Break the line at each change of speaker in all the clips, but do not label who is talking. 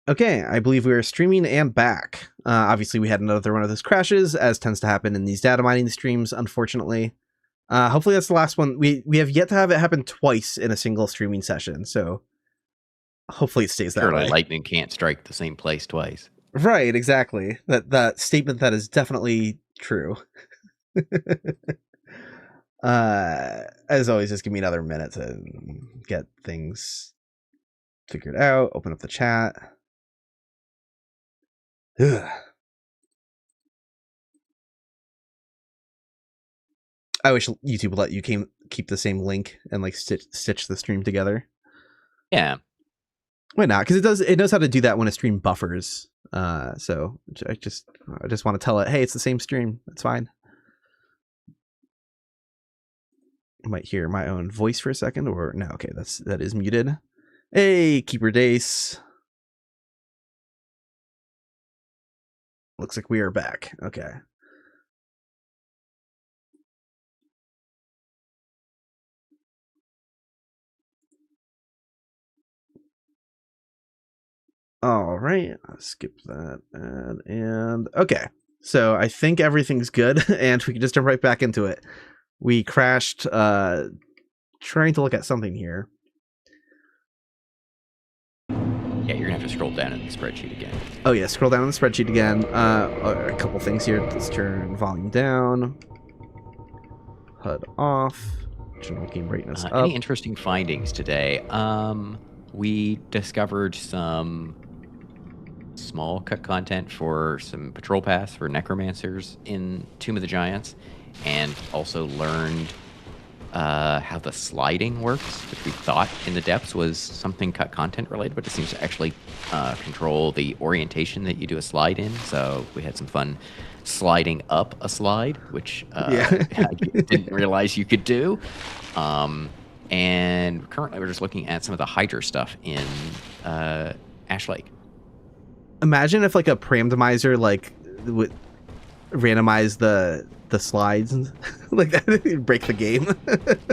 Okay, I believe we are streaming and back. Obviously, we had another one of those crashes, as tends to happen in these data mining streams, unfortunately. Hopefully that's the last one. We have yet to have it happen twice in a single streaming session, so hopefully it stays that way.
Lightning can't strike the same place twice.
Right, exactly. That statement that is definitely true. As always, just give me another minute to get things figured out, open up the chat. Ugh. I wish YouTube would let you keep the same link and like stitch the stream together.
Yeah.
Why not? Because it knows how to do that when a stream buffers. So I just want to tell it, hey, it's the same stream. That's fine. I might hear my own voice for a second, or no? Okay, that is muted. Hey, Keeper Dace. Looks like we are back. Okay. All right, I'll skip that and okay. So I think everything's good, and we can just jump right back into it. We crashed trying to look at something here.
Yeah, you're gonna have to scroll down in the spreadsheet again.
Oh yeah, scroll down in the spreadsheet again. A couple things here. Let's turn volume down. HUD off. General game brightness up.
Any interesting findings today? We discovered some small cut content for some patrol paths for necromancers in Tomb of the Giants, and also learned how the sliding works, which we thought in the depths was something cut content related, but it seems to actually control the orientation that you do a slide in. So we had some fun sliding up a slide, which I didn't realize you could do. And currently we're just looking at some of the Hydra stuff in Ash Lake.
Imagine if like a randomizer like would randomize the slides and like that, it'd break the game. And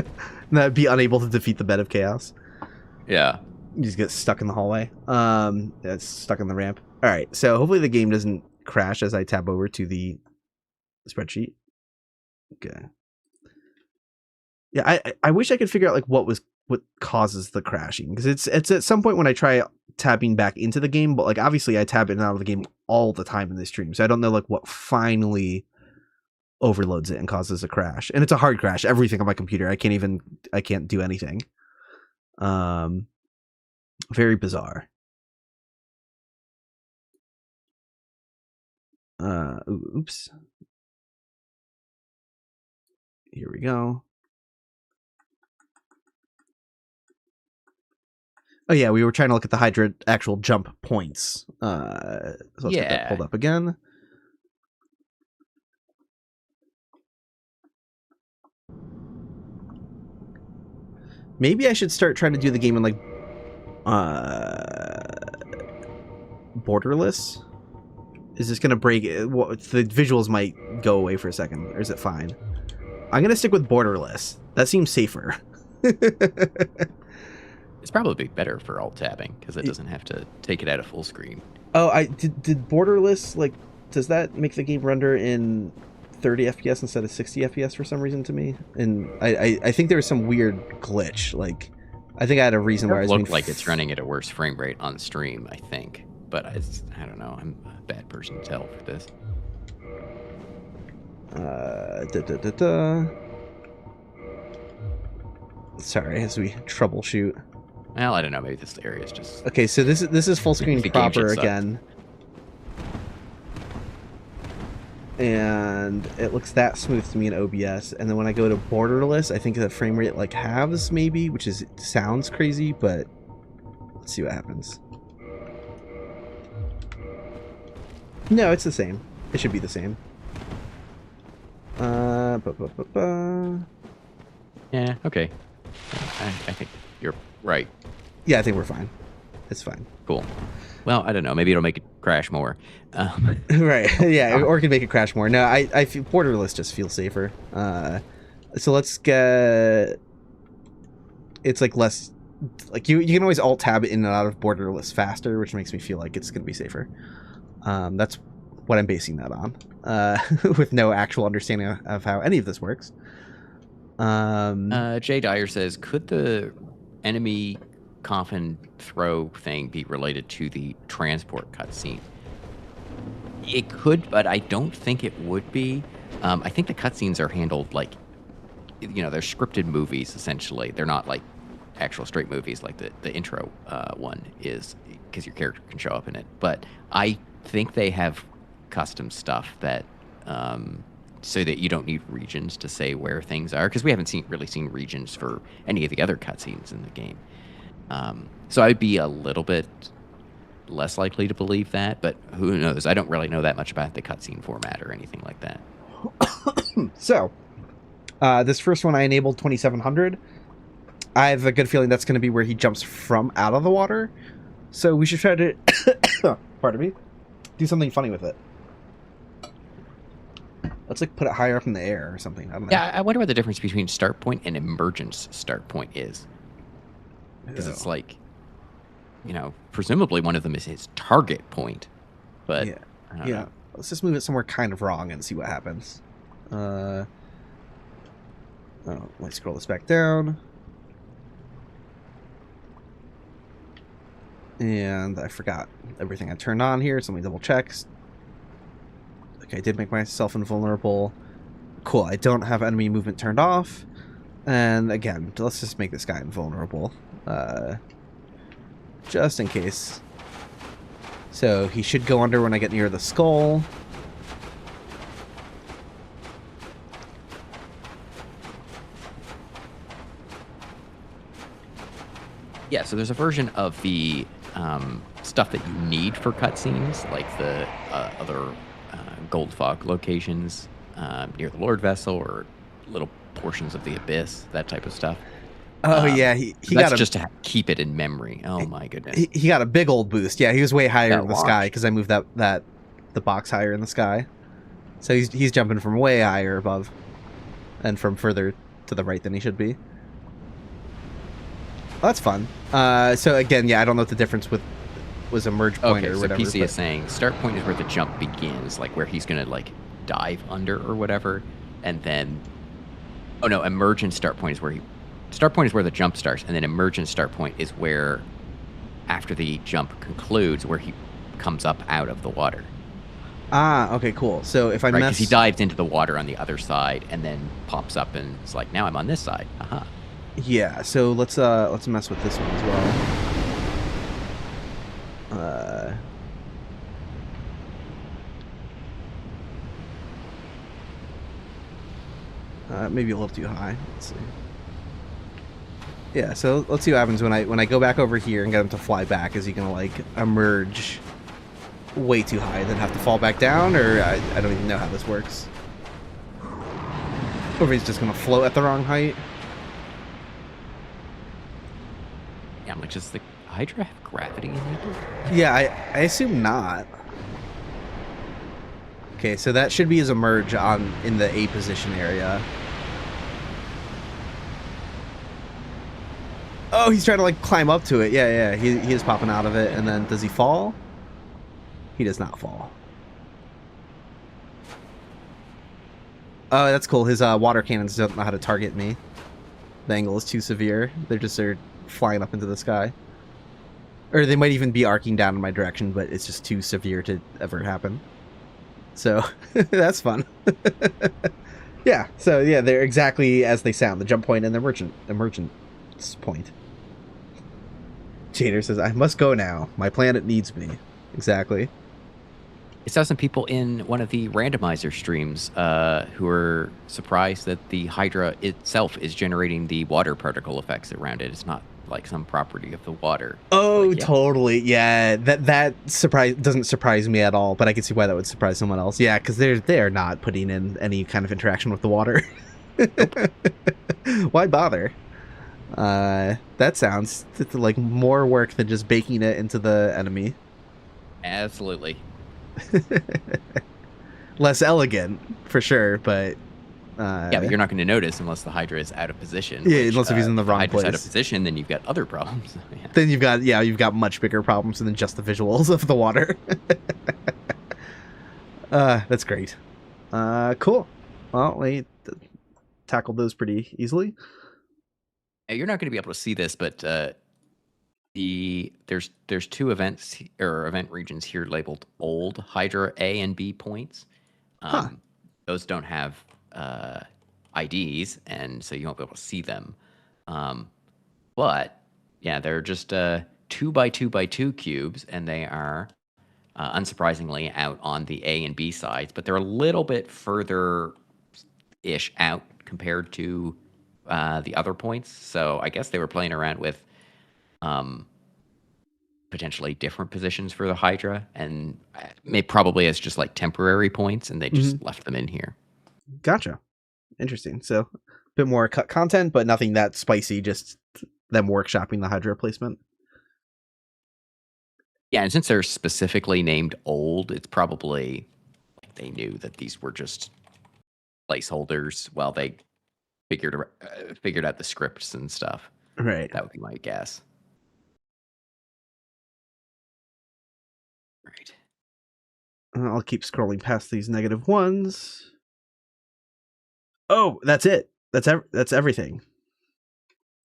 that'd be unable to defeat the bed of chaos.
Yeah.
You just get stuck in the hallway. It's stuck on the ramp. All right, so hopefully the game doesn't crash as I tab over to the spreadsheet. Okay. Yeah, I wish I could figure out like what causes the crashing, because it's at some point when I try tabbing back into the game, but like obviously I tab in and out of the game all the time in this stream, so I don't know like what finally overloads it and causes a crash. And it's a hard crash. Everything on my computer, I can't do anything. Very bizarre. Oops. Here we go. Oh yeah, we were trying to look at the Hydra actual jump points. So let's get that pulled up again. Maybe I should start trying to do the game in like borderless. Is this gonna break it? The visuals might go away for a second, or is it fine? I'm gonna stick with borderless. That seems safer.
It's probably better for alt tabbing because it doesn't have to take it out of full screen.
Oh, I did borderless, like, does that make the game render in 30 FPS instead of 60 FPS for some reason to me? And I think there was some weird glitch. Like, I think I had a reason why I was
looked like it's running at a worse frame rate on stream, I think. But I don't know. I'm a bad person to tell for this.
Sorry, as we troubleshoot.
Well, I don't know. Maybe this area is just...
Okay, so this is full screen proper again. And it looks that smooth to me in OBS. And then when I go to borderless, I think the frame rate like halves maybe, which sounds crazy, but let's see what happens. No, it's the same. It should be the same.
Yeah, okay. I think you're right.
Yeah, I think we're fine. It's fine.
Cool. Well, I don't know. Maybe it'll make it crash more.
Right. Yeah, or it can make it crash more. No, I feel borderless just feels safer. So let's get... It's like less like you can always alt tab in and out of borderless faster, which makes me feel like it's going to be safer. That's what I'm basing that on, with no actual understanding of how any of this works.
Jay Dyer says, could the enemy coffin throw thing be related to the transport cutscene? It could, but I don't think it would be. I think the cutscenes are handled like, they're scripted movies, essentially. They're not like actual straight movies like the intro one is, because your character can show up in it. But I think they have custom stuff that so that you don't need regions to say where things are, because we haven't really seen regions for any of the other cutscenes in the game. So I'd be a little bit less likely to believe that, but who knows? I don't really know that much about the cutscene format or anything like that.
So, this first one I enabled 2700. I have a good feeling that's going to be where he jumps from out of the water. So we should try to, pardon me, do something funny with it. Let's like put it higher up in the air or something. I don't know.
Yeah, I wonder what the difference between start point and emergence start point is. Because it's like, presumably one of them is his target point. But
yeah,
I don't know.
Let's just move it somewhere kind of wrong and see what happens. Let's scroll this back down. And I forgot everything I turned on here, so let me double check. Okay, I did make myself invulnerable. Cool, I don't have enemy movement turned off. And again, let's just make this guy invulnerable. Just in case. So he should go under when I get near the skull.
Yeah, so there's a version of the stuff that you need for cutscenes, like the other gold fog locations near the Lord Vessel or little portions of the Abyss, that type of stuff.
Oh yeah, he
that's
got
just to keep it in memory. Oh my goodness,
he got a big old boost. Yeah, he was way higher in the
launch.
sky because I moved the box higher in the sky. So he's jumping from way higher above, and from further to the right than he should be. Well, that's fun. So again, yeah, I don't know what the difference was a merge point or whatever.
PC is saying start point is where the jump begins, like where he's gonna like dive under or whatever, and then emergent start point is where start point is where the jump starts, and then emergent start point is where after the jump concludes, where he comes up out of the water.
Ah, okay, cool. So if I
because he dives into the water on the other side and then pops up and it's like, now I'm on this side. Aha.
Yeah, so let's mess with this one as well. Maybe a little too high. Let's see. Yeah, so let's see what happens when I go back over here and get him to fly back. Is he gonna like emerge way too high, then have to fall back down, or I don't even know how this works. Or if he's just gonna float at the wrong height.
Yeah, I'm like, does the Hydra have gravity enabled?
Yeah, I assume not. Okay, so that should be his emerge in the A position area. Oh, he's trying to like climb up to it. Yeah, he is popping out of it, and then does he fall? He does not fall. Oh, that's cool. His water cannons don't know how to target me. The angle is too severe. They're flying up into the sky. Or they might even be arcing down in my direction, but it's just too severe to ever happen. So, that's fun. Yeah, so yeah, they're exactly as they sound. The jump point and the emergence point. Jader says, I must go now. My planet needs me. Exactly.
I saw some people in one of the randomizer streams who were surprised that the Hydra itself is generating the water particle effects around it. It's not like some property of the water.
Oh,
like, yeah.
Totally. Yeah, that doesn't surprise me at all, but I can see why that would surprise someone else. Yeah, because they're not putting in any kind of interaction with the water. Why bother? That sounds like more work than just baking it into the enemy.
Absolutely.
Less elegant, for sure, but
Yeah, but you're not going to notice unless the Hydra is out of position.
Yeah, unless if he's in the wrong place.
Out of position, then you've got other problems. Yeah.
Then you've got much bigger problems than just the visuals of the water. That's great. Cool. Well, we tackled those pretty easily.
You're not going to be able to see this, but there's two events or event regions here labeled old Hydra A and B points. Those don't have IDs, and so you won't be able to see them. But yeah, they're just 2x2x2 cubes, and they are unsurprisingly out on the A and B sides, but they're a little bit further ish out compared to the other points. So I guess they were playing around with potentially different positions for the Hydra, and probably as just like temporary points, and they just left them in here.
Gotcha. Interesting. So a bit more cut content, but nothing that spicy, just them workshopping the Hydra placement.
Yeah, and since they're specifically named old, it's probably like they knew that these were just placeholders while they figured out the scripts and stuff.
Right.
That would be my guess. Right.
I'll keep scrolling past these negative ones. Oh, that's it. That's everything.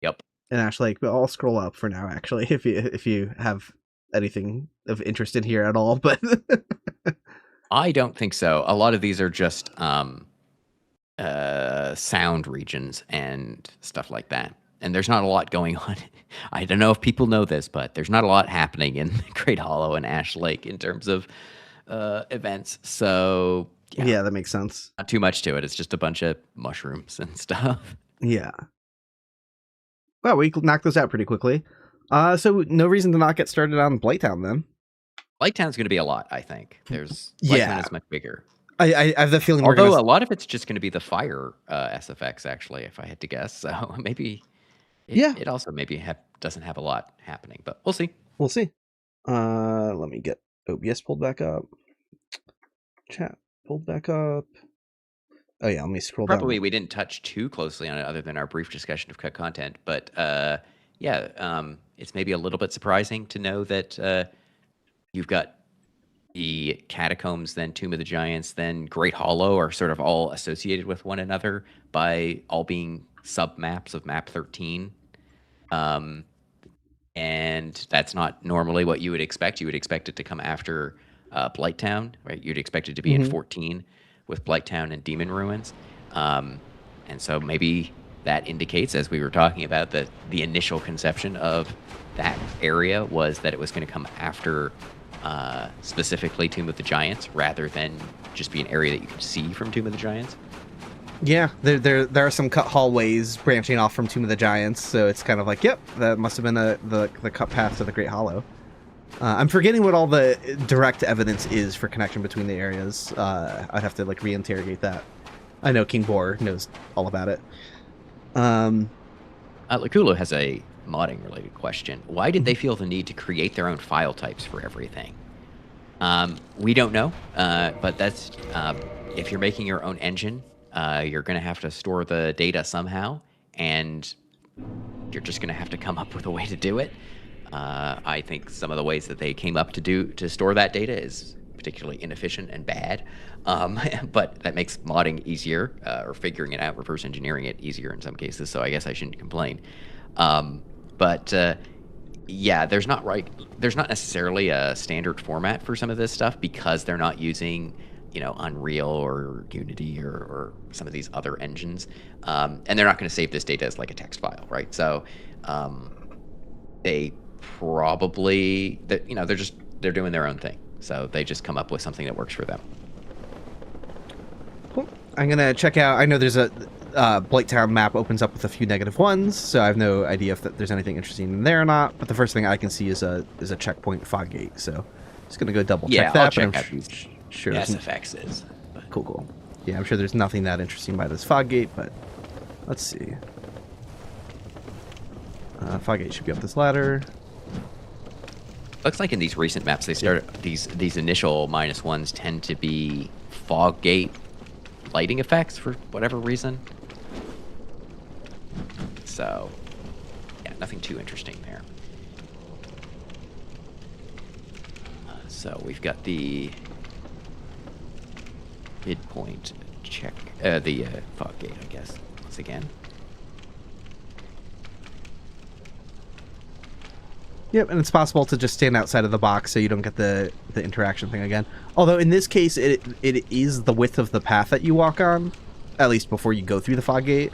Yep.
And actually, I'll scroll up for now. Actually, if you have anything of interest in here at all, but
I don't think so. A lot of these are just sound regions and stuff like that. And there's not a lot going on. I don't know if people know this, but there's not a lot happening in Great Hollow and Ash Lake in terms of events. So
yeah, that makes sense.
Not too much to it. It's just a bunch of mushrooms and stuff.
Yeah. Well, we knocked those out pretty quickly. So no reason to not get started on Blighttown then.
Blighttown's going to be a lot, I think. Blighttown is much bigger.
I have the feeling.
Although a lot of it's just going to be the fire SFX, actually, if I had to guess. So maybe, it also maybe doesn't have a lot happening, but we'll see.
We'll see. Let me get OBS pulled back up. Chat pulled back up. Oh yeah, let me scroll down.
Probably we didn't touch too closely on it other than our brief discussion of cut content, but it's maybe a little bit surprising to know that you've got the Catacombs, then Tomb of the Giants, then Great Hollow are sort of all associated with one another by all being sub-maps of map 13. And that's not normally what you would expect. You would expect it to come after Blighttown, right? You'd expect it to be in 14 with Blighttown and Demon Ruins. And so maybe that indicates, as we were talking about, that the initial conception of that area was that it was going to come after specifically Tomb of the Giants, rather than just be an area that you could see from Tomb of the Giants. Yeah,
there are some cut hallways branching off from Tomb of the Giants, so it's kind of like, yep, that must have been the cut path to the Great Hollow. I'm forgetting what all the direct evidence is for connection between the areas. I'd have to reinterrogate that. I know King Boar knows all about it.
Lakulu has a modding related question. Why did they feel the need to create their own file types for everything? We don't know, but that's if you're making your own engine, you're going to have to store the data somehow, and you're just going to have to come up with a way to do it. I think some of the ways that they came up to store that data is particularly inefficient and bad, but that makes modding easier, or figuring it out, reverse engineering it easier in some cases, so I guess I shouldn't complain. Yeah, there's not necessarily a standard format for some of this stuff, because they're not using Unreal or Unity or some of these other engines, and they're not going to save this data as like a text file, right? So they probably they're doing their own thing, so they just come up with something that works for them.
Cool. I'm gonna check out. I know there's a Blighttown map opens up with a few -1s, so I have no idea if there's anything interesting in there or not. But the first thing I can see is a checkpoint fog gate, so just gonna go double check that.
I'll check out these
sure
SFX is.
Cool. Yeah, I'm sure there's nothing that interesting by this fog gate, but let's see. Fog gate should be up this ladder.
Looks like in these recent maps, they start these initial -1s tend to be fog gate lighting effects for whatever reason. So, yeah, nothing too interesting there. So we've got the midpoint check, the fog gate, I guess, once again.
Yep, and it's possible to just stand outside of the box so you don't get the interaction thing again. Although in this case, it is the width of the path that you walk on, at least before you go through the fog gate.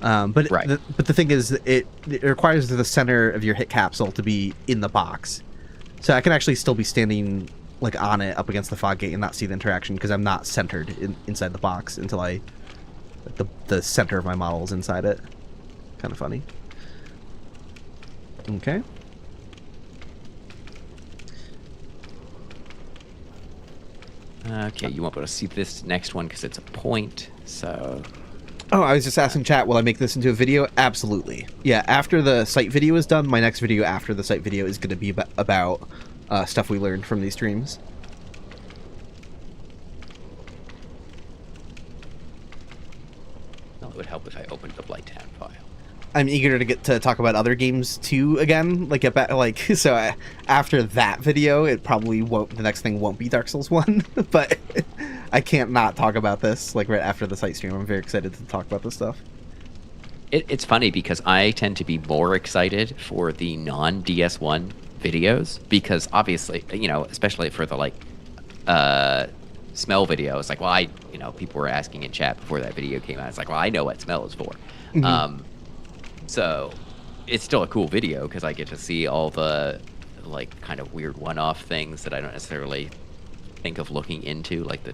But
right.
But the thing is, it requires the center of your hit capsule to be in the box. So I can actually still be standing like on it up against the fog gate and not see the interaction because I'm not centered inside the box until the center of my model is inside it. Kind of funny. Okay.
Okay, you won't be able to see this next one because it's a point, so...
Oh, I was just asking chat, will I make this into a video? Absolutely. Yeah, after the site video is done, my next video after the site video is going to be about stuff we learned from these streams.
Well, it would help if I opened the Blighttown file.
I'm eager to get to talk about other games too again. So after that video, it probably won't. The next thing won't be Dark Souls 1, but I can't not talk about this. Like right after the site stream, I'm very excited to talk about this stuff.
It's funny because I tend to be more excited for the non-DS1 videos because obviously, especially for the smell video, it's like, well, people were asking in chat before that video came out. It's like, well, I know what smell is for. Mm-hmm. So it's still a cool video because I get to see all the kind of weird one-off things that I don't necessarily think of looking into, like the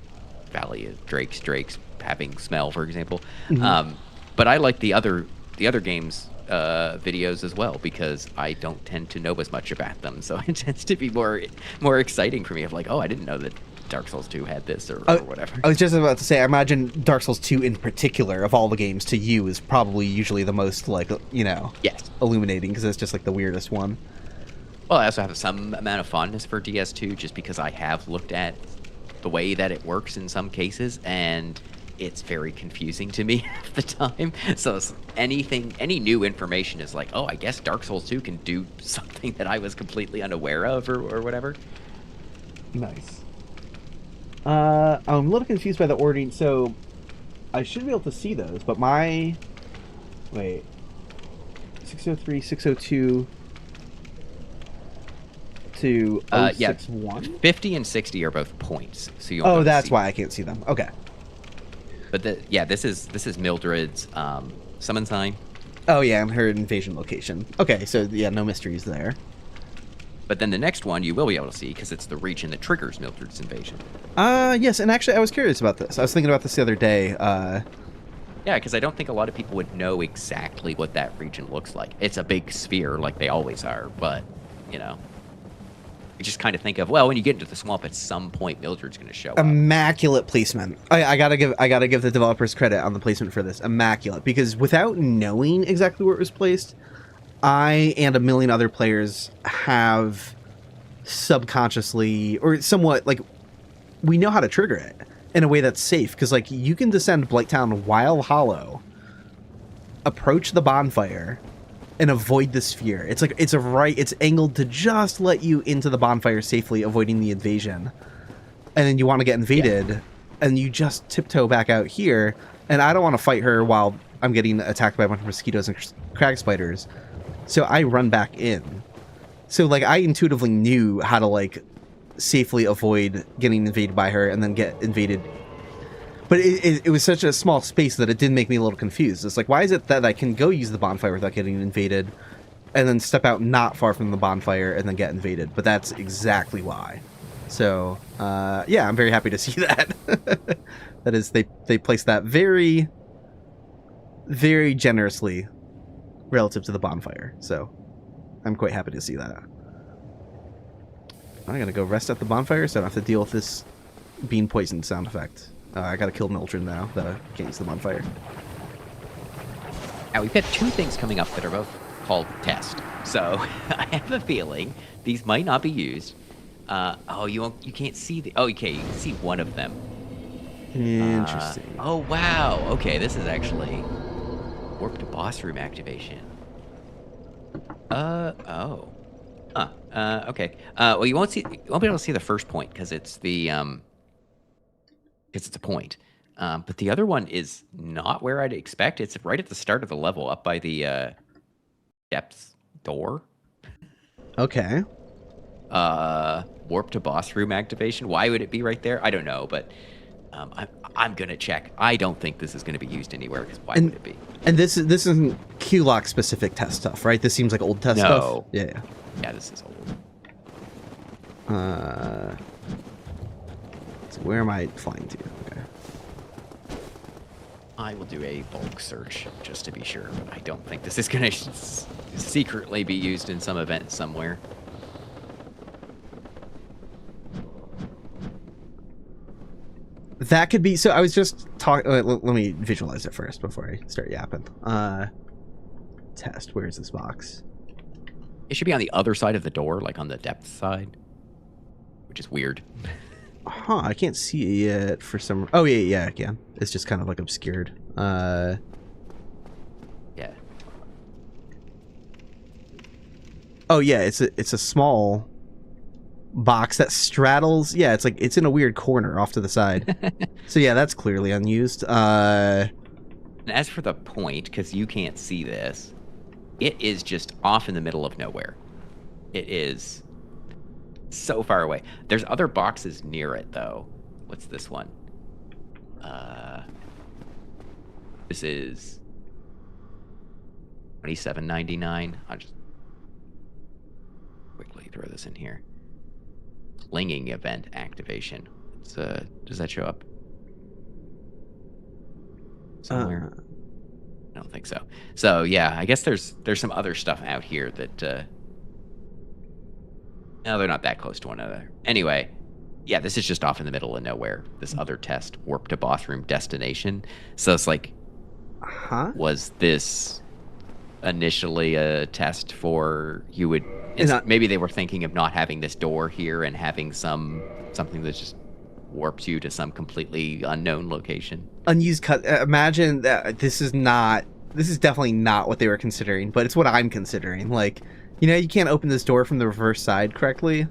Valley of Drakes having smell, for example. Mm-hmm. But I like the other games videos as well because I don't tend to know as much about them, so it tends to be more exciting for me. Of like, oh, I didn't know that Dark Souls 2 had this or whatever.
I was just about to say, I imagine Dark Souls 2 in particular, of all the games to you, is probably usually the most
yes,
illuminating because it's just like the weirdest one.
Well, I also have some amount of fondness for DS2 just because I have looked at the way that it works in some cases, and it's very confusing to me at the time. So any new information is like, oh, I guess Dark Souls 2 can do something that I was completely unaware of or whatever.
Nice. I'm a little confused by the ordering, so I should be able to see those, but wait, 603, 602 to 061?
50 and 60 are both points, so you
that's why I can't see them. Okay.
But this is Mildred's summon sign.
Oh yeah, and her invasion location. Okay, so yeah, no mysteries there.
But then the next one you will be able to see because it's the region that triggers Mildred's invasion.
Yes, and actually I was curious about this. I was thinking about this the other day.
Yeah, because I don't think a lot of people would know exactly what that region looks like. It's a big sphere like they always are, but, you just kind of think of, well, when you get into the swamp at some point, Mildred's going to show up.
Immaculate placement. I gotta give the developers credit on the placement for this. Immaculate, because without knowing exactly where it was placed, I and a million other players have subconsciously or somewhat we know how to trigger it in a way that's safe because you can descend Blighttown while hollow, approach the bonfire, and avoid the sphere. It's angled to just let you into the bonfire safely, avoiding the invasion. And then you want to get invaded, and you just tiptoe back out here. And I don't want to fight her while I'm getting attacked by a bunch of mosquitoes and crag spiders. So I run back in. So I intuitively knew how to safely avoid getting invaded by her and then get invaded. But it was such a small space that it did make me a little confused. It's why is it that I can go use the bonfire without getting invaded and then step out not far from the bonfire and then get invaded? But that's exactly why. So, yeah, I'm very happy to see that. That is, they placed that very, very generously relative to the bonfire. So, I'm quite happy to see that. I'm going to go rest at the bonfire so I don't have to deal with this bean poison sound effect. I gotta kill Mildred now that I can't use the bonfire.
Now, we've got two things coming up that are both called test. So, I have a feeling these might not be used. You can't see okay, you can see one of them.
Interesting.
Oh, wow. Okay, this is actually warp to boss room activation. Oh. Huh. Okay. Well, you won't be able to see the first point because it's because it's a point. But the other one is not where I'd expect. It's right at the start of the level, up by the depths door.
Okay.
Warp to boss room activation. Why would it be right there? I don't know, but I'm gonna check. I don't think this is gonna be used anywhere because why would it be?
And this isn't Q-Lock specific test stuff, right? This seems like old test stuff. Yeah.
Yeah, this is old.
So where am I flying to? Okay.
I will do a bulk search just to be sure, but I don't think this is gonna secretly be used in some event somewhere.
That could be. So I was just talking. Let me visualize it first before I start yapping. Test. Where's this box?
It should be on the other side of the door, like on the depth side, which is weird.
Huh, I can't see it yet for some... Oh, yeah, I can. It's just kind of, like, obscured.
Yeah.
Oh, yeah, it's a small box that straddles... Yeah, it's like, it's in a weird corner off to the side. So, yeah, that's clearly unused.
And as for the point, because you can't see this, it is just off in the middle of nowhere. It is so far away. There's other boxes near it, though. What's this one? This is $27.99. I'll just quickly throw this in here. Clinging event activation. Does that show up somewhere? I don't think so. So yeah, I guess there's some other stuff out here that no, they're not that close to one another. Anyway, yeah, this is just off in the middle of nowhere. This other test, warp to boss room destination. So it's like, was this initially a test for maybe they were thinking of not having this door here and having something that just warps you to some completely unknown location.
Unused cut. Imagine that this is definitely not what they were considering, but it's what I'm considering. Like, you can't open this door from the reverse side correctly.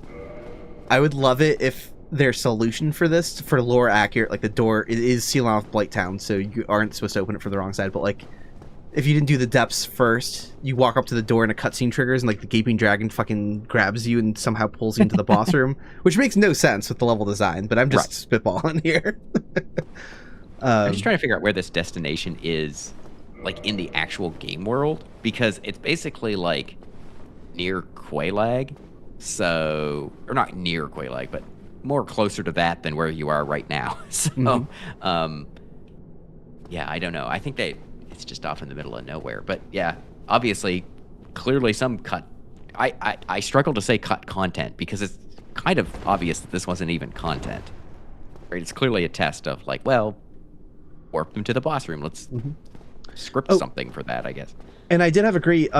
I would love it if their solution for this, for lore accurate, like the door, it is sealing off Blighttown, so you aren't supposed to open it from the wrong side, but like, if you didn't do the depths first, you walk up to the door and a cutscene triggers and like the gaping dragon fucking grabs you and somehow pulls you into the boss room, which makes no sense with the level design, but I'm just spitballing here.
I'm just trying to figure out where this destination is, like in the actual game world, because it's basically like near Quelag, or not near Quelag, but more closer to that than where you are right now. So, yeah, I don't know. I think it's just off in the middle of nowhere. But yeah, obviously, clearly some cut. I struggle to say cut content because it's kind of obvious that this wasn't even content. Right? It's clearly a test of like, well, warp them to the boss room. Let's script something for that, I guess.
And I did have a great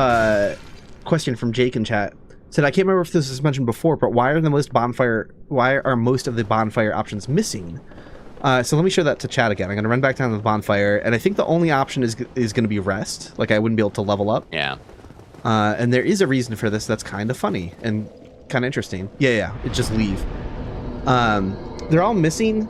question from Jake in chat. Said, I can't remember if this was mentioned before, but why are most of the bonfire options missing? So let me show that to chat again. I'm going to run back down to the bonfire, and I think the only option is going to be rest. Like, I wouldn't be able to level up.
Yeah.
And there is a reason for this that's kind of funny and kind of interesting. Yeah, it just leave. They're all missing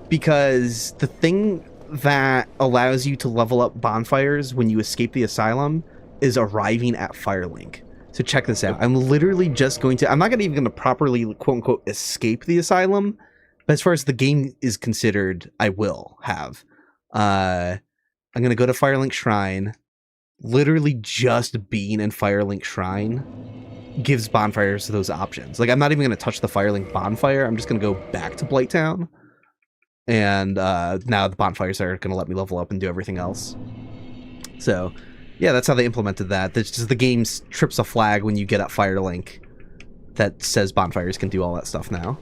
because the thing that allows you to level up bonfires when you escape the asylum is arriving at Firelink. So check this out. I'm literally just I'm not even going to properly, quote unquote, escape the asylum. But as far as the game is considered, I will have. I'm going to go to Firelink Shrine. Literally just being in Firelink Shrine gives bonfires those options. Like, I'm not even going to touch the Firelink bonfire. I'm just going to go back to Blighttown. And now the bonfires are going to let me level up and do everything else. So, yeah, that's how they implemented that. That's just the game trips a flag when you get at Firelink that says bonfires can do all that stuff now.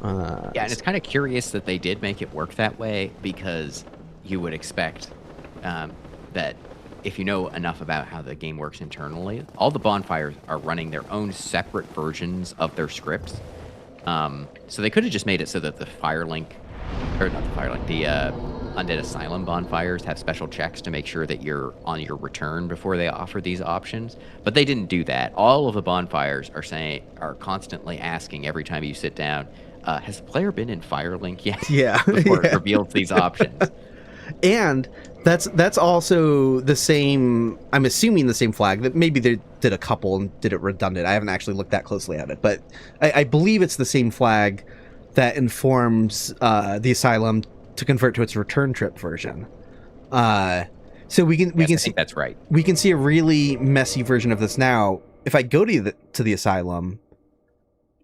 Yeah, and it's kind of curious that they did make it work that way, because you would expect that if you know enough about how the game works internally, all the bonfires are running their own separate versions of their scripts. So they could have just made it so that the Firelink or not the Firelink, the Undead Asylum bonfires have special checks to make sure that you're on your return before they offer these options. But they didn't do that. All of the bonfires are constantly asking every time you sit down, has the player been in Firelink yet?
Yeah.
Before it reveals these options.
And that's also the same, I'm assuming the same flag, that maybe they did a couple and did it redundant. I haven't actually looked that closely at it, but I believe it's the same flag that informs the Asylum to convert to its return trip version. So we can
I
see,
think that's right.
We can see a really messy version of this now. If I go to the Asylum,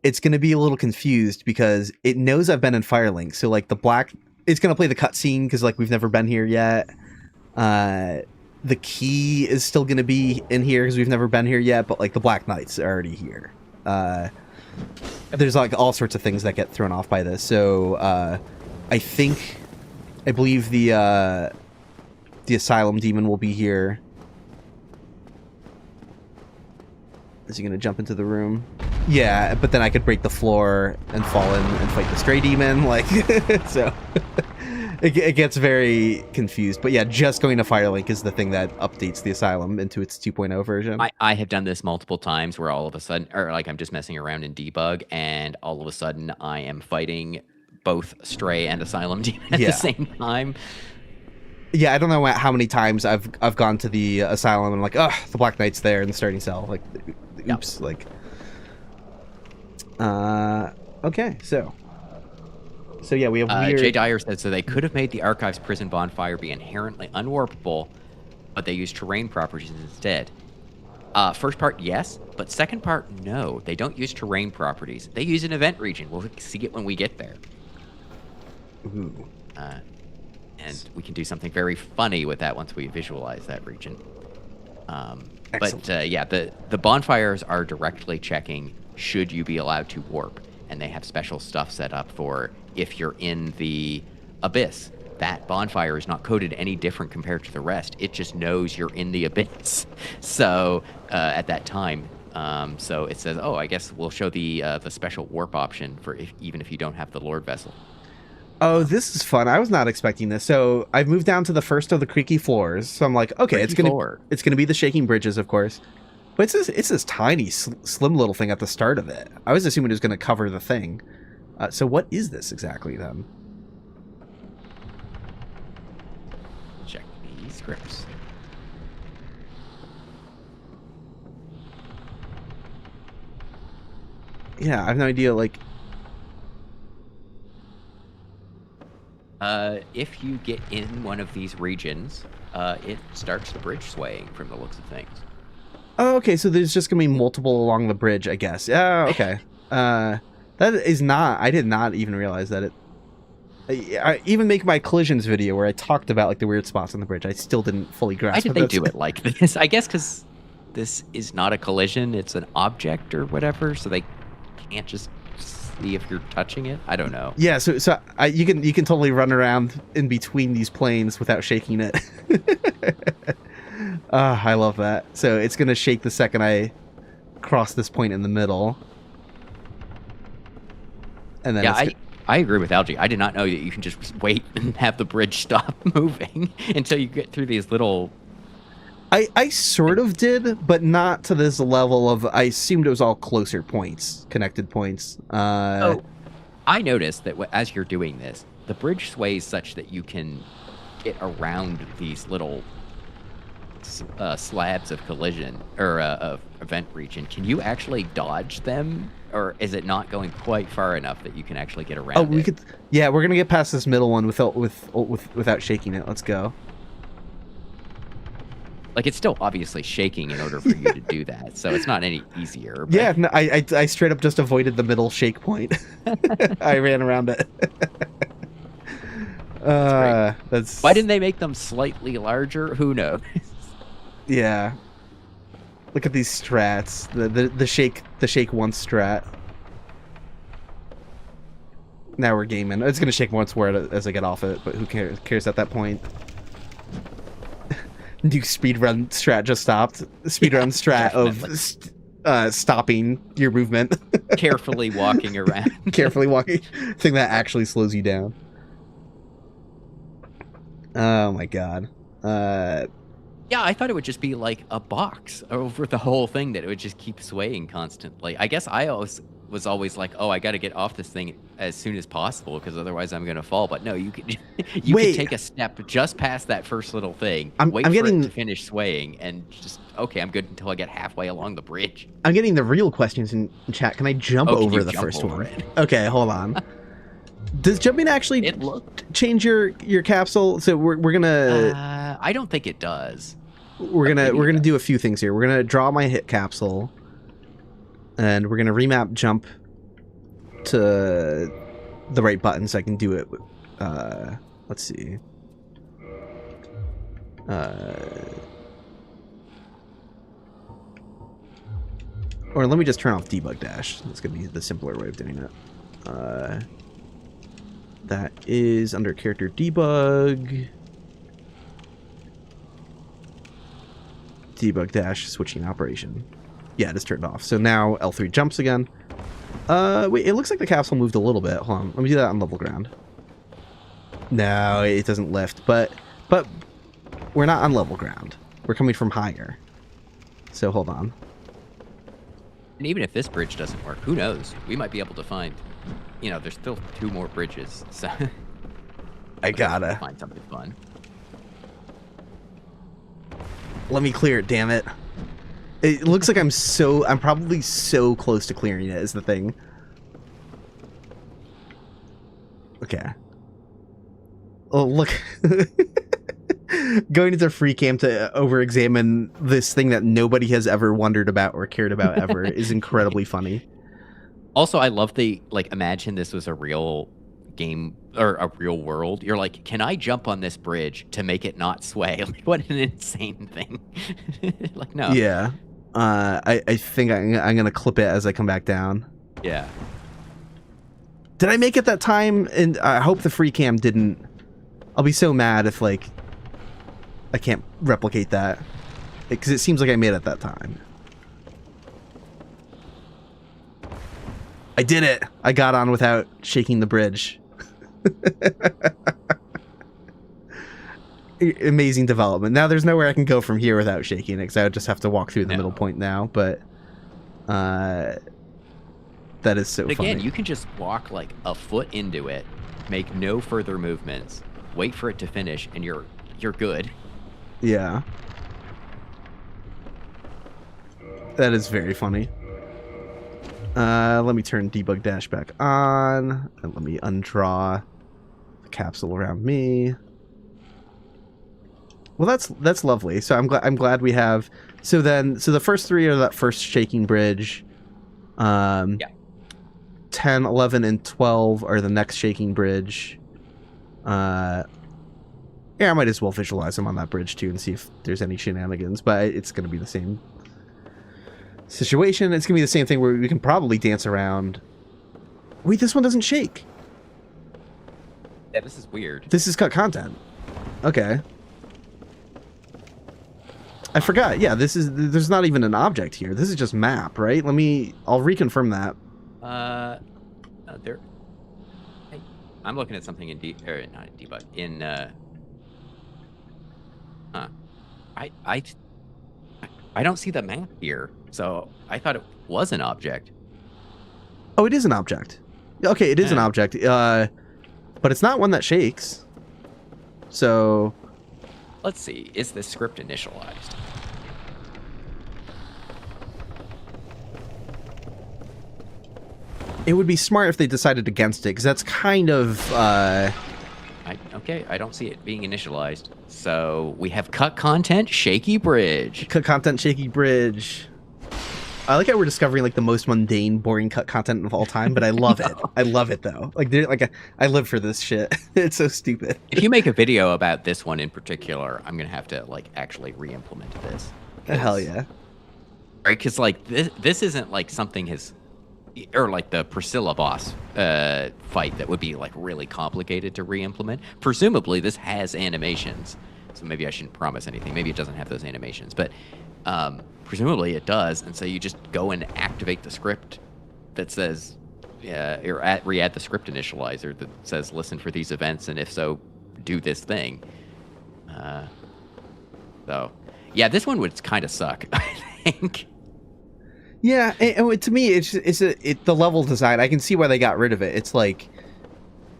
it's going to be a little confused because it knows I've been in Firelink. So like the black, it's going to play the cutscene because like we've never been here yet. The key is still going to be in here because we've never been here yet, but like the Black Knights are already here. There's like all sorts of things that get thrown off by this. So I believe the Asylum Demon will be here. Is he going to jump into the room? Yeah, but then I could break the floor and fall in and fight the Stray Demon. Like, so it gets very confused. But yeah, just going to Firelink is the thing that updates the Asylum into its 2.0 version.
I have done this multiple times where all of a sudden, or like I'm just messing around in debug, and all of a sudden I am fighting both Stray and Asylum Demon at the same time.
Yeah, I don't know how many times I've gone to the Asylum and I'm like, oh, the Black Knight's there in the starting cell. Like, oops, like. Okay, so yeah, we have weird...
Jay Dyer said, so they could have made the Archives Prison Bonfire be inherently unwarpable, but they used terrain properties instead. First part, yes, but second part, no. They don't use terrain properties. They use an event region. We'll see it when we get there.
Ooh.
And we can do something very funny with that once we visualize that region. But yeah, the bonfires are directly checking should you be allowed to warp, and they have special stuff set up for if you're in the abyss. That bonfire is not coded any different compared to the rest. It just knows you're in the abyss. So at that time, so it says, oh, I guess we'll show the special warp option for even if you don't have the Lord Vessel.
Oh, this is fun. I was not expecting this. So I've moved down to the first of the creaky floors. So I'm like, okay, it's gonna be the shaking bridges, of course. But it's this tiny, slim little thing at the start of it. I was assuming it was gonna cover the thing. So what is this exactly then?
Check the scripts.
Yeah, I have no idea. Like.
If you get in one of these regions, it starts the bridge swaying from the looks of things.
Oh, okay, so there's just gonna be multiple along the bridge, I guess. Yeah, okay. That is not... I did not even realize that it... I even make my collisions video where I talked about like the weird spots on the bridge. I still didn't fully grasp.
Why did they do it like this? I guess because this is not a collision; it's an object or whatever, so they can't just see if you're touching it. I don't know.
Yeah, so you can totally run around in between these planes without shaking it. I love that. So it's gonna shake the second I cross this point in the middle, and then
yeah, I agree with Algie. I did not know that you can just wait and have the bridge stop moving until you get through these little...
I sort of did, but not to this level of... I assumed it was all closer points, connected points.
Oh, I noticed that as you're doing this, the bridge sways such that you can get around these little slabs of collision, or of event region. Can you actually dodge them? Or is it not going quite far enough that you can actually get around?
Oh, we could. Yeah, we're gonna get past this middle one without shaking it. Let's go.
Like, it's still obviously shaking in order for you to do that, so it's not any easier. But...
Yeah, no, I straight up just avoided the middle shake point. I ran around it. That's...
Why didn't they make them slightly larger? Who knows?
Yeah. Look at these strats. The shake once strat. Now we're gaming. It's gonna shake once more as I get off it, but who cares at that point? New speedrun strat just stopped. Speedrun strat of stopping your movement.
Carefully walking around.
Carefully walking. Thing that actually slows you down. Oh my god.
Yeah, I thought it would just be like a box over the whole thing that it would just keep swaying constantly. I guess I was always like, oh, I got to get off this thing as soon as possible because otherwise I'm going to fall. But no, you could you could take a step just past that first little thing, wait for it to finish swaying, and just okay, I'm good until I get halfway along the bridge.
I'm getting the real questions in chat. Can I jump over the first one? Okay, hold on. Does jumping actually change your capsule? So we're gonna.
I don't think it does.
We're gonna do a few things here. We're gonna draw my hit capsule, and we're gonna remap jump to the right button so I can do it. Let's see. Or let me just turn off debug dash. That's gonna be the simpler way of doing it. That is under character debug. Debug dash switching operation. Yeah, it is turned off. So now L3 jumps again. Wait, it looks like the capsule moved a little bit. Hold on, let me do that on level ground. No, it doesn't lift, but we're not on level ground. We're coming from higher. So hold on.
And even if this bridge doesn't work, who knows? We might be able to find, you know, there's still 2 more bridges, so
I gotta
find something fun.
Let me clear it, damn it. It looks like I'm probably so close to clearing it is the thing. Okay. Oh, look. Going into free cam to over-examine this thing that nobody has ever wondered about or cared about ever is incredibly funny.
Also, I love the, like, imagine this was a real game or a real world. You're like, can I jump on this bridge to make it not sway? Like, what an insane thing. Like, no.
Yeah. I think I'm going to clip it as I come back down.
Yeah.
Did I make it that time? And I hope the free cam didn't. I'll be so mad if, like, I can't replicate that. Because it seems like I made it that time. I did it! I got on without shaking the bridge. Amazing development. Now there's nowhere I can go from here without shaking it, because I would just have to walk through the middle point now, but that is so funny.
Again, you can just walk like a foot into it, make no further movements, wait for it to finish, and you're good.
Yeah. That is very funny. Let me turn debug dash back on, and let me undraw the capsule around me. Well, that's lovely. So I'm glad we have. So the first 3 are that first shaking bridge. Yeah. 10, 11, and 12 are the next shaking bridge. Yeah, I might as well visualize them on that bridge too and see if there's any shenanigans. But it's going to be the same situation. It's gonna be the same thing where we can probably dance around. Wait, this one doesn't shake.
Yeah, this is weird.
This is cut content. Okay. I forgot. Yeah, there's not even an object here. This is just map, right? I'll reconfirm that.
There. Hey, I'm looking at something in not in debug in. I don't see the map here, so I thought it was an object.
Oh, it is an object. Okay, it is an object. But it's not one that shakes. So
let's see. Is this script initialized?
It would be smart if they decided against it, because that's kind of
okay, I don't see it being initialized. So we have cut content, Shaky Bridge.
Cut content, Shaky Bridge. I like how we're discovering like the most mundane, boring cut content of all time, but I love it. I love it though. I live for this shit. It's so stupid.
If you make a video about this one in particular, I'm gonna have to like actually re-implement this.
Hell yeah.
Right, because like this isn't like something or like the Priscilla boss fight that would be like really complicated to re-implement. Presumably this has animations, so maybe I shouldn't promise anything. Maybe it doesn't have those animations, but presumably it does. And so you just go and activate the script that says, re-add the script initializer that says listen for these events, and if so, do this thing. So, yeah, this one would kind of suck, I think.
Yeah, and to me, it's the level design. I can see why they got rid of it. It's like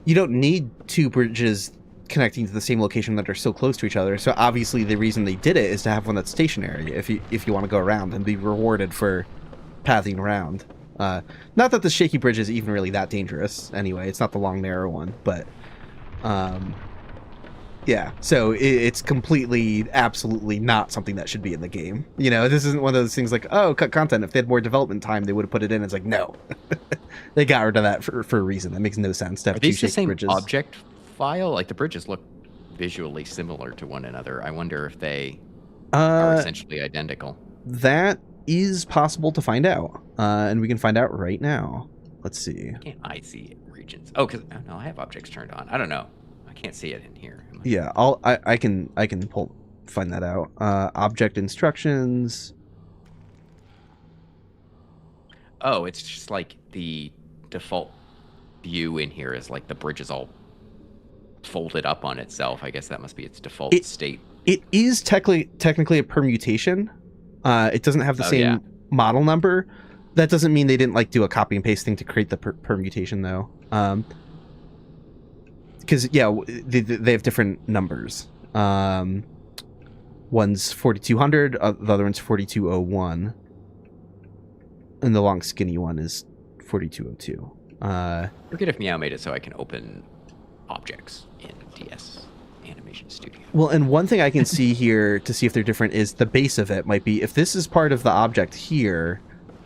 you don't need two bridges connecting to the same location that are so close to each other. So obviously, the reason they did it is to have one that's stationary. If you want to go around and be rewarded for pathing around. Not that the Shaky Bridge is even really that dangerous. Anyway, it's not the long narrow one, but yeah. So it's completely, absolutely not something that should be in the game. You know, this isn't one of those things like, oh, cut content. If they had more development time, they would have put it in. It's like, no. They got rid of that for a reason. That makes no sense to have two Shaky Bridges.
Object file? Like, the bridges look visually similar to one another. I wonder if they are essentially identical.
That is possible to find out. And we can find out right now. Let's see.
Can't I see regions? Oh, no, I have objects turned on. I don't know. I can't see it in here.
Yeah, I can find that out. Object instructions.
Oh, it's just like the default view in here is like the bridge is all folded up on itself. I guess that must be its default state.
It is technically a permutation. It doesn't have the same model number. That doesn't mean they didn't like do a copy and paste thing to create the permutation though. Because they have different numbers. One's 4200, the other one's 4201, and the long skinny one is 4202.
Forget if Meow made it so I can open objects in DS Animation Studio.
Well, and one thing I can see here to see if they're different is the base of it might be, if this is part of the object here,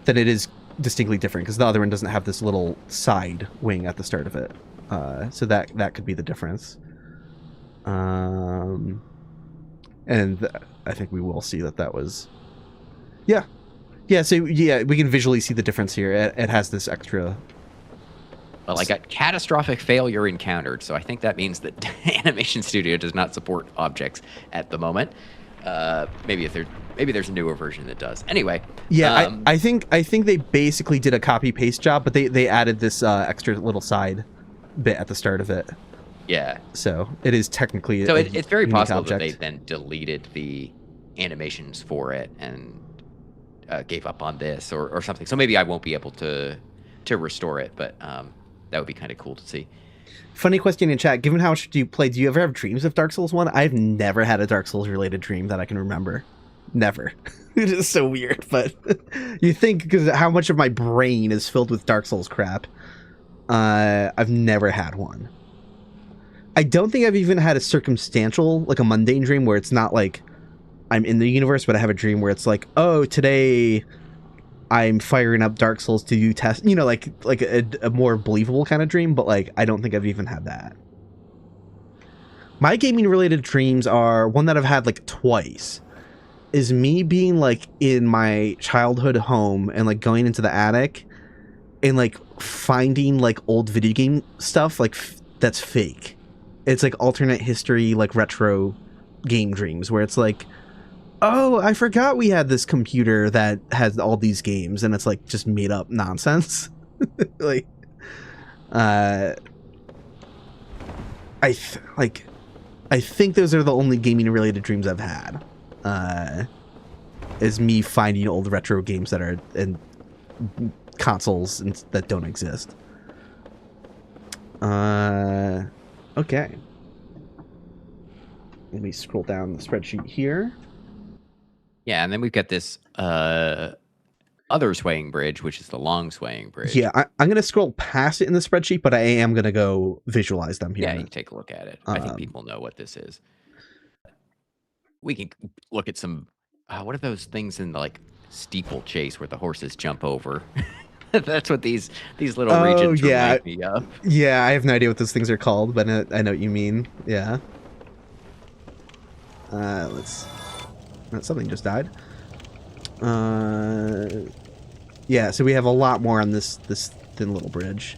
then it is distinctly different because the other one doesn't have this little side wing at the start of it. So that could be the difference. And I think we will see that was... Yeah. Yeah, so yeah, we can visually see the difference here. It has this extra...
Well, I got catastrophic failure encountered, so I think that means that Animation Studio does not support objects at the moment. Maybe there's a newer version that does. Anyway.
Yeah, I think they basically did a copy-paste job, but they added this extra little side bit at the start of it.
Yeah.
So it is technically
so it's very possible that they then deleted the animations for it and gave up on this or something. So maybe I won't be able to restore it, but that would be kind of cool to see.
Funny question in chat. Given how much do you play, do you ever have dreams of Dark Souls 1? I've never had a Dark Souls related dream that I can remember. Never. It is so weird, but you think because how much of my brain is filled with Dark Souls crap. I've never had one. I don't think I've even had a circumstantial, like a mundane dream where it's not like I'm in the universe, but I have a dream where it's like, oh, today I'm firing up Dark Souls to do test, you know, like a more believable kind of dream, but like I don't think I've even had that. My gaming related dreams are one that I've had like twice is me being like in my childhood home and like going into the attic and like finding like old video game stuff like that's fake. It's like alternate history, like retro game dreams where it's like, oh, I forgot we had this computer that has all these games, and it's like just made up nonsense. Like, I think those are the only gaming related dreams I've had. Is me finding old retro games that are in consoles and that don't exist. Okay. Let me scroll down the spreadsheet here.
Yeah, and then we've got this other swaying bridge, which is the long swaying bridge.
Yeah, I'm going to scroll past it in the spreadsheet, but I am going to go visualize them here.
Yeah, you can take a look at it. I think people know what this is. We can look at some... what are those things in the, like, steeplechase where the horses jump over? That's what these little regions remind me of.
Yeah, I have no idea what those things are called, but I know what you mean. Yeah. Something just died. Yeah, so we have a lot more on this thin little bridge.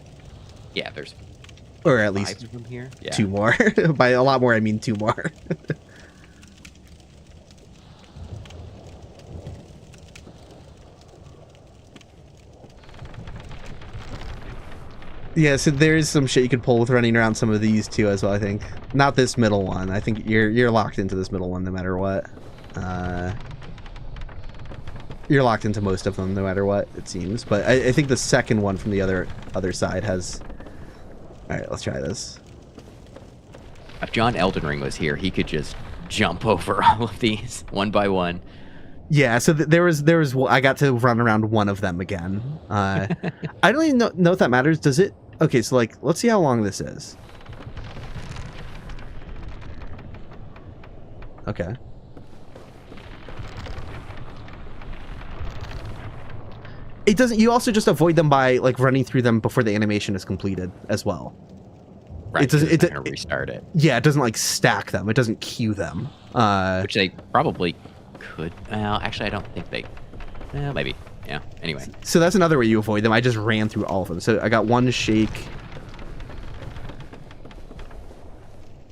Yeah, there's...
Or at least
of them here. Yeah.
2 more. By a lot more, I mean 2 more. Yeah, so there's some shit you could pull with running around some of these too as well, I think. Not this middle one. I think you're locked into this middle one no matter what. You're locked into most of them no matter what, it seems. But I think the second one from the other side has... Alright, let's try this.
If John Elden Ring was here, he could just jump over all of these one by one.
Yeah, so there was I got to run around one of them again. I don't even know if that matters. Does it? Okay, so like, let's see how long this is. Okay. It doesn't. You also just avoid them by like running through them before the animation is completed as well.
Right. It doesn't. It's not gonna restart it.
Yeah, it doesn't like stack them. It doesn't queue them.
Which they probably could. Well, actually, I don't think they. Well, maybe. Yeah. Anyway.
So that's another way you avoid them. I just ran through all of them. So I got one shake.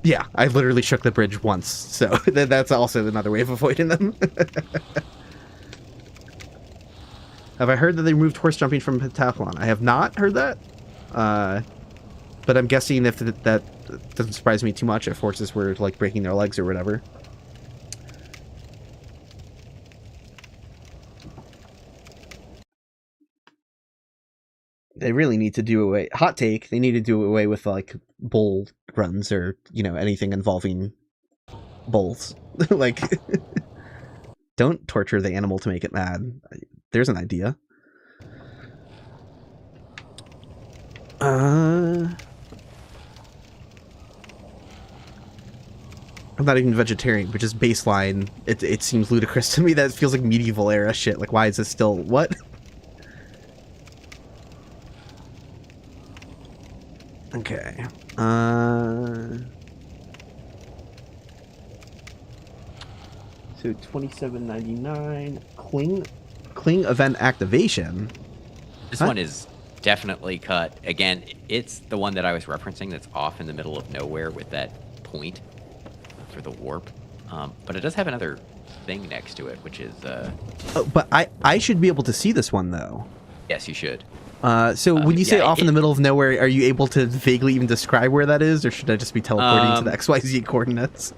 Yeah, I literally shook the bridge once. So that's also another way of avoiding them. Have I heard that they removed horse jumping from pentathlon? I have not heard that. But I'm guessing if that doesn't surprise me too much if horses were like breaking their legs or whatever. They really need to do away. Hot take. They need to do away with like bull runs or, you know, anything involving bulls. Like, don't torture the animal to make it mad. There's an idea. I'm not even vegetarian, but just baseline. It seems ludicrous to me that it feels like medieval era shit. Like, why is this still what? Okay. So $27.99. Cling event activation.
This one is definitely cut. Again, it's the one that I was referencing that's off in the middle of nowhere with that point for the warp. But it does have another thing next to it, which is...
Oh, but I should be able to see this one, though.
Yes, you should.
So when you say off in the middle of nowhere, are you able to vaguely even describe where that is, or should I just be teleporting to the XYZ coordinates?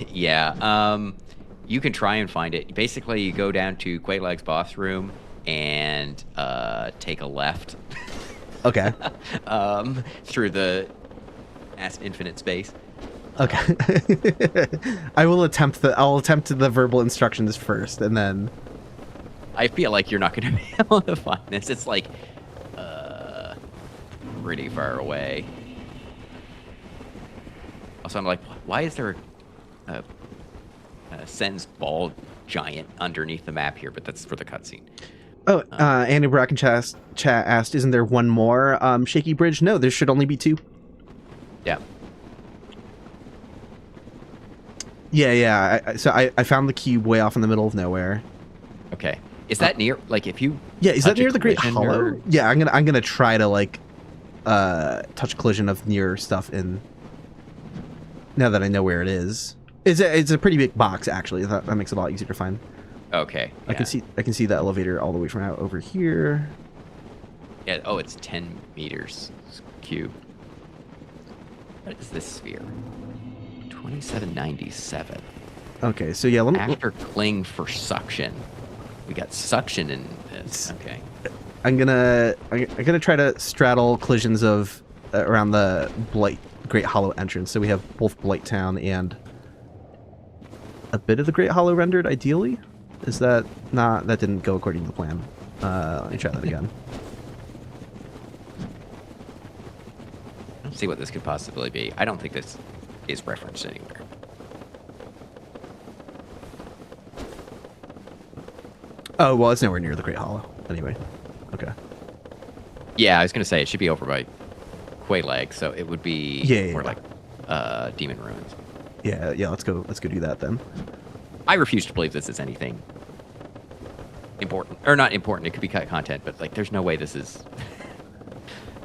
Yeah. You can try and find it. Basically, you go down to Quaylag's boss room and take a left.
Okay.
Through the infinite space.
Okay. I'll attempt the verbal instructions first, and then...
I feel like you're not going to be able to find this. It's like pretty far away. Also, I'm like, why is there a Sen's ball giant underneath the map here? But that's for the cutscene.
Oh, Andy Brock in chat asked, isn't there one more Shaky Bridge? No, there should only be two.
Yeah.
Yeah. So I found the cube way off in the middle of nowhere.
Okay. Is that near, like, if you...
Yeah, is that near the Great Hollow?
Or...
Yeah, I'm gonna try to, like, touch collision of near stuff in... Now that I know where it is. It's a pretty big box, actually. That makes it a lot easier to find.
Okay. Yeah.
I can see the elevator all the way from out over here.
Yeah, oh, it's 10 meters cube. What is this sphere? 2797.
Okay, so yeah, let me...
After cling for suction. We got suction in this. Okay.
I'm gonna try to straddle collisions of around the Great Hollow entrance. So we have both Blighttown and a bit of the Great Hollow rendered. Ideally, is that not? That didn't go according to plan. Let me try that again.
Let's see what this could possibly be. I don't think this is referenced anywhere.
Oh, well, it's nowhere near the Great Hollow. Anyway. Okay.
Yeah, I was going to say, it should be over by Quaylag, so it would be more like Demon Ruins.
Yeah, let's go do that then.
I refuse to believe this is anything important. Or not important, it could be cut content, but like there's no way this is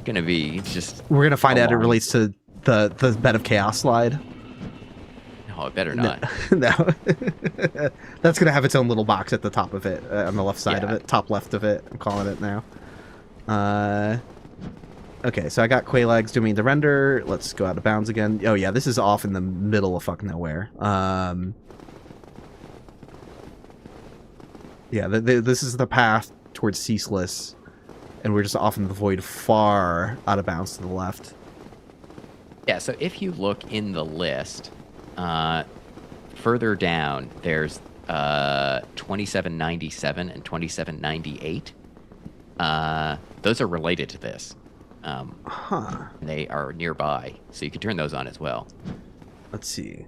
going to be just...
We're going to find out it relates to the Bed of Chaos slide.
No, it better not.
No. That's going to have its own little box at the top of it, on the left side of it, top left of it. I'm calling it now. Okay, so I got Quelags doing the render. Let's go out of bounds again. Oh yeah, this is off in the middle of fucking nowhere. Yeah, this is the path towards Ceaseless, and we're just off in the void far out of bounds to the left.
Yeah, so if you look in the list, further down, there's 2797 and 2798. Those are related to this. They are nearby, so you can turn those on as well.
Let's see.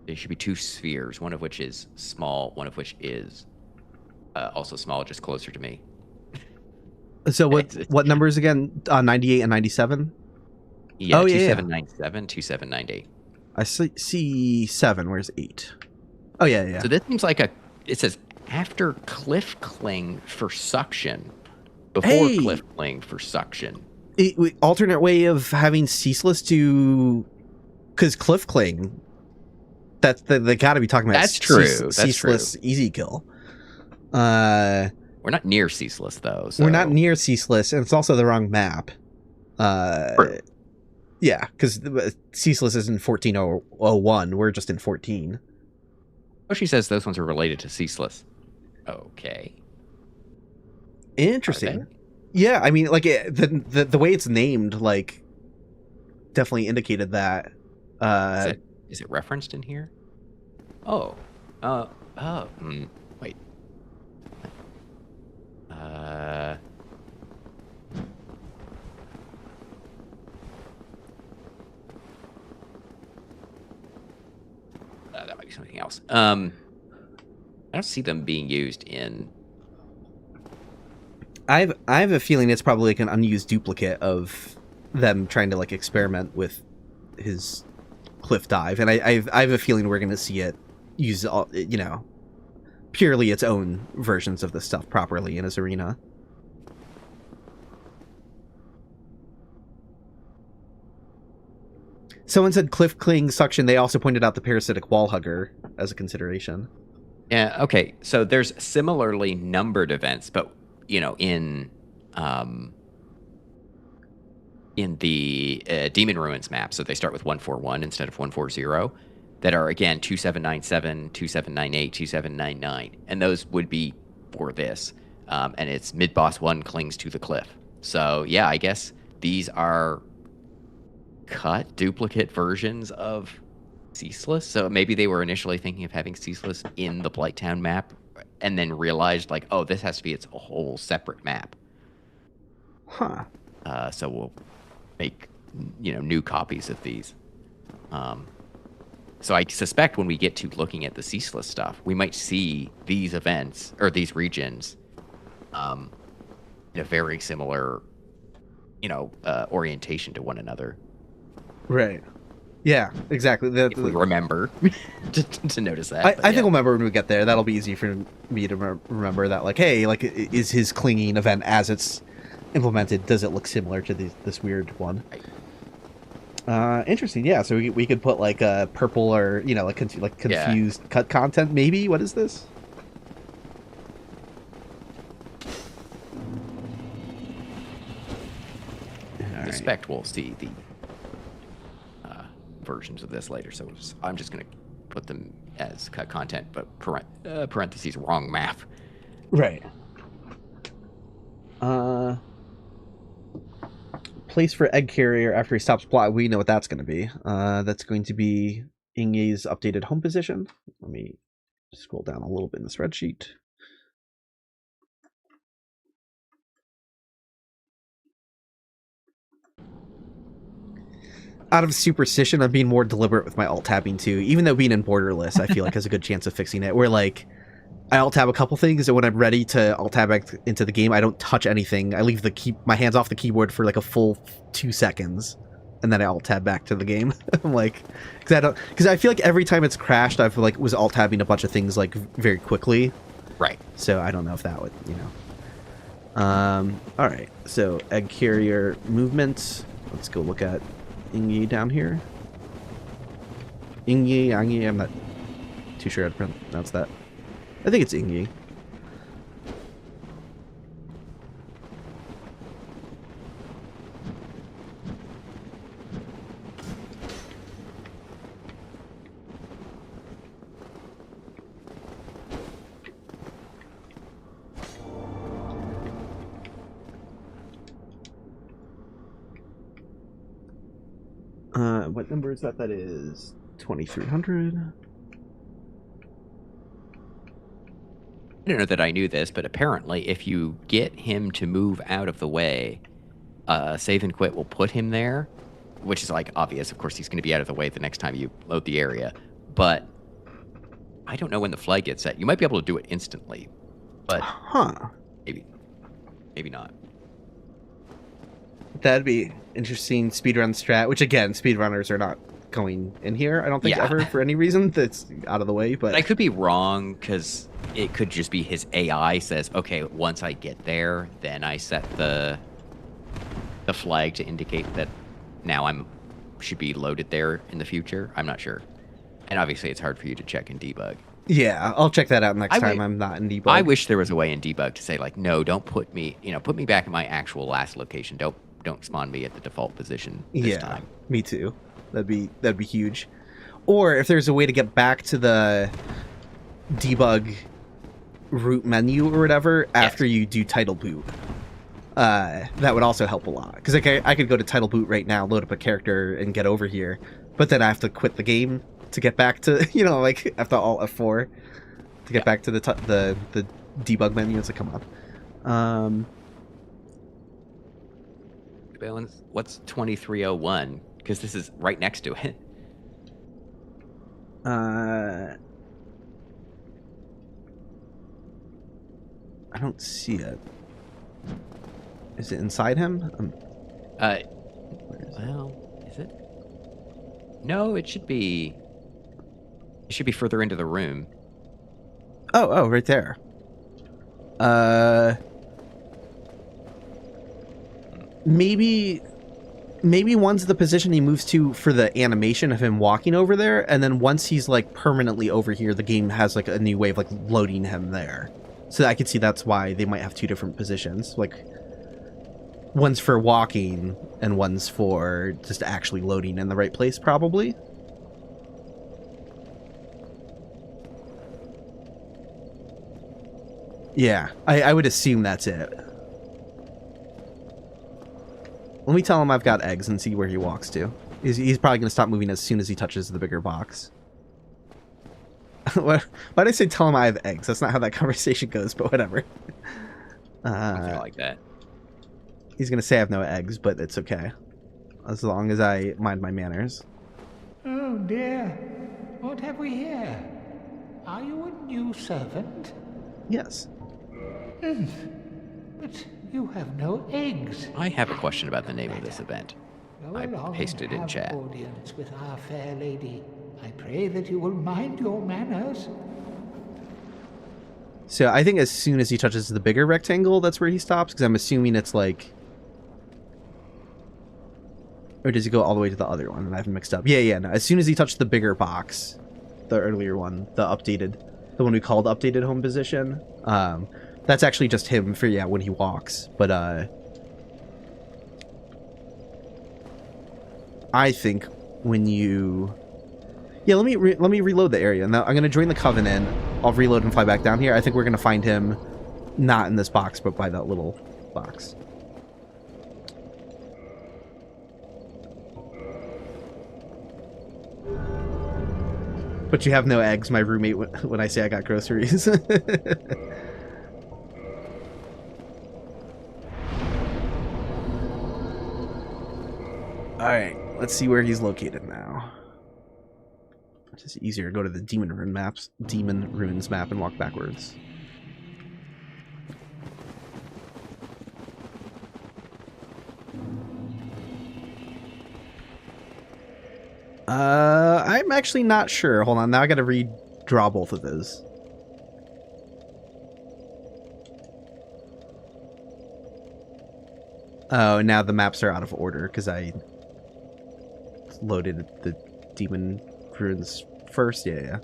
There should be two spheres, one of which is small, one of which is also small, just closer to me.
So what numbers again? 98 and 97?
Yeah, 2797, 2798.
I see 7. Where's 8? Oh, yeah.
So this seems like it says after cliff cling for suction, before cliff cling for suction.
Alternate way of having Ceaseless to... Because cliff cling, they got to be talking about
That's true.
Ceaseless easy kill.
We're not near Ceaseless, though. So.
We're not near Ceaseless, and it's also the wrong map.
True.
Yeah, because Ceaseless is in 1401. We're just in 14.
Hoshi says those ones are related to Ceaseless. Okay.
Interesting. Yeah, I mean, like the way it's named, like, definitely indicated that.
Is it referenced in here? Wait. That might be something else. I don't see them being used in.
I have a feeling it's probably like an unused duplicate of them trying to like experiment with his cliff dive, and I have a feeling we're going to see it use all, purely its own versions of this stuff properly in his arena. Someone said cliff cling suction. They also pointed out the parasitic wall hugger as a consideration.
Yeah. Okay. So there's similarly numbered events, but in the Demon Ruins map, so they start with 141 instead of 140, that are again 2797, 2798, 2799, and those would be for this. And it's mid boss 1 clings to the cliff. So yeah, I guess these are cut duplicate versions of Ceaseless. So maybe they were initially thinking of having Ceaseless in the Blighttown map, and then realized like, oh, this has to be its whole separate map.
Huh.
So we'll make new copies of these. So I suspect when we get to looking at the Ceaseless stuff, we might see these events or these regions in a very similar orientation to one another.
Right. Yeah, exactly.
If we remember to notice that.
I think we'll remember when we get there. That'll be easy for me to remember that, like, hey, like, is his clinging event as it's implemented, does it look similar to this weird one? Right. Interesting. Yeah, so we could put, like, a purple or, confused cut content, maybe? What is this?
I suspect we'll see the versions of this later, so I'm just going to put them as cut content, but parentheses wrong map.
Right. Place for egg carrier after he stops plot. We know what that's going to be. That's going to be Eingyi's updated home position. Let me scroll down a little bit in the spreadsheet. Out of superstition, I'm being more deliberate with my alt-tabbing too. Even though being in borderless, I feel like has a good chance of fixing it. Where, like, I alt-tab a couple things, and when I'm ready to alt-tab back into the game, I don't touch anything. I leave my hands off the keyboard for like a full 2 seconds, and then I alt-tab back to the game. I'm like, because I feel like every time it's crashed, I've was alt-tabbing a bunch of things like very quickly.
Right.
So I don't know if that would, All right. So egg carrier movement. Let's go look at Eingyi down here. Eingyi, I'm not too sure how to pronounce that. I think it's Eingyi. What number is that? That is 2300.
I don't know that I knew this, but apparently if you get him to move out of the way, save and quit will put him there, which is like obvious. Of course, he's going to be out of the way the next time you load the area. But I don't know when the flag gets set. You might be able to do it instantly, but maybe not.
That'd be interesting speedrun strat, which again, speedrunners are not going in here, I don't think, ever for any reason. That's out of the way. But
I could be wrong, because it could just be his AI says, okay, once I get there, then I set the flag to indicate that now should be loaded there in the future. I'm not sure. And obviously it's hard for you to check and debug.
Yeah, I'll check that out next time I'm not in debug.
I wish there was a way in debug to say, like, no, don't put me back in my actual last location. Don't spawn me at the default position this time.
Me too. That'd be huge. Or if there's a way to get back to the debug root menu or whatever after you do title boot, that would also help a lot. Because I could go to title boot right now, load up a character, and get over here, but then I have to quit the game to get back to, like I have to alt F4 to get back to the debug menu as it come up.
What's 2301? Because this is right next to it.
I don't see it. Is it inside him?
Well, is it? No, it should be. It should be further into the room.
Oh, right there. Maybe one's the position he moves to for the animation of him walking over there, and then once he's like permanently over here, the game has like a new way of like loading him there. So I could see that's why they might have two different positions. Like one's for walking and one's for just actually loading in the right place, probably. Yeah, I would assume that's it. Let me tell him I've got eggs and see where he walks to. He's probably going to stop moving as soon as he touches the bigger box. Why did I say tell him I have eggs? That's not how that conversation goes, but whatever.
Something like that.
He's going to say I have no eggs, but it's okay. As long as I mind my manners.
Oh dear. What have we here? Are you a new servant?
Yes.
But you have no eggs.
I have a question about the name of this event.
Go
I
along
pasted
and
in chat.
have audience with our fair lady. I pray that you will mind your manners.
So I think as soon as he touches the bigger rectangle, that's where he stops, because I'm assuming it's like... Or does he go all the way to the other one? And I haven't mixed up. Yeah, no. As soon as he touched the bigger box, the earlier one, the one we called updated home position, that's actually just him for, when he walks. But, I think when you... Yeah, let me reload the area. Now I'm going to join the Covenant. I'll reload and fly back down here. I think we're going to find him not in this box, but by that little box. But you have no eggs, my roommate, when I say I got groceries. Alright, let's see where he's located now. It's just easier to go to the Demon Ruins map and walk backwards. I'm actually not sure. Hold on, now I gotta redraw both of those. Oh, now the maps are out of order because I loaded the Demon Ruins first. Yeah,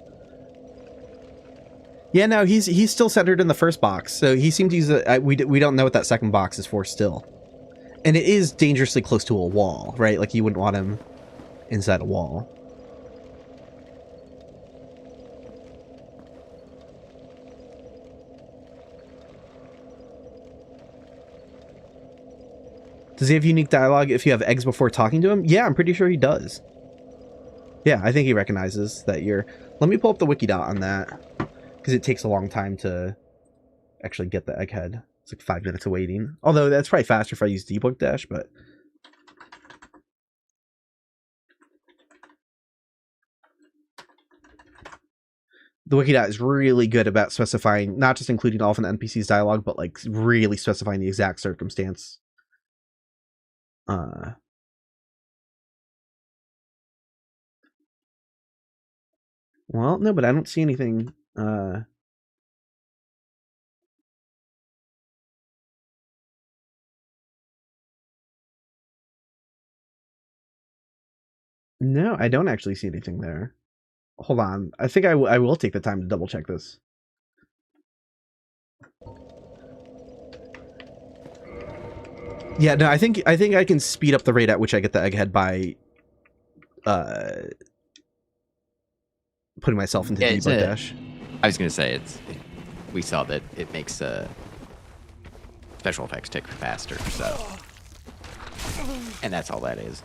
no, he's still centered in the first box, so he seemed to use we don't know what that second box is for still. And it is dangerously close to a wall, right? Like you wouldn't want him inside a wall. Does he have unique dialogue if you have eggs before talking to him? Yeah, I'm pretty sure he does. Yeah, I think he recognizes that you're... Let me pull up the wiki dot on that, because it takes a long time to actually get the egghead. It's like 5 minutes of waiting. Although that's probably faster if I use debug dash, but... The wiki dot is really good about specifying, not just including all of an NPC's dialogue, but like really specifying the exact circumstance. Well, no, but I don't see anything. No, I don't actually see anything there. Hold on. I think I will take the time to double check this. Yeah, no, I think I can speed up the rate at which I get the egghead by putting myself into debug dash.
I was going to say we saw that it makes special effects tick faster, so, and that's all that is.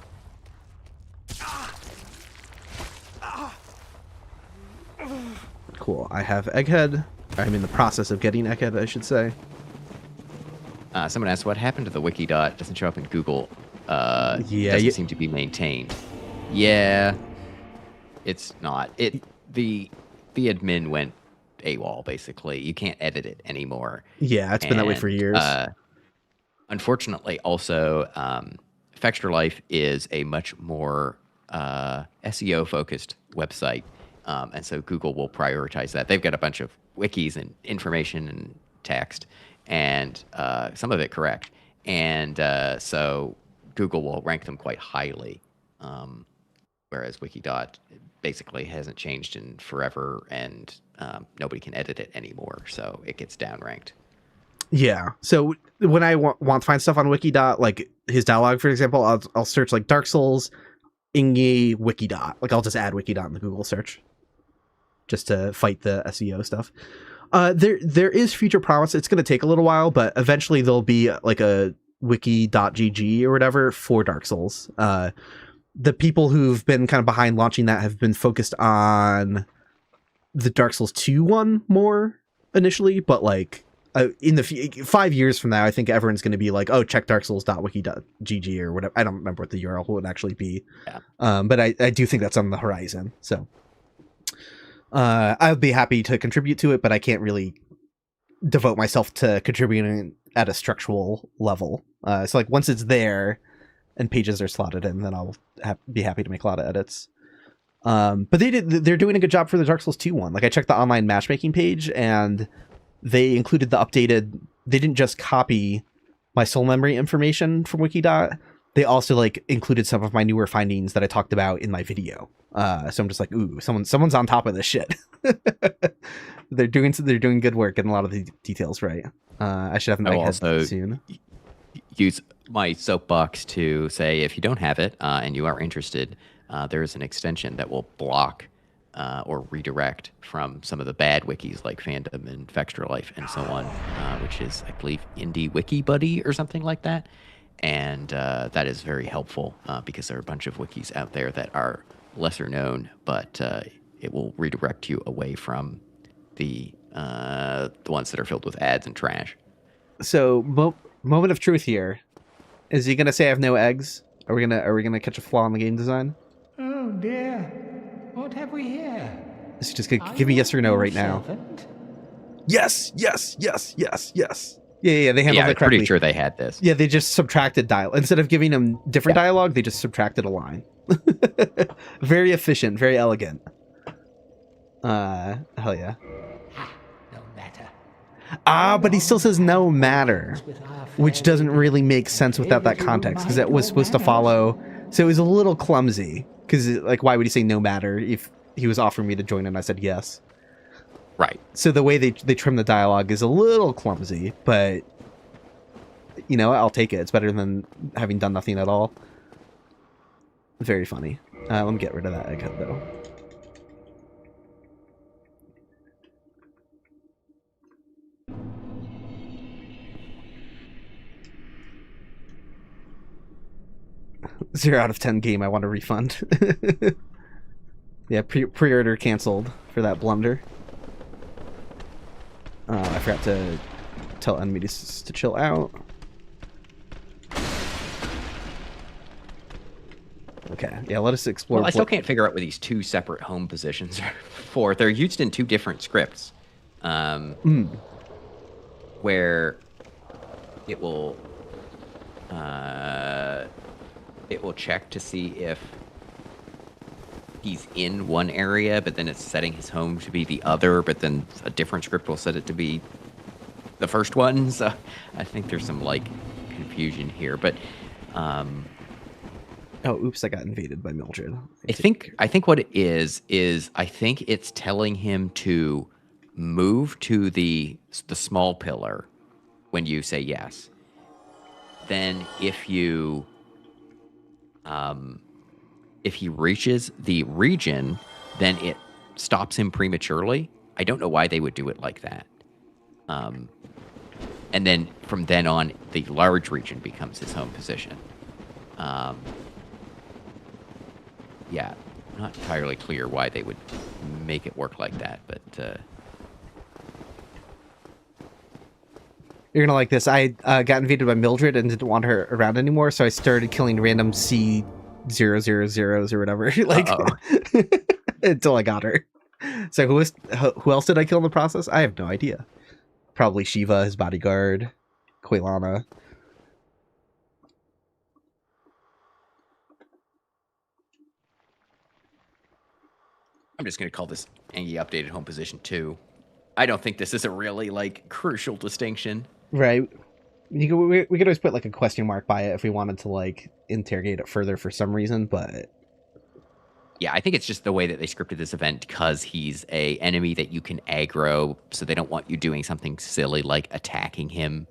Cool. I have egghead. I'm in the process of getting egghead, I should say.
Someone asked what happened to the wiki dot. Doesn't show up in Google.
Yeah,
doesn't seem to be maintained. Yeah, it's not. The admin went AWOL, basically. You can't edit it anymor.
Yeah, it's been that way for years.
Unfortunately, also, Fextra Life is a much more SEO focused website, and so Google will prioritize that. They've got a bunch of wikis and information and text, and some of it correct, and so Google will rank them quite highly, whereas Wikidot basically hasn't changed in forever, and nobody can edit it anymore, so it gets downranked.
Yeah, so when I want to find stuff on Wikidot, like his dialogue, for example, I'll search like Dark Souls, Eingyi, Wikidot. Like I'll just add Wikidot in the Google search just to fight the SEO stuff. There is future promise. It's going to take a little while, but eventually there'll be like a wiki.gg or whatever for Dark Souls. The people who've been kind of behind launching that have been focused on the Dark Souls 2 one more initially, but like in the 5 years from now, I think everyone's going to be like, oh, check darksouls.wiki.gg or whatever. I don't remember what the URL would actually be. Yeah. But I do think that's on the horizon. So I would be happy to contribute to it, but I can't really devote myself to contributing at a structural level. So like once it's there and pages are slotted in, then I'll be happy to make a lot of edits. But they're doing a good job for the Dark Souls 2 one. Like I checked the online matchmaking page and they included the updated, they didn't just copy my soul memory information from Wikidot. They also like included some of my newer findings that I talked about in my video. So I'm just like, ooh, someone's on top of this shit. They're doing good work, getting a lot of the details right. I should have an egghead soon.
Use my soapbox to say if you don't have it and you are interested, there is an extension that will block or redirect from some of the bad wikis like Fandom and Fextra Life and so on, which is, I believe, Indie Wiki Buddy or something like that. And that is very helpful because there are a bunch of wikis out there that are lesser known, but it will redirect you away from the ones that are filled with ads and trash.
So, moment of truth here. Is he gonna say I have no eggs? Are we gonna catch a flaw in the game design?
Oh dear, what have we here?
Is he just gonna give me yes or no right now? Yes. Yeah. They handled it correctly.
I'm pretty sure they had this.
Yeah, they just subtracted dialogue. Instead of giving them different dialogue, they just subtracted a line. Very efficient, very elegant. Hell yeah.
No matter.
But he still says no matter, which doesn't really make sense without that context, because that was supposed to follow. So it was a little clumsy, because like, why would he say no matter if he was offering me to join and I said yes?
Right.
So the way they trim the dialogue is a little clumsy, but you know, I'll take it. It's better than having done nothing at all. Very funny. Let me get rid of that egghead though. 0 out of 10 game I want to refund. Yeah, pre-order canceled for that blunder. I forgot to tell enemies to chill out. Okay, yeah, let us explore.
Well, I still can't figure out what these 2 separate home positions are for. They're used in 2 different scripts. Where it will check to see if he's in one area, but then it's setting his home to be the other, but then a different script will set it to be the first one. So I think there's some like confusion here, but
oh, oops, I got invaded by Mildred.
I think what it is I think it's telling him to move to the small pillar when you say yes. Then if he reaches the region, then it stops him prematurely. I don't know why they would do it like that. And then from then on, the large region becomes his home position. Yeah, not entirely clear why they would make it work like that, but...
You're gonna like this. I got invaded by Mildred and didn't want her around anymore, so I started killing random C000s or whatever, like until I got her. So who else did I kill in the process? I have no idea. Probably Shiva, his bodyguard, Quelana.
I'm just going to call this Eingyi updated home position 2. I don't think this is a really, like, crucial distinction.
Right. We could always put, like, a question mark by it if we wanted to, like, interrogate it further for some reason, but...
Yeah, I think it's just the way that they scripted this event because he's a enemy that you can aggro, so they don't want you doing something silly like attacking him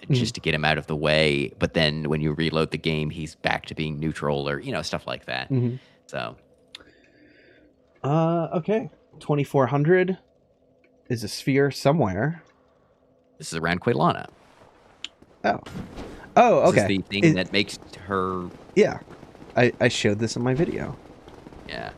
just to get him out of the way. But then when you reload the game, he's back to being neutral or, stuff like that. So...
okay. 2400 is a sphere somewhere.
This is around Quelana.
Oh, okay.
This is the thing that makes her...
Yeah. I showed this in my video.
Yeah.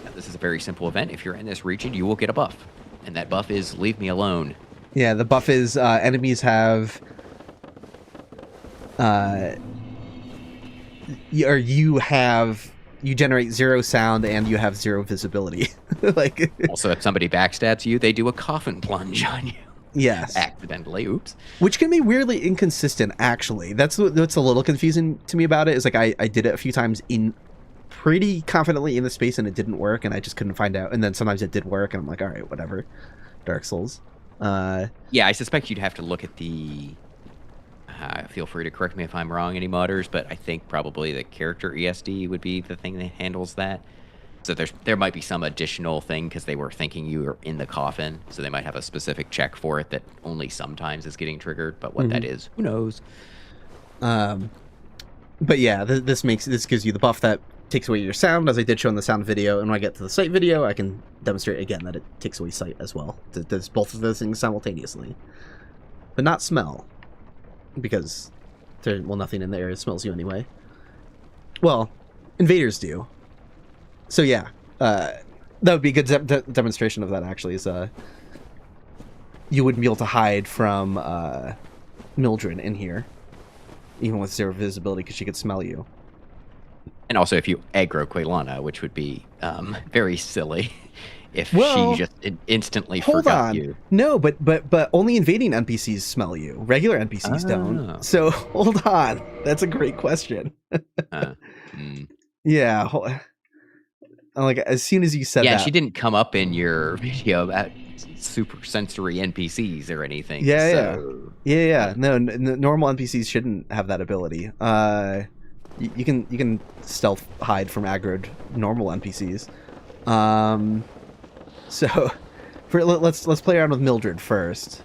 Now, this is a very simple event. If you're in this region, you will get a buff. And that buff is leave me alone.
Yeah, the buff is enemies have... you generate 0 sound and you have 0 visibility. Like,
also, if somebody backstabs you, they do a coffin plunge on you.
Yes.
Accidentally. Oops.
Which can be weirdly inconsistent, actually. That's what's a little confusing to me about it, is like I did it a few times in pretty confidently in the space and it didn't work and I just couldn't find out. And then sometimes it did work and I'm like, all right, whatever. Dark Souls.
Yeah, I suspect you'd have to look at the... feel free to correct me if I'm wrong, any modders, but I think probably the character ESD would be the thing that handles that. So there might be some additional thing because they were thinking you were in the coffin, so they might have a specific check for it that only sometimes is getting triggered, but what that is, who knows?
But yeah, this gives you the buff that takes away your sound, as I did show in the sound video, and when I get to the sight video, I can demonstrate again that it takes away sight as well. Does both of those things simultaneously, but not smell. Because nothing in the area smells you anyway. Well, invaders do. So yeah, that would be a good demonstration of that, actually, is you wouldn't be able to hide from Mildred in here, even with 0 visibility, because she could smell you.
And also if you aggro Quelana, which would be very silly if she just instantly forgot you.
No, but only invading NPCs smell you. Regular NPCs don't. So hold on. That's a great question. Yeah. Like, as soon as you said that.
Yeah, she didn't come up in your video about super sensory NPCs or anything.
Yeah. No, normal NPCs shouldn't have that ability. You can stealth hide from aggroed normal NPCs. So, let's play around with Mildred first.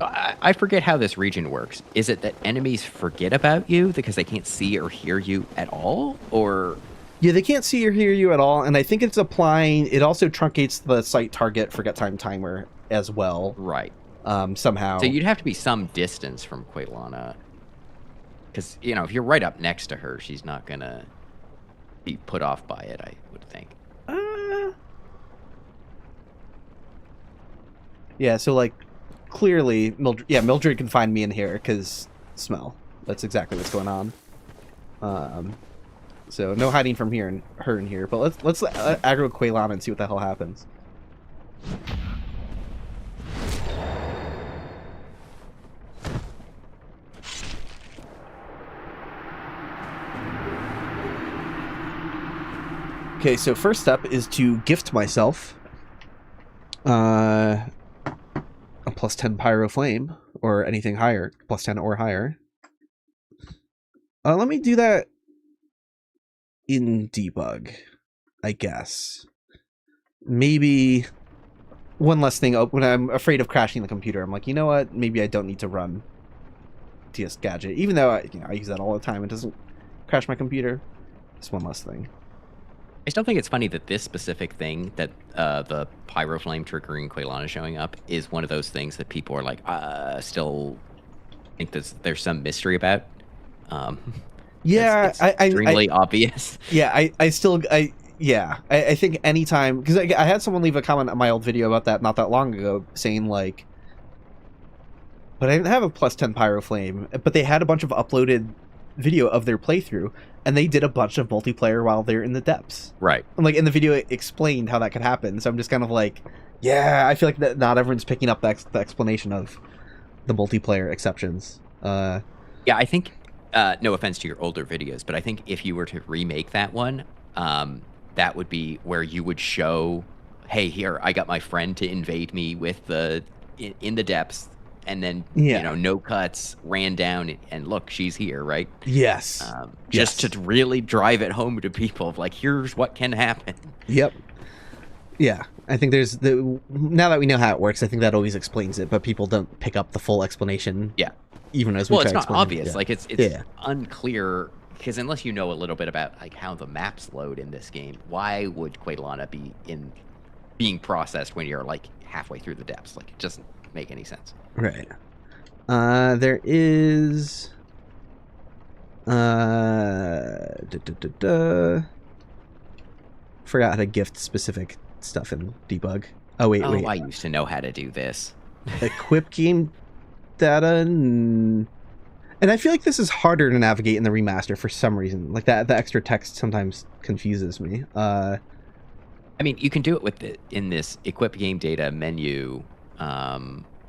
I forget how this region works. Is it that enemies forget about you because they can't see or hear you at all, or?
Yeah, they can't see or hear you at all, and I think it also truncates the sight target forget time timer as well.
Right.
somehow.
So you'd have to be some distance from Quelana. Because, you know, if you're right up next to her, she's not going to be put off by it, I would think.
Yeah, so, like, clearly, Mildred can find me in here, because smell. That's exactly what's going on. So, no hiding from her in here. But let's aggro Quelana and see what the hell happens. Okay, so first step is to gift myself a plus 10 pyro flame, or anything higher, plus 10 or higher. Let me do that in debug, I guess. Maybe one less thing. When I'm afraid of crashing the computer, I'm like, you know what? Maybe I don't need to run TS Gadget, even though I use that all the time. It doesn't crash my computer. It's one less thing.
I still think it's funny that this specific thing, that the pyro flame triggering Quelana showing up, is one of those things that people are like, still think there's some mystery about.
Yeah,
it's extremely obvious.
Yeah, I think anytime, because I had someone leave a comment on my old video about that not that long ago, saying like, but I didn't have a plus 10 pyro flame, but they had a bunch of uploaded video of their playthrough, and they did a bunch of multiplayer while they're in the depths.
Right.
And like in the video, it explained how that could happen. So I'm just kind of like, yeah, I feel like that not everyone's picking up the explanation of the multiplayer exceptions.
Yeah, I think, no offense to your older videos, but I think if you were to remake that one, that would be where you would show, hey, here, I got my friend to invade me with in the depths. And then, you know, no cuts, ran down, and look, she's here, right?
Yes.
Just to really drive it home to people of like, here's what can happen.
Yep. Yeah. I think now that we know how it works, I think that always explains it, but people don't pick up the full explanation.
Yeah.
Even as we try
it's
to
not
explain
obvious.
it. Yeah.
Like, it's unclear, because unless you know a little bit about like how the maps load in this game, why would Quelana be being processed when you're like halfway through the depths? Like, it doesn't make any sense.
Right. There is forgot how to gift specific stuff in debug. Wait.
I used to know how to do this.
Equip game data, and I feel like this is harder to navigate in the remaster for some reason. Like that, the extra text sometimes confuses me.
I mean, you can do it in this equip game data menu.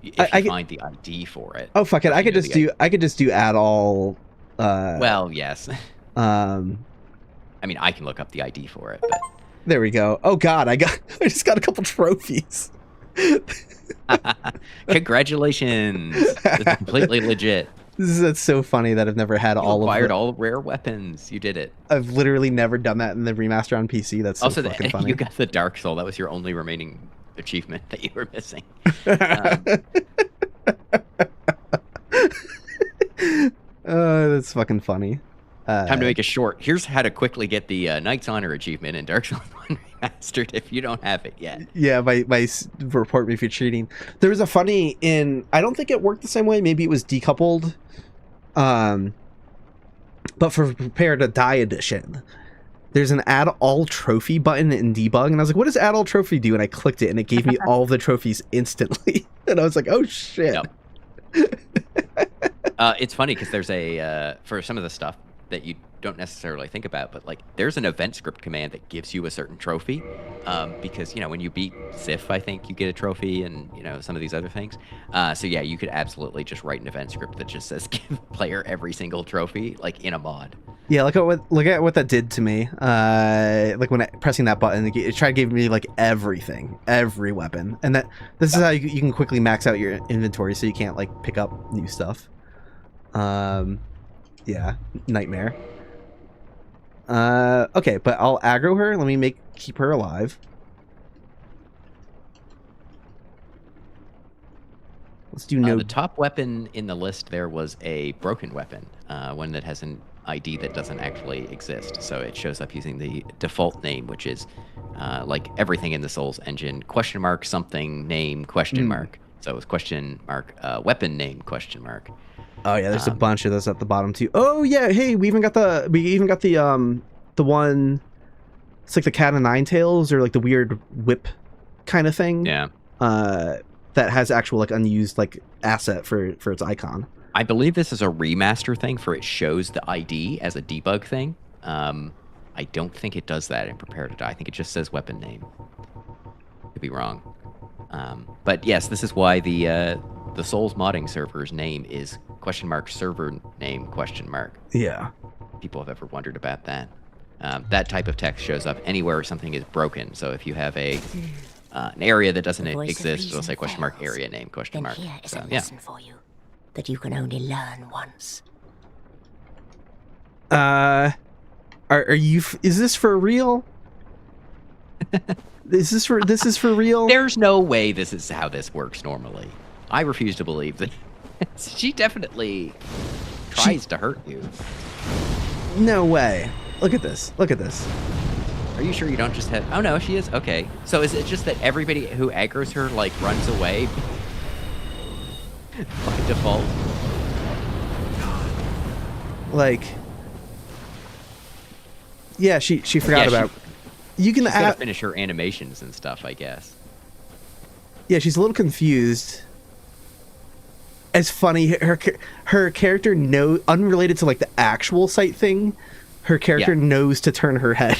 If you find the ID for it.
Oh fuck it! I could just do add all.
Well, yes. I mean, I can look up the ID for it, but
there we go. Oh god, I just got a couple trophies.
Congratulations! It's completely legit.
That's so funny that I've never had all
acquired all rare weapons. You did it.
I've literally never done that in the remaster on PC. That's so fucking funny.
You got the Dark Soul. That was your only remaining achievement that you were missing.
That's fucking funny.
Time to make a short. Here's how to quickly get the Knight's Honor achievement in Dark Souls 1 Remastered if you don't have it yet. Yeah, my report me if you're cheating. There was a funny I don't think it worked the same way. Maybe it was decoupled. But for Prepare to Die edition, there's an add all trophy button in debug, and I was like, what does add all trophy do? And I clicked it, and it gave me all of the trophies instantly. And I was like, oh shit. Yep. It's funny because there's for some of the stuff that you don't necessarily think about, but like there's an event script command that gives you a certain trophy, because when you beat Sif, I think you get a trophy, and some of these other things. So yeah, you could absolutely just write an event script that just says give the player every single trophy, like in a mod. Yeah, look at what that did to me. Like when pressing that button, it tried to give me like everything, every weapon, and this is how you can quickly max out your inventory, so you can't like pick up new stuff. Yeah, nightmare. Okay, but I'll aggro her. Let me keep her alive. Let's do no. The top weapon in the list there was a broken weapon, one that has an ID that doesn't actually exist. So it shows up using the default name, which is like everything in the Souls engine, !something name ? So it's question mark, weapon name question mark.
Oh yeah, there's a bunch of those at the bottom too. Oh yeah, hey, we even got the one. It's like the cat o' nine tails or like the weird whip kind of thing.
Yeah.
That has actual like unused like asset for its icon.
I believe this is a remaster thing for it shows the ID as a debug thing. I don't think it does that in Prepare to Die. I think it just says weapon name. Could be wrong. But yes, this is why the Souls modding server's name is question mark server name question mark.
Yeah.
People have ever wondered about that. That type of text shows up anywhere something is broken. So if you have an area that doesn't exist, it'll say question mark area name question mark.
Here is
so,
a lesson for you that you can only learn once.
Are you? Is this for real? This is for real?
There's no way this is how this works normally. I refuse to believe that. She definitely tries to hurt you.
No way. Look at this. Look at this.
Are you sure you don't just have... Oh, no, she is? Okay. So is it just that everybody who aggroes her, like, runs away by default?
Like... Yeah, she forgot about... You can
finish her animations and stuff, I guess.
Yeah, she's a little confused. It's funny, her character unrelated to like the actual site thing, her character knows to turn her head.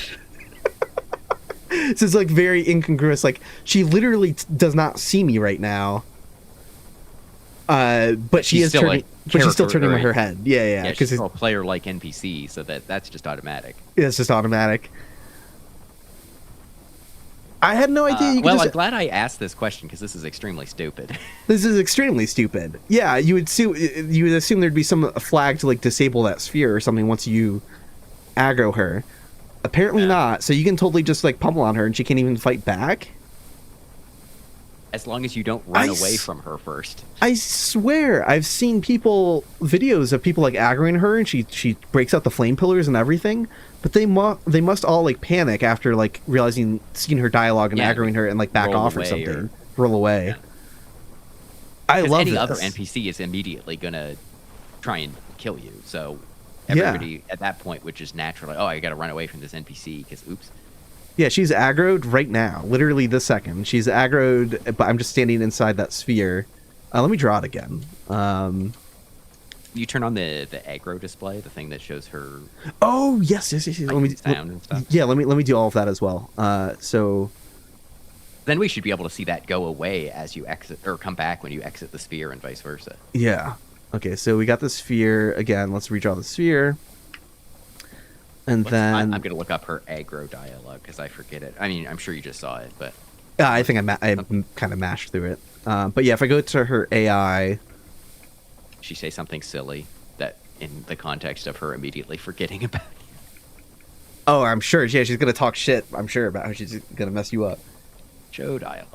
So it's like very incongruous. Like she literally does not see me right now. But she's still turning her head. Yeah,
because she's a player like NPC, so that's just automatic.
Yeah, it's just automatic. I had no idea.
I'm glad I asked this question because this is extremely stupid.
This is extremely stupid. Yeah, you would assume there'd be some flag to like disable that sphere or something once you aggro her. Apparently not. So you can totally just like pummel on her and she can't even fight back.
As long as you don't run away from her first.
I swear, I've seen videos of people like aggroing her and she breaks out the flame pillars and everything. But they must all like panic after like seeing her dialogue and aggroing her and like back off or something. Roll away. Yeah. I love
any other NPC is immediately gonna try and kill you. So everybody at that point would just naturally, I gotta run away from this NPC because oops.
Yeah, she's aggroed right now, literally this second. She's aggroed, but I'm just standing inside that sphere. Let me draw it again.
You turn on the aggro display, the thing that shows her.
Oh yes. Let me
sound and stuff.
Yeah, let me do all of that as well. So
then we should be able to see that go away as you exit or come back when you exit the sphere and vice versa.
Yeah. Okay, so we got the sphere again. Let's redraw the sphere. And then
I'm going to look up her aggro dialogue because I forget it. I mean, I'm sure you just saw it, but
I think I kind of mashed through it. But yeah, if I go to her AI,
she say something silly that in the context of her immediately forgetting about you.
Oh, I'm sure. Yeah, she's going to talk shit. I'm sure about how she's going to mess you up.
Show dialogue.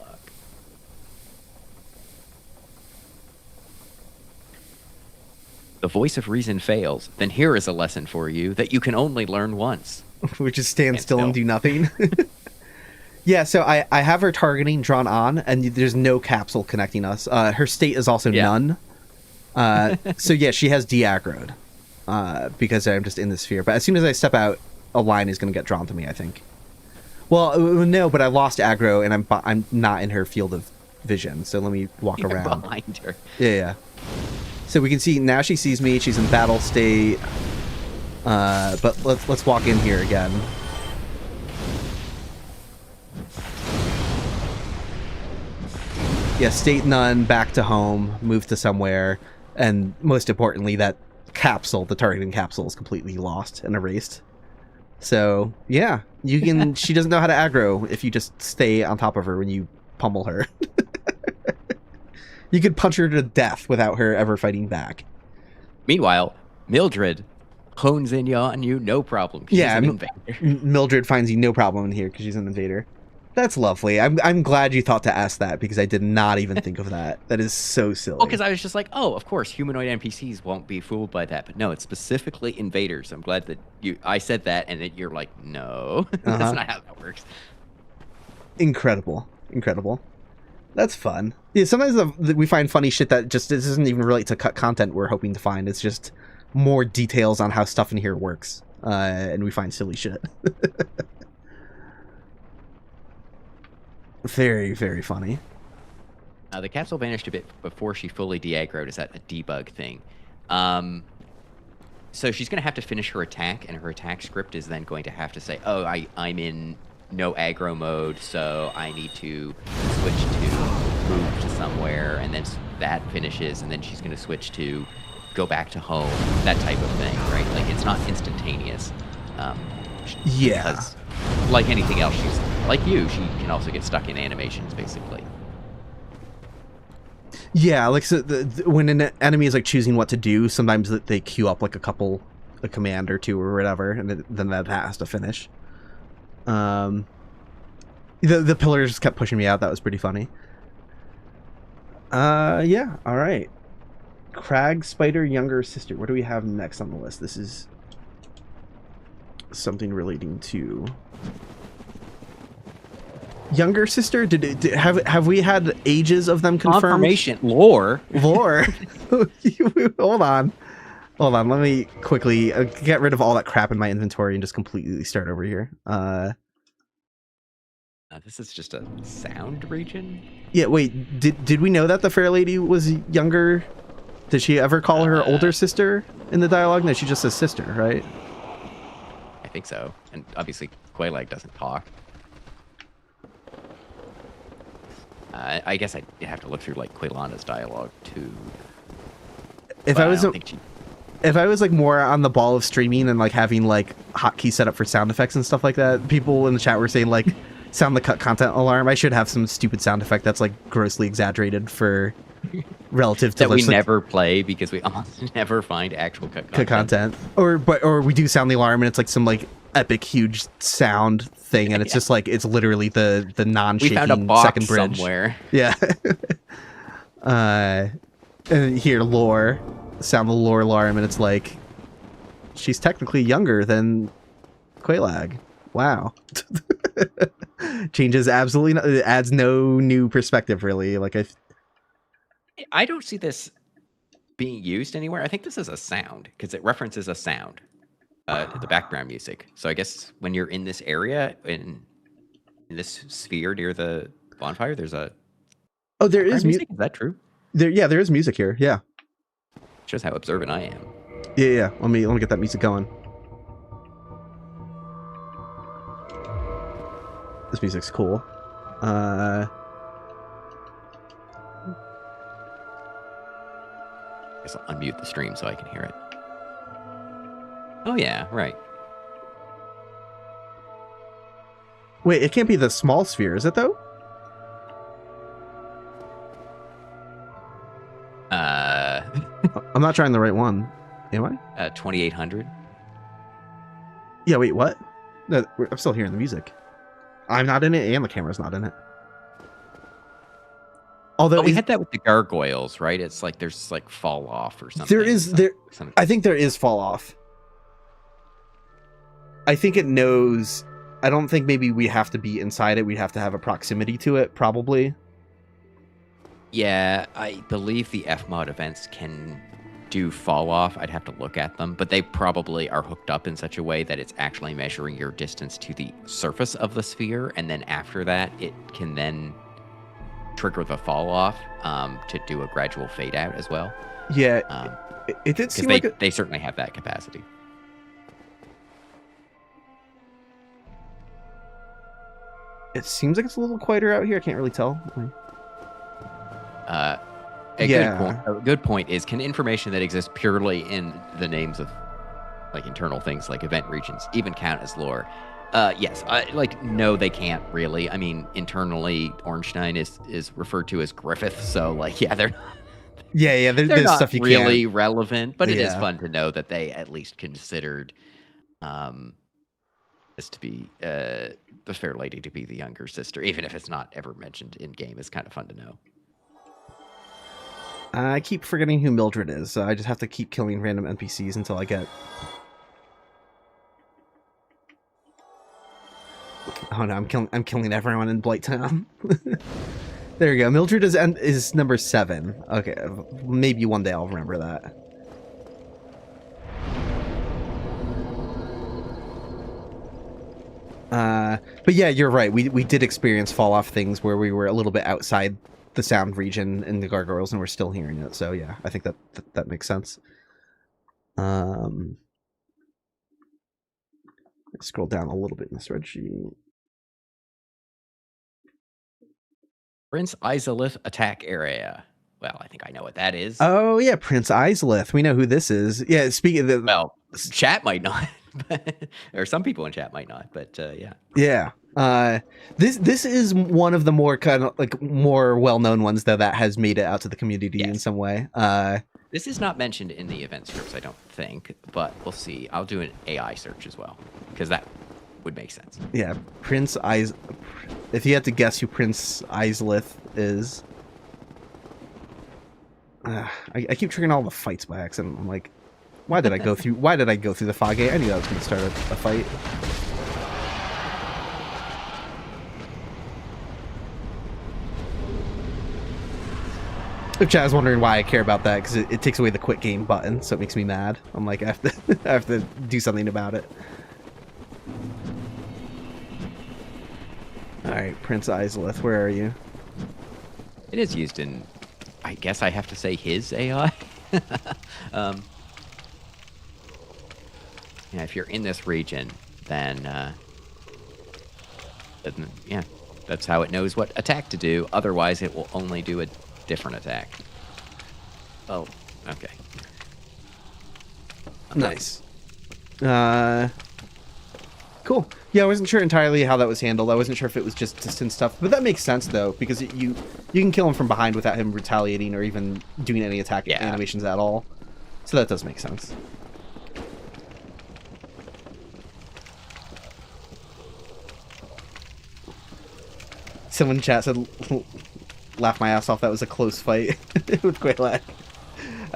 The voice of reason fails, then here is a lesson for you that you can only learn once.
Which is stand still and do nothing. Yeah, so I have her targeting drawn on, and there's no capsule connecting us. Her state is also none. So yeah, she has de-aggroed because I'm just in the sphere. But as soon as I step out, a line is going to get drawn to me, I think. Well, no, but I lost aggro, and I'm not in her field of vision. So let me walk around.
Behind her.
Yeah. So we can see now she sees me. She's in battle state. But let's walk in here again. Yeah, state none, back to home, move to somewhere, and most importantly, that capsule, the targeting capsule, is completely lost and erased. So yeah, you can. She doesn't know how to aggro if you just stay on top of her when you pummel her. You could punch her to death without her ever fighting back.
Meanwhile, Mildred hones in on you, no problem. She's an invader.
Mildred finds you no problem in here because she's an invader. That's lovely. I'm glad you thought to ask that because I did not even think of that. That is so silly.
Well, because I was just like, oh, of course, humanoid NPCs won't be fooled by that. But no, it's specifically invaders. I'm glad that I said that and that you're like, no, that's not how that works.
Incredible. That's fun. Yeah, sometimes we find funny shit that just doesn't even relate to cut content we're hoping to find. It's just more details on how stuff in here works, and we find silly shit. Very, very funny.
The capsule vanished a bit before she fully de-aggroed. Is that a debug thing? So she's going to have to finish her attack, and her attack script is then going to have to say, oh, I'm in no aggro mode, so I need to switch to move to somewhere, and then that finishes, and then she's going to switch to go back to home, that type of thing, right? Like, it's not instantaneous.
Yeah.
Because, like anything else, she's like you, she can also get stuck in animations, basically.
Yeah, like so when an enemy is like choosing what to do, sometimes they queue up like a command or two or whatever, and then that has to finish. The pillars kept pushing me out. That was pretty funny. Yeah, all right. Crag Spider younger sister. What do we have next on the list? This is something relating to younger sister. Have we had ages of them confirmed?
Confirmation. Lore.
Hold on. Let me quickly get rid of all that crap in my inventory and just completely start over here.
This is just a sound region.
Yeah. Wait. Did we know that the fair lady was younger? Did she ever call her older sister in the dialogue? No, she just says sister, right?
I think so. And obviously, Quelana doesn't talk. I guess I'd have to look through like Quelana's dialogue too.
If I was like more on the ball of streaming and like having like hotkey set up for sound effects and stuff like that, people in the chat were saying like sound the cut content alarm. I should have some stupid sound effect that's like grossly exaggerated for relative to
that we
like,
never play because we almost never find actual cut content.
Or we do sound the alarm and it's like some like epic huge sound thing and it's just like it's literally the non-shaking
we found a box
second bridge
somewhere.
Yeah. And here lore sound the lore alarm and it's like she's technically younger than Quelana. Wow. Changes absolutely it adds no new perspective really. Like
I don't see this being used anywhere. I think this is a sound because it references a sound. The background music. So I guess when you're in this area in this sphere near the bonfire, there's a
there is
music. Is that true?
There is music here. Yeah.
Shows how observant I am.
Yeah. Let me get that music going. This music's cool.
I guess I'll unmute the stream so I can hear it. Oh yeah, right.
Wait, it can't be the small sphere, is it though? I'm not trying the right one. Am I?
2800.
Yeah, wait, what? No, I'm still hearing the music. I'm not in it and the camera's not in it. Although
we had that with the gargoyles, right? It's like there's like fall off or something.
I think there is fall off. I think it knows. I don't think maybe we have to be inside it. We'd have to have a proximity to it, probably.
Yeah, I believe the Fmod events can do fall off. I'd have to look at them, but they probably are hooked up in such a way that it's actually measuring your distance to the surface of the sphere, and then after that, it can then trigger the fall off to do a gradual fade out as well.
Yeah, it did seem
like they certainly have that capacity.
It seems like it's a little quieter out here. I can't really tell.
A good point is, can information that exists purely in the names of like internal things like event regions even count as lore? Yes. No, they can't really. I mean, internally, Ornstein is referred to as Griffith, so like, yeah, they're
there's
not
stuff you
really
can't.
relevant, but it is fun to know that they at least considered this to be the fair lady to be the younger sister, even if it's not ever mentioned in game. It's kind of fun to know.
I keep forgetting who Mildred is, so I just have to keep killing random NPCs until I get... Oh no, I'm killing everyone in Blighttown. There you go. Mildred is number 7. Okay, maybe one day I'll remember that. But yeah, you're right. We did experience fall off things where we were a little bit outside the sound region in the gargoyles, and we're still hearing it. So yeah, I think that makes sense. Scroll down a little bit in the spreadsheet.
Prince Izalith attack area. Well, I think I know what that is.
Oh yeah, Prince Izalith. We know who this is. Yeah, speaking of the
chat might not, or some people in chat might not, but yeah.
Yeah. This is one of the more kind of like more well-known ones though that has made it out to the community in some way.
This is not mentioned in the event scripts, I don't think, but we'll see. I'll do an AI search as well because that would make sense.
Yeah, if you had to guess who Prince Izalith is, I keep triggering all the fights by accident. I'm like, why did I go through the fog gate? I knew I was going to start a fight. If chat is wondering why I care about that, because it takes away the quit game button, so it makes me mad. I'm like, I have to do something about it. Alright, Prince Izalith, where are you?
It is used in, I guess I have to say, his AI. Yeah, if you're in this region, then yeah, that's how it knows what attack to do. Otherwise, it will only do a different attack. Oh, okay.
Nice. Cool. Yeah, I wasn't sure entirely how that was handled. I wasn't sure if it was just distant stuff, but that makes sense though, because you can kill him from behind without him retaliating or even doing any attack animations at all. So that does make sense. Someone in chat said, laugh my ass off, that was a close fight with Quelana.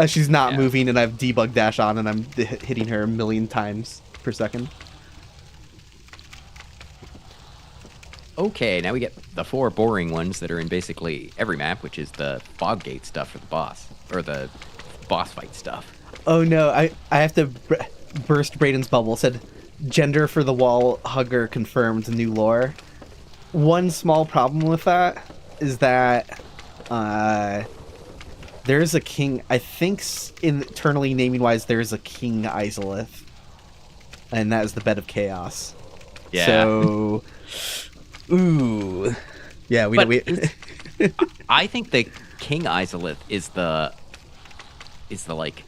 She's not moving and I've debug dash on and I'm hitting her a million times per second.
Okay, now we get the 4 boring ones that are in basically every map, which is the Fog Gate stuff for the boss, or the boss fight stuff.
Oh no, I have to burst Brayden's bubble. Said, gender for the wall hugger confirmed, new lore. One small problem with that is that there's a king, I think internally naming wise, there's a King Izalith. And that is the bed of chaos.
Yeah.
So, ooh. Yeah,
I think the King Izalith is the like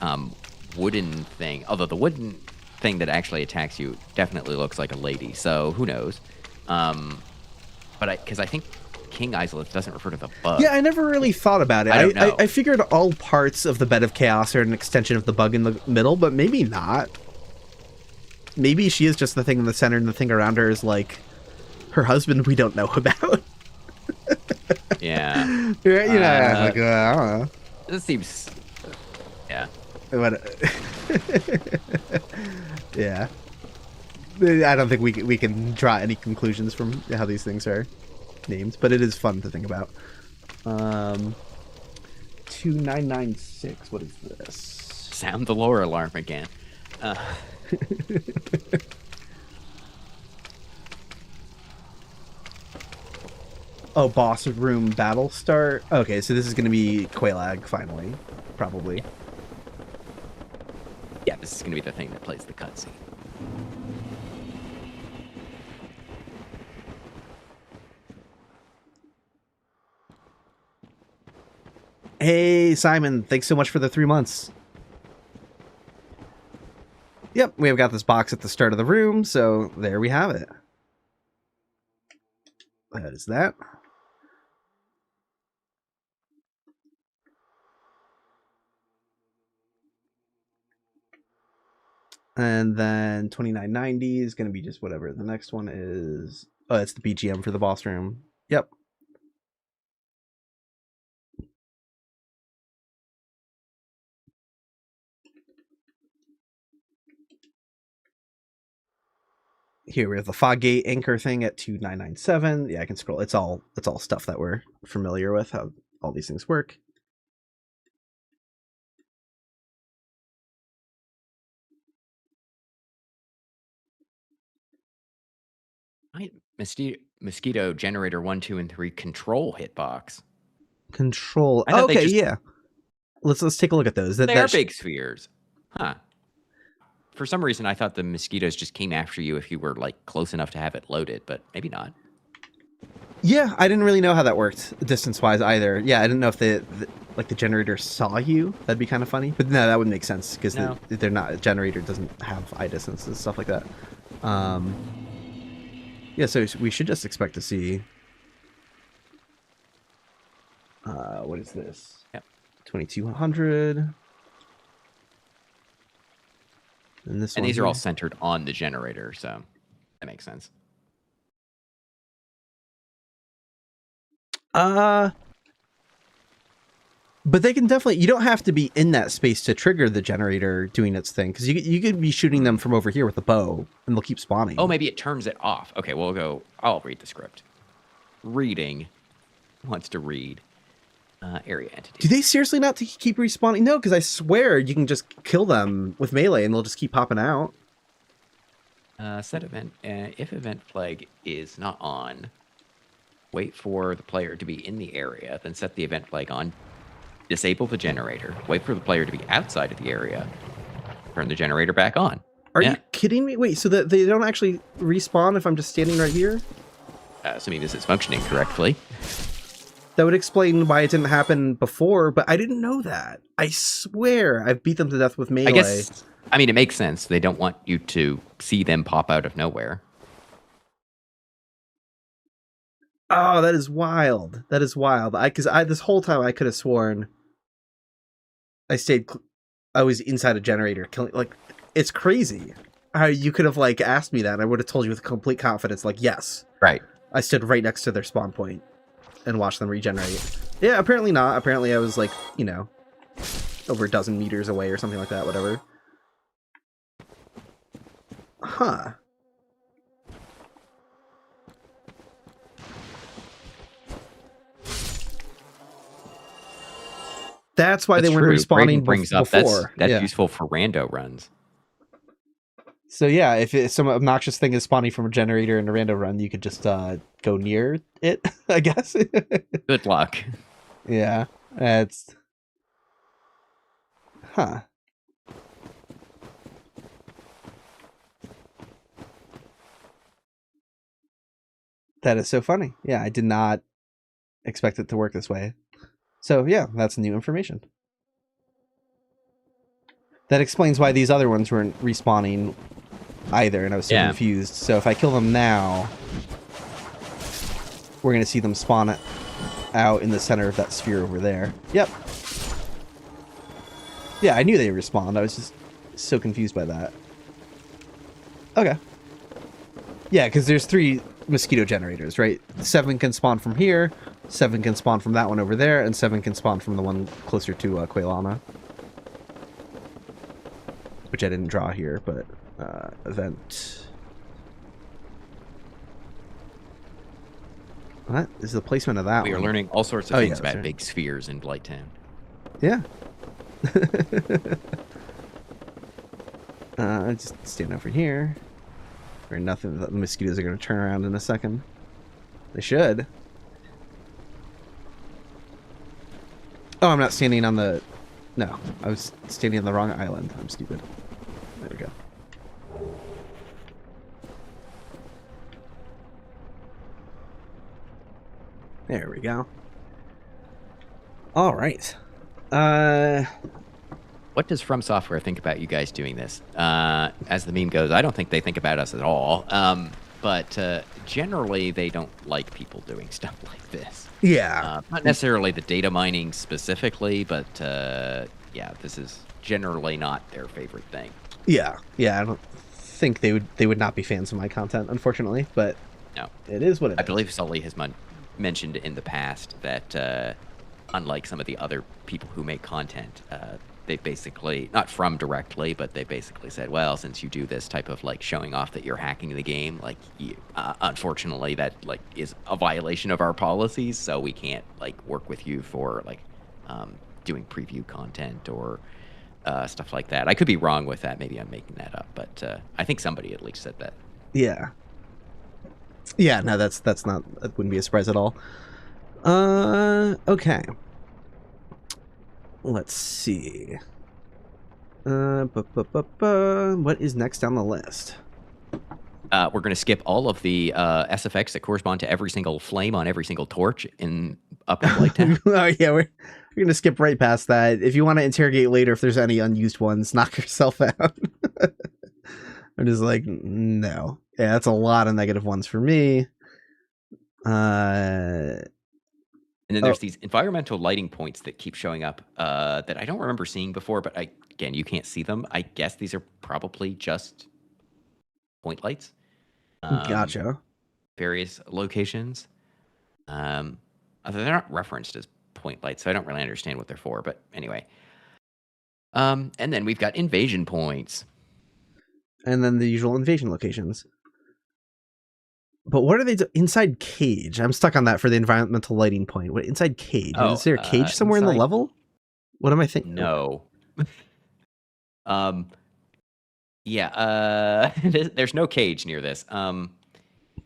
wooden thing. Although the wooden thing that actually attacks you definitely looks like a lady. So who knows? But because I think King Izalith doesn't refer to the bug.
Yeah, I never really thought about it.
I don't know.
I figured all parts of the bed of chaos are an extension of the bug in the middle, but maybe not. Maybe she is just the thing in the center, and the thing around her is like her husband we don't know about.
Yeah.
You know, like, I don't know.
This seems. Yeah.
But, yeah. I don't think we can draw any conclusions from how these things are named, but it is fun to think about. 2996, what is this?
Sound the lore alarm again.
Oh, boss room battle start. Okay, so this is going to be Quelag finally, probably.
Yeah, this is going to be the thing that plays the cutscene.
Hey, Simon, thanks so much for the 3 months. Yep, we have got this box at the start of the room, so there we have it. That is that. And then 2990 is going to be just whatever. The next one is... Oh, it's the BGM for the boss room. Yep. Here we have the Fog Gate anchor thing at 2997. Yeah, I can scroll. It's all stuff that we're familiar with, how all these things work.
Mosquito Generator 1, 2, and 3 control hitbox.
Control.
I thought they
Okay,
just-
yeah. Let's take a look at those.
They are big spheres. Huh. For some reason, I thought the mosquitoes just came after you if you were like close enough to have it loaded, but maybe not.
Yeah, I didn't really know how that worked distance-wise either. Yeah, I didn't know if the generator saw you. That'd be kind of funny. But no, that would make sense because
No.
they're not. A generator doesn't have eye distance and stuff like that. Yeah, so we should just expect to see. What is this?
Yep.
2200. And this.
And
one
these are
here.
all centered on the generator, so that makes sense.
But they can definitely. You don't have to be in that space to trigger the generator doing its thing, because you could be shooting them from over here with a bow, and they'll keep spawning.
Oh, maybe it turns it off. Okay, we'll go. I'll read the script. Reading wants to read area entity.
Do they seriously not keep respawning? No, because I swear you can just kill them with melee, and they'll just keep popping out.
Set event. If event flag is not on, wait for the player to be in the area, then set the event flag on. Disable the generator. Wait for the player to be outside of the area. Turn the generator back on.
Are you kidding me? Wait, so that they don't actually respawn if I'm just standing right here?
Assuming this is functioning correctly.
That would explain why it didn't happen before, but I didn't know that. I swear I've beat them to death with melee.
I guess, I mean, it makes sense. They don't want you to see them pop out of nowhere.
Oh, that is wild. That is wild. Because this whole time I could have sworn I was inside a generator killing. Like, it's crazy how you could have like asked me that, and I would have told you with complete confidence, like, yes,
Right.
I stood right next to their spawn point and watched them regenerate. Yeah, apparently not. Apparently I was like, over a dozen meters away or something like that. Whatever. Huh. That's why they weren't respawning
brings
before.
up that's
Yeah.
useful for rando runs.
So yeah, if some obnoxious thing is spawning from a generator in a rando run, you could just go near it, I guess.
Good luck.
Yeah, that's... Huh. That is so funny. Yeah, I did not expect it to work this way. So yeah, that's new information. That explains why these other ones weren't respawning either, and I was so confused. So if I kill them now, we're going to see them spawn out in the center of that sphere over there. Yep. Yeah, I knew they respawned. I was just so confused by that. Okay. Yeah, because there's 3 mosquito generators, right? 7 can spawn from here, 7 can spawn from that one over there, and 7 can spawn from the one closer to Quelana. Which I didn't draw here, but event. What is the placement of that
We
one?
are learning all sorts of things
that's
about
right.
big spheres in Blighttown.
Yeah. Just stand over here. Or nothing. The mosquitoes are going to turn around in a second. They should. Oh, I'm not standing on the... No, I was standing on the wrong island. I'm stupid. There we go. There we go. All right.
What does From Software think about you guys doing this? As the meme goes, I don't think they think about us at all. But generally, they don't like people doing stuff like this.
Yeah.
Not necessarily the data mining specifically, but yeah, this is generally not their favorite thing.
Yeah. Yeah, I don't think they would not be fans of my content, unfortunately, but
No.
it is what it
I
is.
believe Sully has mentioned in the past that unlike some of the other people who make content, they basically, not from directly, but they basically said, well, since you do this type of like showing off that you're hacking the game, like unfortunately that like is a violation of our policies, so we can't like work with you for like doing preview content or stuff like that. I could be wrong with that. Maybe I'm making that up, but I think somebody at least said that.
Yeah. Yeah, no, that wouldn't be a surprise at all. Okay. Let's see. What is next on the list?
We're going to skip all of the SFX that correspond to every single flame on every single torch in Upper Blighttown.
Oh yeah, we're going to skip right past that. If you want to interrogate later if there's any unused ones, knock yourself out. I'm just like, no. Yeah, that's a lot of negative ones for me.
And then there's these environmental lighting points that keep showing up that I don't remember seeing before, but again, you can't see them. I guess these are probably just point lights.
Gotcha.
Various locations. They're not referenced as point lights, so I don't really understand what they're for, but anyway. And then we've got invasion points.
And then the usual invasion locations. But what are they inside cage? I'm stuck on that for the environmental lighting point. What inside cage? Is there a cage somewhere in the level? What am I thinking?
No. Yeah. There's no cage near this.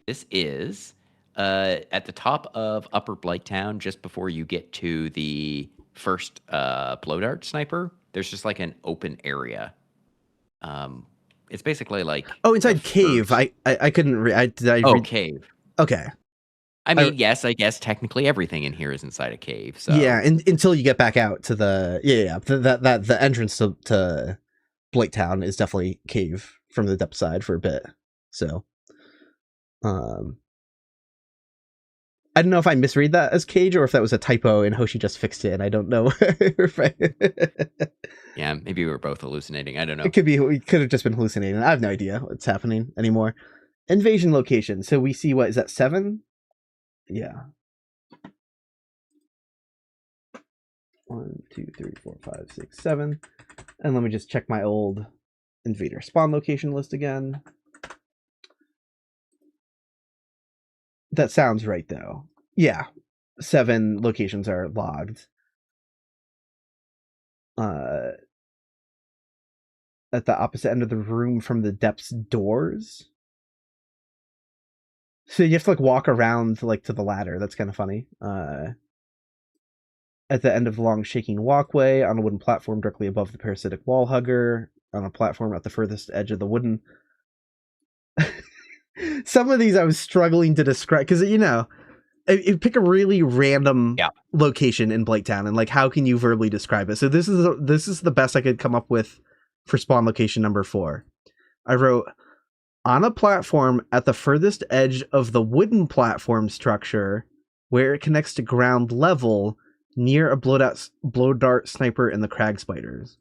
This is at the top of Upper Blighttown, just before you get to the first blow dart sniper. There's just like an open area. It's basically like
inside cave. I couldn't read.
Cave.
Okay.
I mean, yes, I guess technically everything in here is inside a cave. So
yeah, until you get back out to the the entrance to Blighttown is definitely cave from the depth side for a bit. So, I don't know if I misread that as cage or if that was a typo and Hoshi just fixed it. And I don't know.
Yeah, maybe we were both hallucinating. I don't know.
It could be. We could have just been hallucinating. I have no idea what's happening anymore. Invasion location. So we see, what is that, 7? Yeah. 1, 2, 3, 4, 5, 6, 7. And let me just check my old Invader spawn location list again. That sounds right, though. Yeah. 7 locations are logged. At the opposite end of the room from the depths doors. So you have to like walk around like to the ladder. That's kind of funny. At the end of the long shaking walkway, on a wooden platform directly above the parasitic wall hugger, on a platform at the furthest edge of the wooden. Some of these I was struggling to describe because, you know, you pick a really random location in Blighttown and like how can you verbally describe it? So this is the best I could come up with for spawn location number 4. I wrote, on a platform at the furthest edge of the wooden platform structure where it connects to ground level near a blow dart sniper and the crag spiders.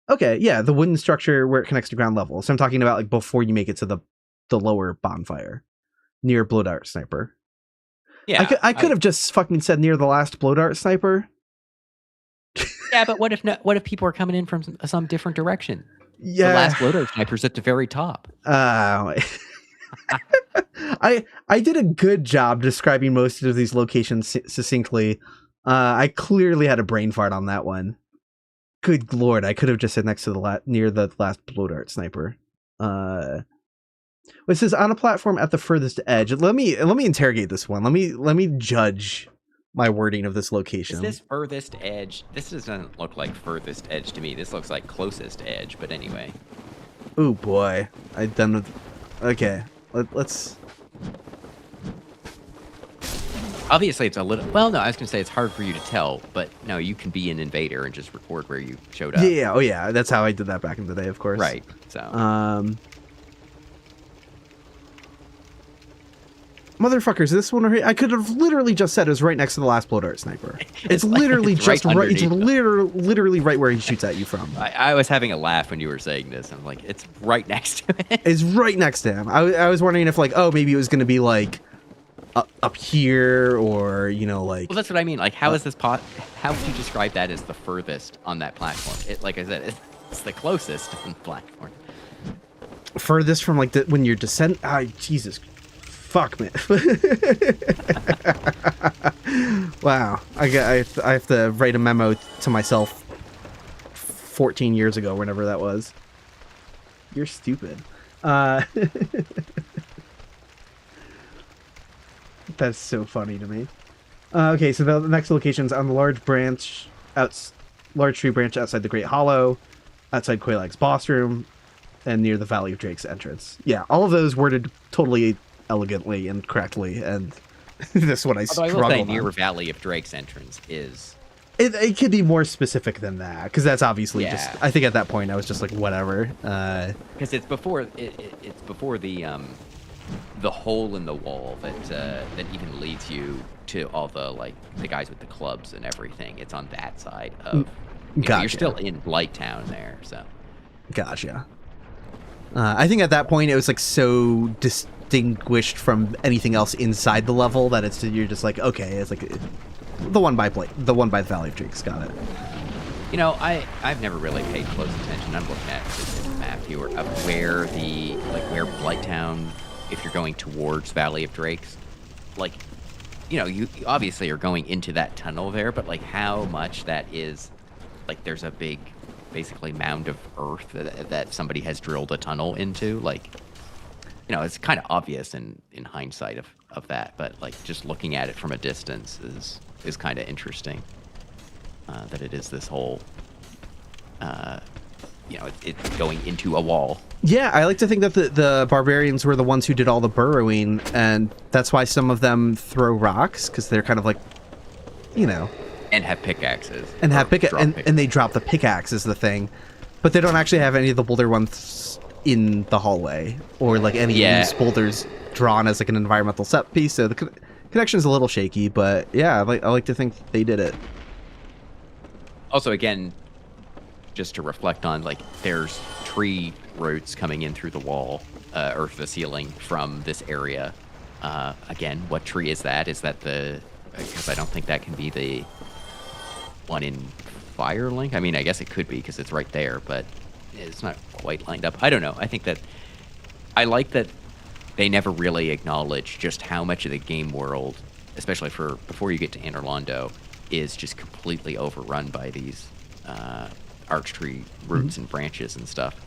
Okay, yeah, the wooden structure where it connects to ground level. So I'm talking about like before you make it to the lower bonfire near blow dart sniper. Yeah, I could have just fucking said near the last blow dart sniper.
Yeah, but what if people are coming in from some different direction?
Yeah,
the last blow dart sniper's at the very top.
I did a good job describing most of these locations succinctly. I clearly had a brain fart on that one. Good lord, I could have just said next to near the last blow dart sniper. It says on a platform at the furthest edge. Let me interrogate this one. Let me judge my wording of this location.
Is this furthest edge? This doesn't look like furthest edge to me. This looks like closest edge, but anyway.
Oh boy. I've done with... Okay. Let's...
Obviously it's a little... Well, no, I was going to say it's hard for you to tell, but no, you can be an invader and just record where you showed up.
Yeah, oh yeah. That's how I did that back in the day, of course.
Right, so...
Motherfuckers, this one I could have literally just said it was right next to the last blow dart sniper. It's literally just right. It's literally right where he shoots at you from.
I was having a laugh when you were saying this. I'm like, it's right next to it.
It's right next to him. I was wondering if like, oh, maybe it was going to be like up here, or like.
Well, that's what I mean. Like, how is this how would you describe that as the furthest on that platform? Like I said, it's the closest on the platform.
Furthest from like when you're Jesus, fuck, man. Wow, I have to write a memo to myself 14 years ago, whenever that was. You're stupid. That's so funny to me. Okay, so the next location's on the large tree branch outside the Great Hollow, outside Quelaag's boss room, and near the Valley of Drake's entrance. Yeah, all of those worded totally elegantly and correctly, and this one I struggle
will say
on.
near Valley of Drake's entrance is...
It could be more specific than that, because that's obviously just... I think at that point I was just like, whatever.
Because it's before it's before the hole in the wall that even leads you to all the guys with the clubs and everything. It's on that side of...
Gotcha.
You're still in Blighttown there, so...
Gotcha. I think at that point it was like so distinguished from anything else inside the level that you're just like, okay, it's like the one by the Valley of Drakes. Got it.
I've never really paid close attention. I'm looking at the map here of where where Blighttown, if you're going towards Valley of Drakes, you obviously are going into that tunnel there, but how much that is, there's a big, basically mound of earth that somebody has drilled a tunnel into. It's kind of obvious in hindsight of that, but just looking at it from a distance is kind of interesting. That it is this whole, it's going into a wall.
Yeah, I like to think that the barbarians were the ones who did all the burrowing, and that's why some of them throw rocks, because they're kind of
And have pickaxes.
And and they drop the pickaxe is the thing. But they don't actually have any of the boulder ones in the hallway, or any loose boulders drawn as an environmental set piece, so the connection is a little shaky, but yeah, I like to think they did it.
Also, again, just to reflect on, there's tree roots coming in through the wall, or the ceiling from this area. Again, what tree is that? Is that because I don't think that can be the one in Firelink. I mean, I guess it could be because it's right there, but it's not quite lined up. I don't know. I like that they never really acknowledge just how much of the game world, especially before you get to Anorlando, is just completely overrun by these arch tree roots and branches and stuff.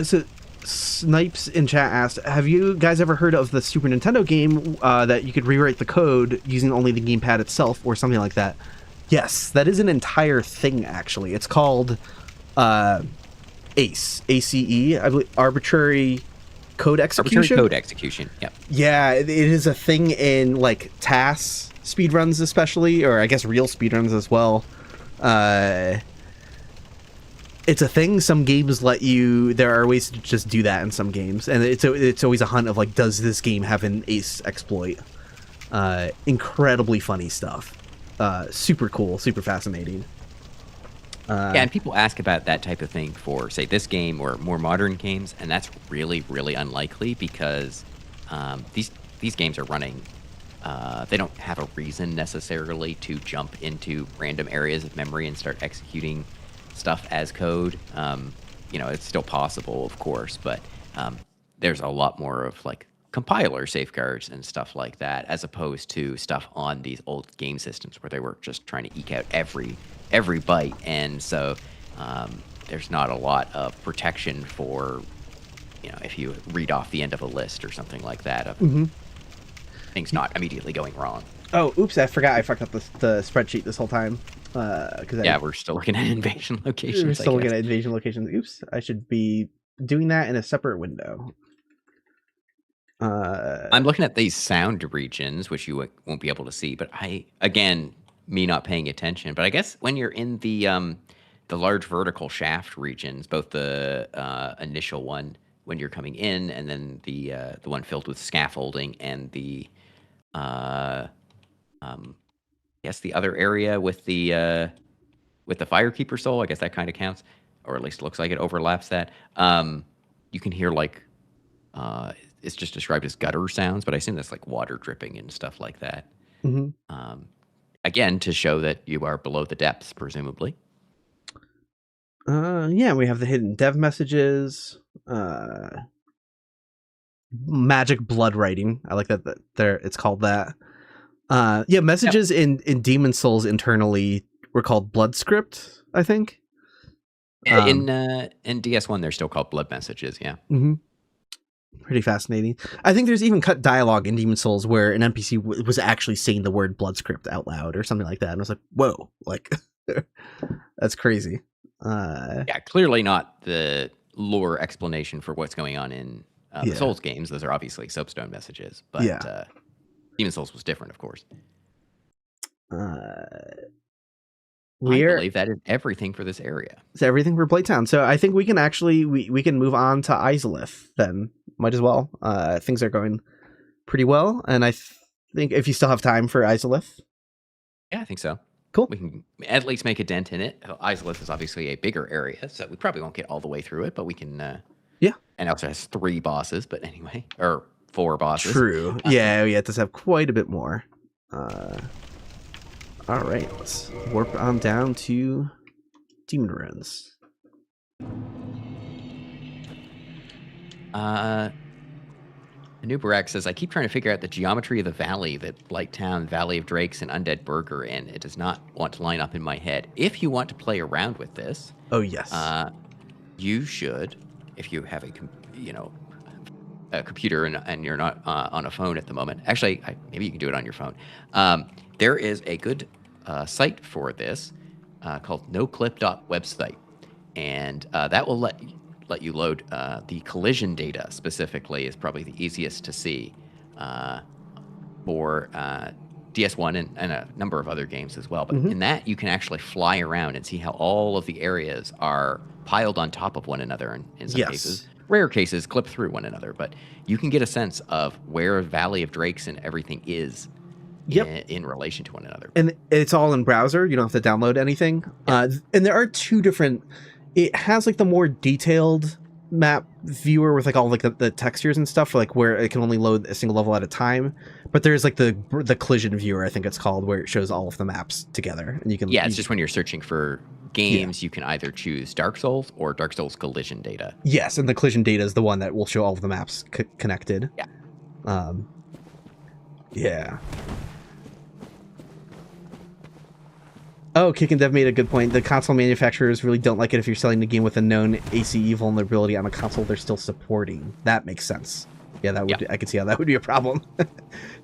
So Snipes in chat asked, have you guys ever heard of the Super Nintendo game that you could rewrite the code using only the gamepad itself or something like that? Yes, that is an entire thing, actually. It's called ACE, ACE, I believe, Arbitrary Code Execution.
Arbitrary Code Execution, yep.
Yeah, it is a thing in, TAS speedruns especially, or I guess real speedruns as well. It's a thing. Some games there are ways to just do that in some games, and it's always a hunt of does this game have an ACE exploit? Incredibly funny stuff. Super cool, super fascinating.
And people ask about that type of thing for, say, this game or more modern games, and that's really, really unlikely because these games are running. They don't have a reason necessarily to jump into random areas of memory and start executing stuff as code. It's still possible, of course, but there's a lot more of compiler safeguards and stuff like that, as opposed to stuff on these old game systems where they were just trying to eke out every byte, and so there's not a lot of protection for if you read off the end of a list or something like that of things not immediately going wrong.
Oh, oops! I forgot. I fucked up the spreadsheet this whole time.
We're still looking at invasion locations.
We're still looking at invasion locations. Oops! I should be doing that in a separate window.
I'm looking at these sound regions, which you won't be able to see, but me not paying attention. But I guess when you're in the large vertical shaft regions, both the initial one when you're coming in, and then the one filled with scaffolding, and the the other area with the Firekeeper soul, I guess that kind of counts, or at least looks like it overlaps that. You can hear it's just described as gutter sounds, but I assume that's like water dripping and stuff like that. Again, to show that you are below the depths, presumably.
Yeah, we have the hidden dev messages. Magic blood writing. I like that there it's called that. Yeah, messages in Demon Souls internally were called blood script, I think.
In DS1, they're still called blood messages. Yeah.
Pretty fascinating. I think there's even cut dialogue in Demon Souls where an NPC was actually saying the word blood script out loud or something like that, and I was like, "Whoa!" Like, that's crazy.
Yeah, clearly not the lore explanation for what's going on in the Souls games. Those are obviously soapstone messages, but Demon Souls was different, of course. I believe that is everything for this area.
It's everything for Blighttown. So I think we can actually we can move on to Izalith then. Might as well. Things are going pretty well, and I think if you still have time for Izalith.
Yeah, I think so.
Cool.
We can at least make a dent in it. Izalith is obviously a bigger area, so we probably won't get all the way through it, but we can. Yeah. And it also has 3 bosses, but anyway, or 4 bosses.
True. Yeah, it does have quite a bit more. All right, let's warp on down to Demon Ruins.
Anubarak says, I keep trying to figure out the geometry of the valley that Blighttown, Valley of Drakes, and Undead Burg are in. It does not want to line up in my head. If you want to play around with this, you should, if you have a computer and you're not on a phone at the moment. Actually, maybe you can do it on your phone. There is a good site for this called noclip.website, and that will let you load the collision data specifically is probably the easiest to see for DS1 and a number of other games as well. But in that, you can actually fly around and see how all of the areas are piled on top of one another, and in some cases, rare cases, clip through one another. But you can get a sense of where Valley of Drakes and everything is in relation to one another. And
it's all in browser. You don't have to download anything. And there are 2 different... It has like the more detailed map viewer with like all like the textures and stuff, like where it can only load a single level at a time. But there's like the collision viewer, I think it's called, where it shows all of the maps together, and you can.
Yeah, it's just when you're searching for games, you can either choose Dark Souls or Dark Souls collision data.
Yes, and the collision data is the one that will show all of the maps connected.
Yeah.
Yeah. Oh, Kick and Dev made a good point. The console manufacturers really don't like it if you're selling the game with a known ACE vulnerability on a console they're still supporting. That makes sense. Yeah, that would I could see how that would be a problem.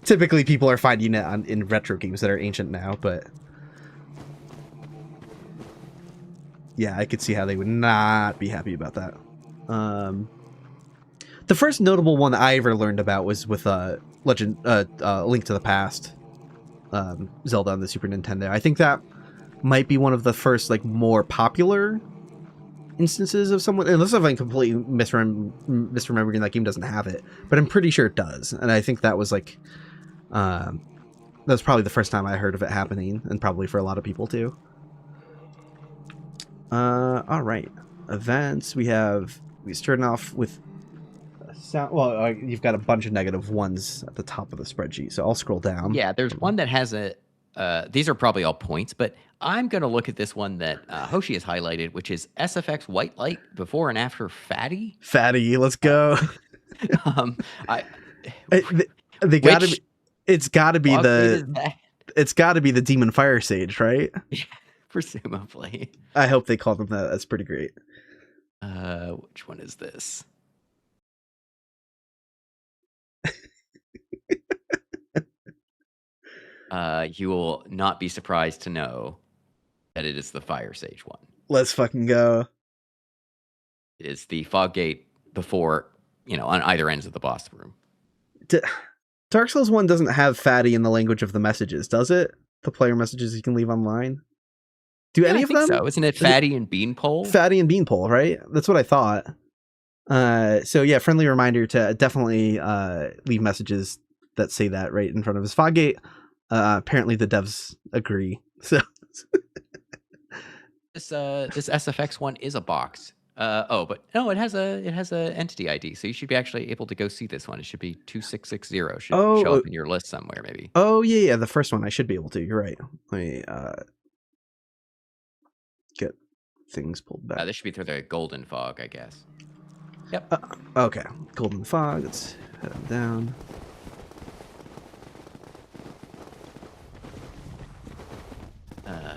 Typically, people are finding it in retro games that are ancient now, but yeah, I could see how they would not be happy about that. The first notable one that I ever learned about was with Link to the Past, Zelda on the Super Nintendo. I think that might be one of the first like more popular instances of someone, unless I'm completely misremembering that game doesn't have it, but I'm pretty sure it does. And I think that was like that was probably the first time I heard of it happening, and probably for a lot of people too. All right, events. We starting off with sound. Well, you've got a bunch of -1s at the top of the spreadsheet, so I'll scroll down.
Yeah, there's one that has a these are probably all points, but I'm going to look at this one that Hoshi has highlighted, which is SFX White Light before and after Fatty.
Fatty, let's go. They gotta be. It's gotta be It's gotta be the Demon Fire Sage, right?
Yeah, presumably.
I hope they call them that. That's pretty great.
Which one is this? You will not be surprised to know that it is the Fire Sage one.
Let's fucking go.
It is the Fog Gate before, on either ends of the boss room.
Dark Souls 1 doesn't have Fatty in the language of the messages, does it? The player messages you can leave online? Do any of them?
So isn't it Fatty and Beanpole?
Fatty and Beanpole, right? That's what I thought. So yeah, friendly reminder to definitely leave messages that say that right in front of his Fog Gate. Apparently the devs agree. So
this SFX one is a box. But no, it has a entity ID, so you should be actually able to go see this one. It should be 2660. Should show up in your list somewhere, maybe.
Oh yeah, the first one I should be able to. You're right. Let me get things pulled back.
This should be through the Golden Fog, I guess. Yep.
Okay, Golden Fog. Let's head on down.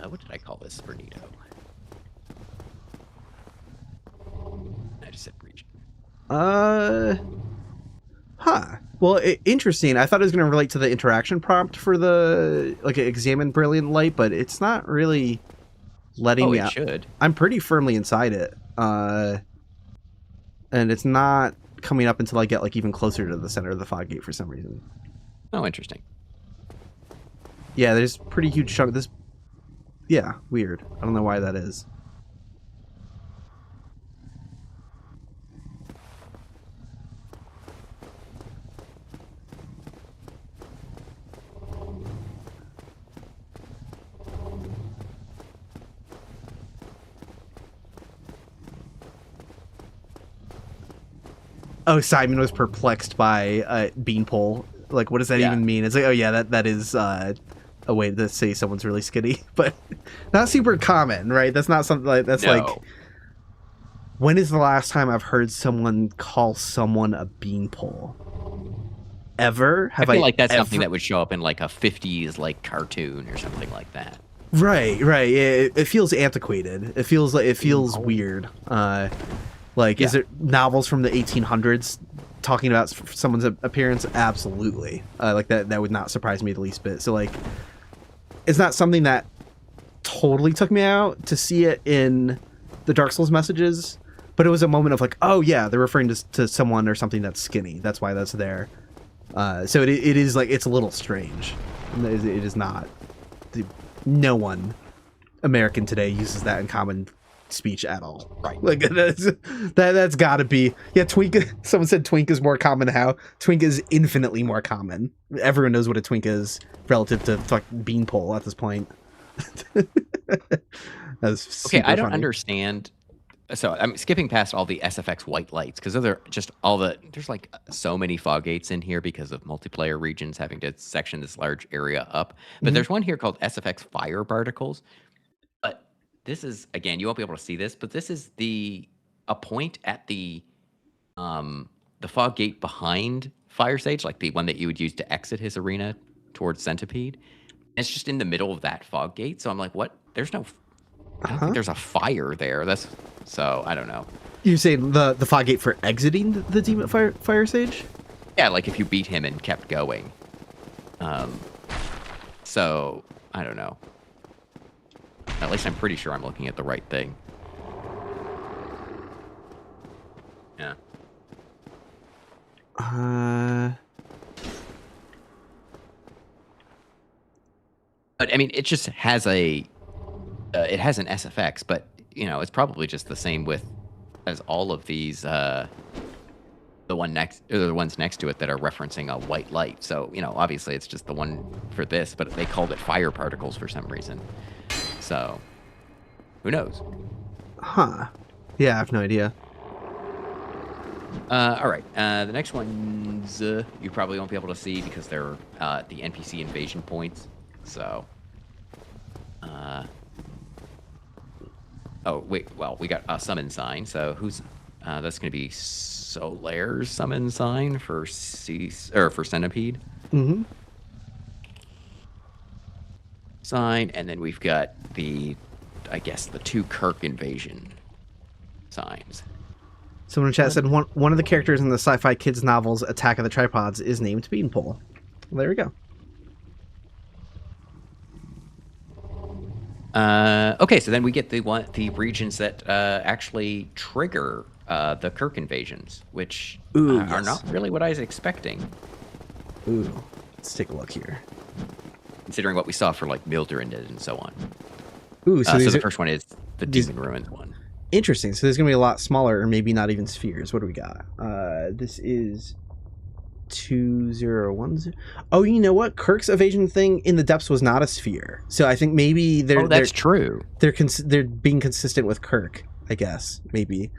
What did I call this Bernito? I just said region.
Well, interesting. I thought it was going to relate to the interaction prompt for the examine brilliant light, but it's not really letting me out.
It should.
I'm pretty firmly inside it, and it's not coming up until I get even closer to the center of the fog gate for some reason.
Oh, interesting.
Yeah, there's pretty huge chunk of this. Yeah, weird. I don't know why that is. Oh, Simon was perplexed by Beanpole. What does that even mean? It's oh yeah, that is a way to say someone's really skinny, but not super common, right? That's not something that's
no.
When is the last time I've heard someone call someone a beanpole? Ever?
I feel like that's something that would show up in a 50s cartoon or something like that.
Right. It feels antiquated. It feels weird. Is it novels from the 1800s talking about someone's appearance? Absolutely. That would not surprise me the least bit. So it's not something that totally took me out to see it in the Dark Souls messages, but it was a moment of oh yeah, they're referring to someone or something that's skinny. That's why that's there. So it is it's a little strange. It is not. No one American today uses that in common speech at all.
Right.
That's got to be. Yeah, twink. Someone said twink is more common. How twink is infinitely more common. Everyone knows what a twink is relative to beanpole at this point. That's
okay. I don't
funny.
understand. So I'm skipping past all the SFX white lights because they're just there's so many fog gates in here because of multiplayer regions having to section this large area up. But there's one here called SFX fire particles. But this is, again, you won't be able to see this, but this is a point at the fog gate behind Fire Sage, the one that you would use to exit his arena towards Centipede. And it's just in the middle of that fog gate. So I'm like, what? There's no. I don't think there's a fire there. So I don't know.
You're saying the fog gate for exiting the demon fire sage?
Yeah, if you beat him and kept going. So I don't know. At least I'm pretty sure I'm looking at the right thing. Yeah. But I mean, it just has it has an SFX, but it's probably just the same as all of these the ones next to it that are referencing a white light. So obviously it's just the one for this, but they called it fire particles for some reason. So who knows?
Huh? Yeah, I have no idea.
All right. The next ones you probably won't be able to see because they're the NPC invasion points. So. Oh wait, well we got a summon sign. So who's that's going to be Solaire's summon sign for for Centipede.
Mm-hmm.
Sign, and then we've got the two Kirk invasion signs.
Someone in chat said one of the characters in the Sci-Fi Kids novels Attack of the Tripods is named Beanpole. Well, there we go.
Okay, so then we get the regions that actually trigger the Kirk invasions, which are not really what I was expecting.
Ooh, let's take a look here.
Considering what we saw for Mildred and so on.
Ooh, so
the first one is the Demon Ruins one.
Interesting. So there's gonna be a lot smaller, or maybe not even spheres. What do we got? This is 2010. Oh, you know what? Kirk's evasion thing in the depths was not a sphere. So I think maybe
that's true.
They're being consistent with Kirk, I guess. Maybe.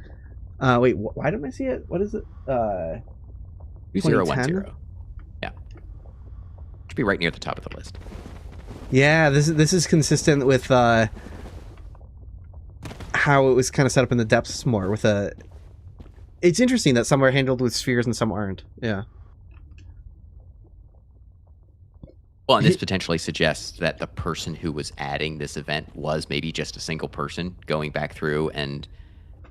Wait, why didn't I see it? What is it?
2010? Yeah. Should be right near the top of the list.
Yeah, this is consistent with how it was kind of set up in the depths more with a... It's interesting that some are handled with spheres and some aren't. Yeah.
Well, and this potentially suggests that the person who was adding this event was maybe just a single person going back through and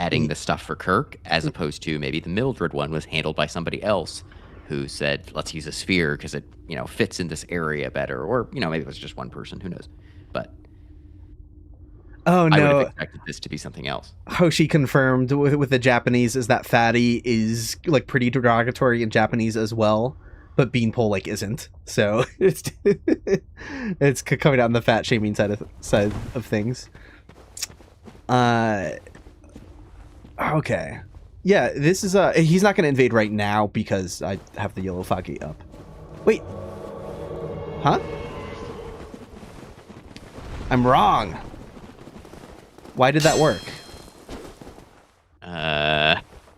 adding the stuff for Kirk, as opposed to maybe the Mildred one was handled by somebody else who said, let's use a sphere because it, fits in this area better. Or, maybe it was just one person, who knows. But
oh, no.
I would have expected this to be something else.
Hoshi confirmed with the Japanese is that fatty is like pretty derogatory in Japanese as well, but beanpole like isn't. So it's it's coming out on the fat shaming side of things. Okay. Yeah, this is he's not going to invade right now because I have the yellow fog gate up. Wait. Huh? I'm wrong. Why did that work?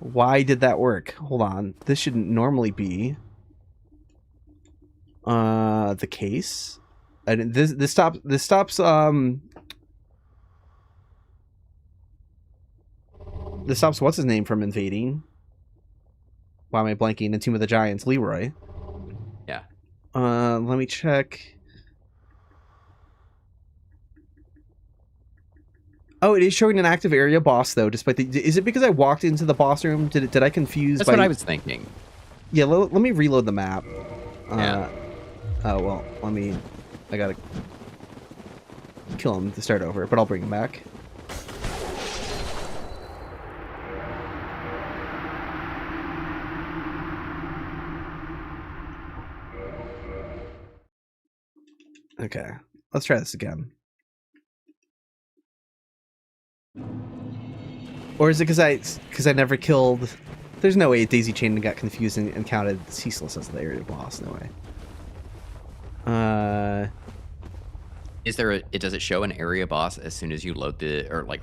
Why did that work? Hold on. This shouldn't normally be the case. This stops This stops what's his name from invading. Why am I blanking? The Tomb of the Giants, Leroy.
Yeah.
Let me check. Oh, it is showing an active area boss though. Despite is it because I walked into the boss room? Did I confuse?
That's what I was thinking.
Yeah. Let me reload the map.
Yeah.
Oh well. I gotta kill him to start over, but I'll bring him back. Okay, let's try this again. Or is it because I never killed? There's no way Daisy Chain got confused and counted Ceaseless as the area boss. No way.
Is there does it show an area boss as soon as you load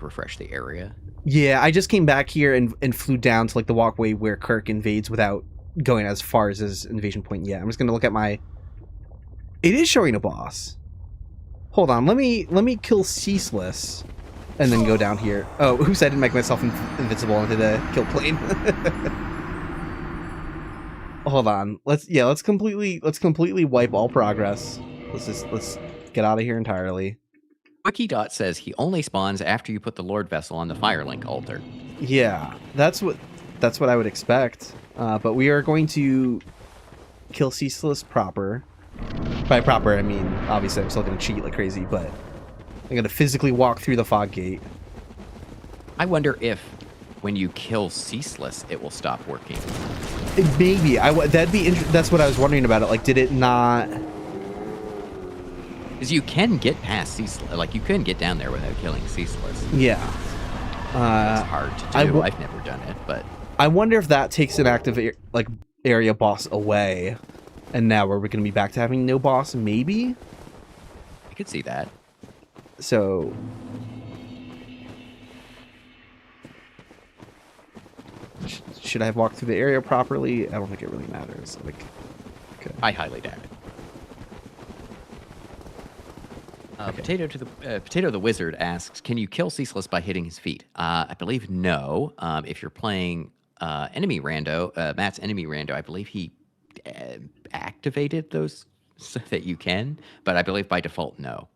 refresh the area?
Yeah, I just came back here and flew down to like the walkway where Kirk invades without going as far as his invasion point yet. I'm just gonna look at my... It is showing a boss. Hold on, let me kill Ceaseless and then go down here. Oh, oops, I didn't make myself invincible into the kill plane. Hold on. Let's completely wipe all progress. Let's get out of here entirely.
Wikidot says he only spawns after you put the Lord Vessel on the Firelink altar.
Yeah, that's what I would expect. But we are going to kill Ceaseless proper. By proper, I mean, obviously I'm still going to cheat like crazy, but I'm going to physically walk through the fog gate.
I wonder if when you kill Ceaseless, it will stop working.
Maybe. That's what I was wondering about it. Like, did it not...
Because you can get past Ceaseless. Like, you can get down there without killing Ceaseless.
Yeah.
It's hard to do. I've never done it, but...
I wonder if that takes an active area boss away. And now are we going to be back to having no boss? Maybe?
I could see that.
So... Should I have walked through the area properly? I don't think it really matters. Like, okay.
I highly doubt it. Okay. Potato the Wizard asks, can you kill Ceaseless by hitting his feet? I believe no. If you're playing enemy rando, Matt's enemy rando, I believe he activated those so that you can, but I believe by default, no.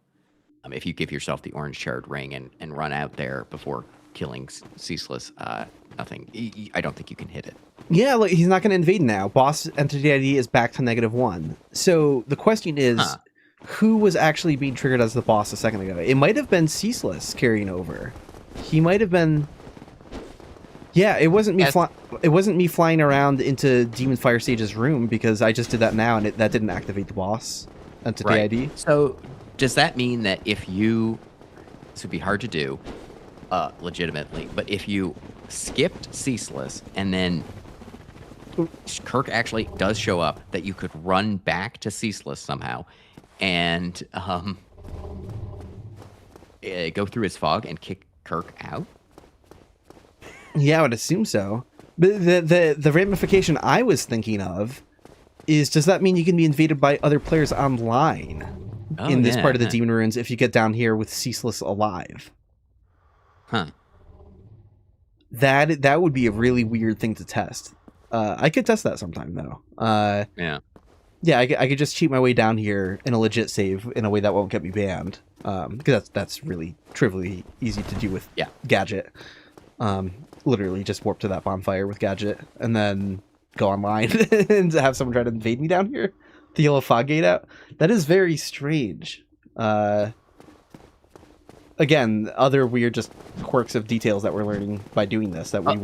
If you give yourself the orange charred ring and run out there before killing Ceaseless, nothing. I don't think you can hit it.
Yeah, look, he's not going to invade now. Boss entity ID is back to -1. So the question is, who was actually being triggered as the boss a second ago? It might have been Ceaseless carrying over. He might have been... Yeah, it wasn't me. It wasn't me flying around into Demon Fire Stage's room because I just did that now, and that didn't activate the boss entity ID.
So does that mean that if you... This would be hard to do, legitimately, but if you skipped Ceaseless and then Kirk actually does show up, that you could run back to Ceaseless somehow and go through his fog and kick Kirk out?
Yeah, I would assume so. But the ramification I was thinking of is, does that mean you can be invaded by other players online in this part of the Demon Ruins if you get down here with Ceaseless alive?
Huh.
That would be a really weird thing to test. I could test that sometime, though.
Yeah.
Yeah, I could just cheat my way down here in a legit save in a way that won't get me banned. Because that's really trivially easy to do with Gadget. Literally just warp to that bonfire with Gadget and then go online and have someone try to invade me down here. The yellow fog gate out. That is very strange. Again, other weird just quirks of details that we're learning by doing this that we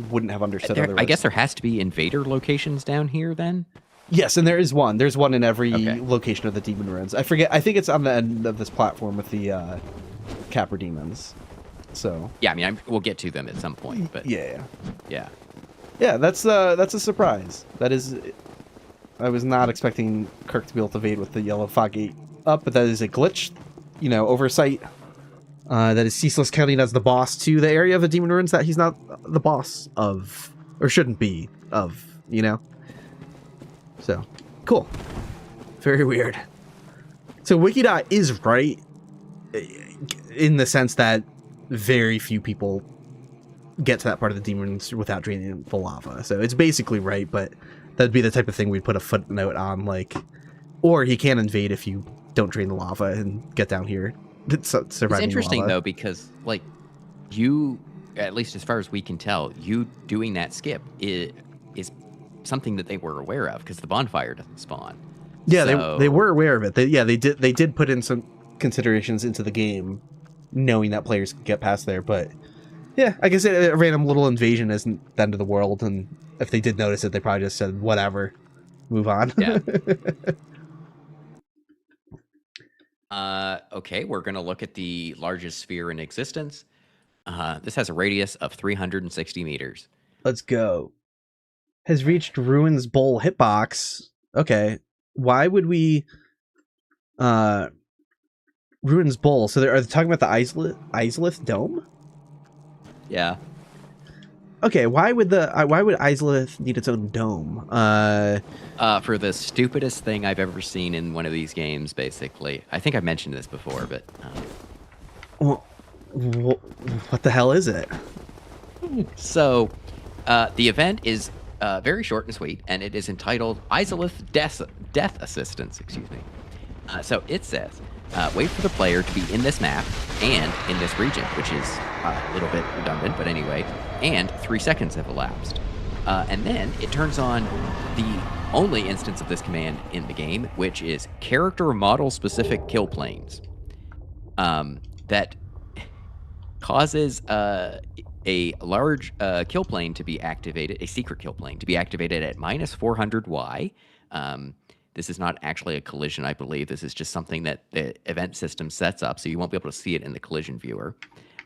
wouldn't have understood otherwise.
I guess there has to be invader locations down here then?
Yes, and there is one. There's one in every location of the Demon Ruins. I forget. I think it's on the end of this platform with the Capra Demons. So
yeah, I mean, we'll get to them at some point. But
yeah. That's a surprise. That is, I was not expecting Kirk to be able to evade with the yellow fog gate up, but that is a glitch, oversight. That is Ceaseless counting as the boss to the area of the Demon Ruins that he's not the boss of, or shouldn't be of. So cool, very weird. So Wikidot is right in the sense that very few people get to that part of the demons without draining the lava. So it's basically right, but that'd be the type of thing we'd put a footnote on, like, or he can invade if you don't drain the lava and get down here. It's
interesting though, because like you, at least as far as we can tell, you doing that skip is something that they were aware of because the bonfire doesn't spawn.
Yeah, so they were aware of it. They did put in some considerations into the game, knowing that players could get past there. But yeah, I guess a random little invasion isn't the end of the world, and if they did notice it, they probably just said whatever, move on.
Yeah. Okay, we're gonna look at the largest sphere in existence. This has a radius of 360 meters.
Let's go. Has reached Ruins Bowl hitbox. Okay. Why would we Ruins Bowl? So are they talking about the Izalith dome?
Yeah.
Okay, why would Izalith need its own dome?
For the stupidest thing I've ever seen in one of these games, basically. I think I mentioned this before, but
well, what the hell is it?
So, the event is very short and sweet, and it is entitled Izalith Death Assistance. Excuse me. So it says, wait for the player to be in this map and in this region, which is a little bit redundant, but anyway, and 3 seconds have elapsed. And then it turns on the only instance of this command in the game, which is character model specific kill planes. That causes a large kill plane to be activated, a secret kill plane to be activated at -400 Y. This is not actually a collision, I believe. This is just something that the event system sets up, so you won't be able to see it in the collision viewer.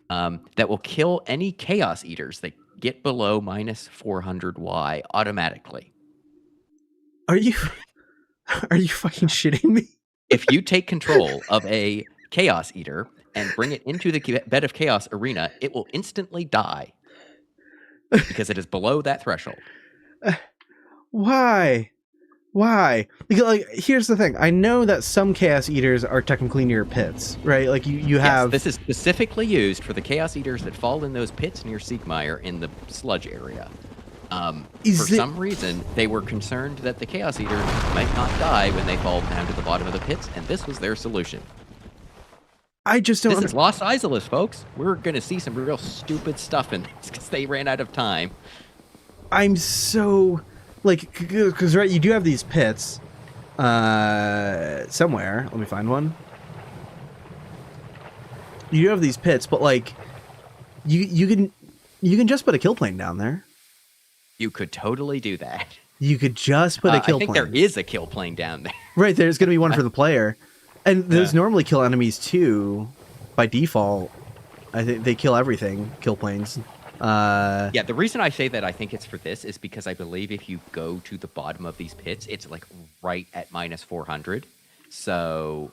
That will kill any Chaos Eaters that get below -400 Y automatically.
Are you fucking shitting me?
If you take control of a Chaos Eater and bring it into the Bed of Chaos arena, it will instantly die because it is below that threshold.
Why? Because, like, here's the thing. I know that some Chaos Eaters are technically near pits, right? Like you have.
Yes, this is specifically used for the Chaos Eaters that fall in those pits near Siegmeyer in the sludge area. Some reason, they were concerned that the Chaos Eaters might not die when they fall down to the bottom of the pits, and this was their solution.
I just don't.
This is Lost Izalith, folks. We're going to see some real stupid stuff in this because they ran out of time.
I'm so. Like, because, right, you do have these pits somewhere. Let me find one. You do have these pits, but, like, you can just put a kill plane down there.
You could totally do that.
You could just put a kill plane.
I think there is a kill plane down there.
Right, there's going to be one for the player. And those normally kill enemies, too, by default. I think they kill everything, kill planes.
Yeah, the reason I say that I think it's for this is because I believe if you go to the bottom of these pits, it's like right at -400. So,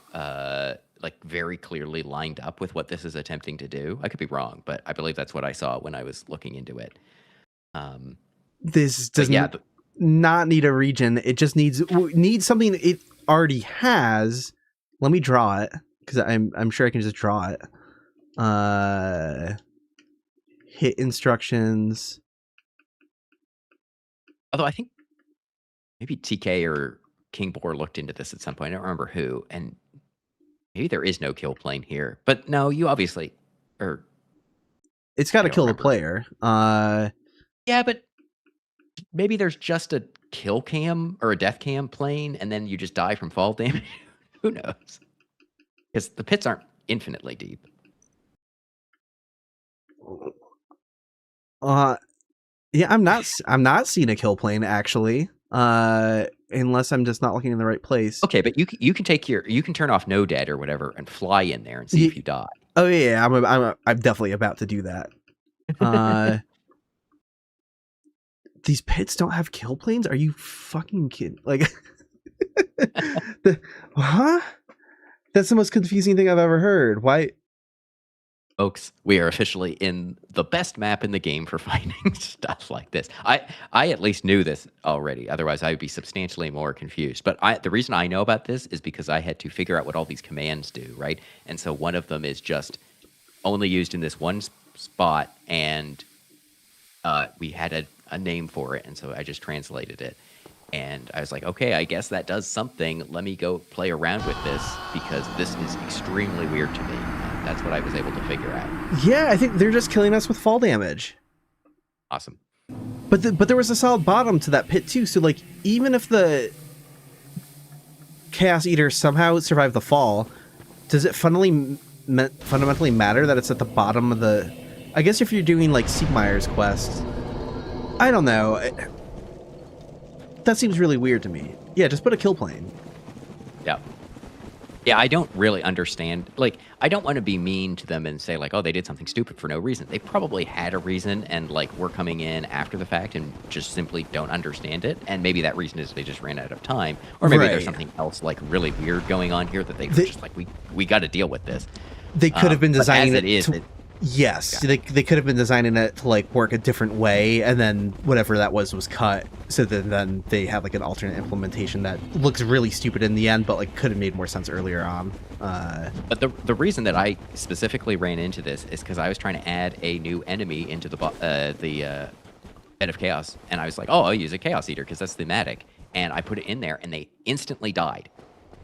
like very clearly lined up with what this is attempting to do. I could be wrong, but I believe that's what I saw when I was looking into it.
This does
yeah,
not need a region. It just needs something it already has. Let me draw it because I'm sure I can just draw it. Hit instructions.
Although I think maybe TK or King Boar looked into this at some point. I don't remember who, and maybe there is no kill plane here. But no, you obviously, or
it's got to kill the player.
Yeah, but maybe there's just a kill cam or a death cam plane, and then you just die from fall damage. Who knows? Because the pits aren't infinitely deep.
Yeah, I'm not seeing a kill plane actually. Unless I'm just not looking in the right place.
Okay, but you can turn off no dead or whatever and fly in there and see if you die.
Oh yeah, I'm definitely about to do that. These pits don't have kill planes? Are you fucking kidding? Like, huh? That's the most confusing thing I've ever heard. Why?
Folks, we are officially in the best map in the game for finding stuff like this. I at least knew this already. Otherwise, I would be substantially more confused. But the reason I know about this is because I had to figure out what all these commands do, right? And so one of them is just only used in this one spot, and we had a name for it, and so I just translated it. And I was like, okay, I guess that does something. Let me go play around with this because this is extremely weird to me. And that's what I was able to figure out.
Yeah, I think they're just killing us with fall damage.
Awesome.
But there was a solid bottom to that pit too. So like, even if the Chaos Eater somehow survived the fall, does it fundamentally matter that it's at the bottom of the? I guess if you're doing like Siegmeyer's quest, I don't know. That seems really weird to me. Yeah, just put a kill plane.
Yeah. Yeah, I don't really understand. Like, I don't want to be mean to them and say, like, oh, they did something stupid for no reason. They probably had a reason, and, like, we're coming in after the fact and just simply don't understand it. And maybe that reason is they just ran out of time. Or maybe there's something else, like, really weird going on here that they were just like, we got to deal with this.
They could have been designing
it.
Yes, yeah. They could have been designing it to like work a different way, and then whatever that was cut. So then they have like an alternate implementation that looks really stupid in the end, but like could have made more sense earlier on.
But the reason that I specifically ran into this is because I was trying to add a new enemy into the Bed of Chaos, and I was like, oh, I'll use a Chaos Eater because that's thematic, and I put it in there, and they instantly died,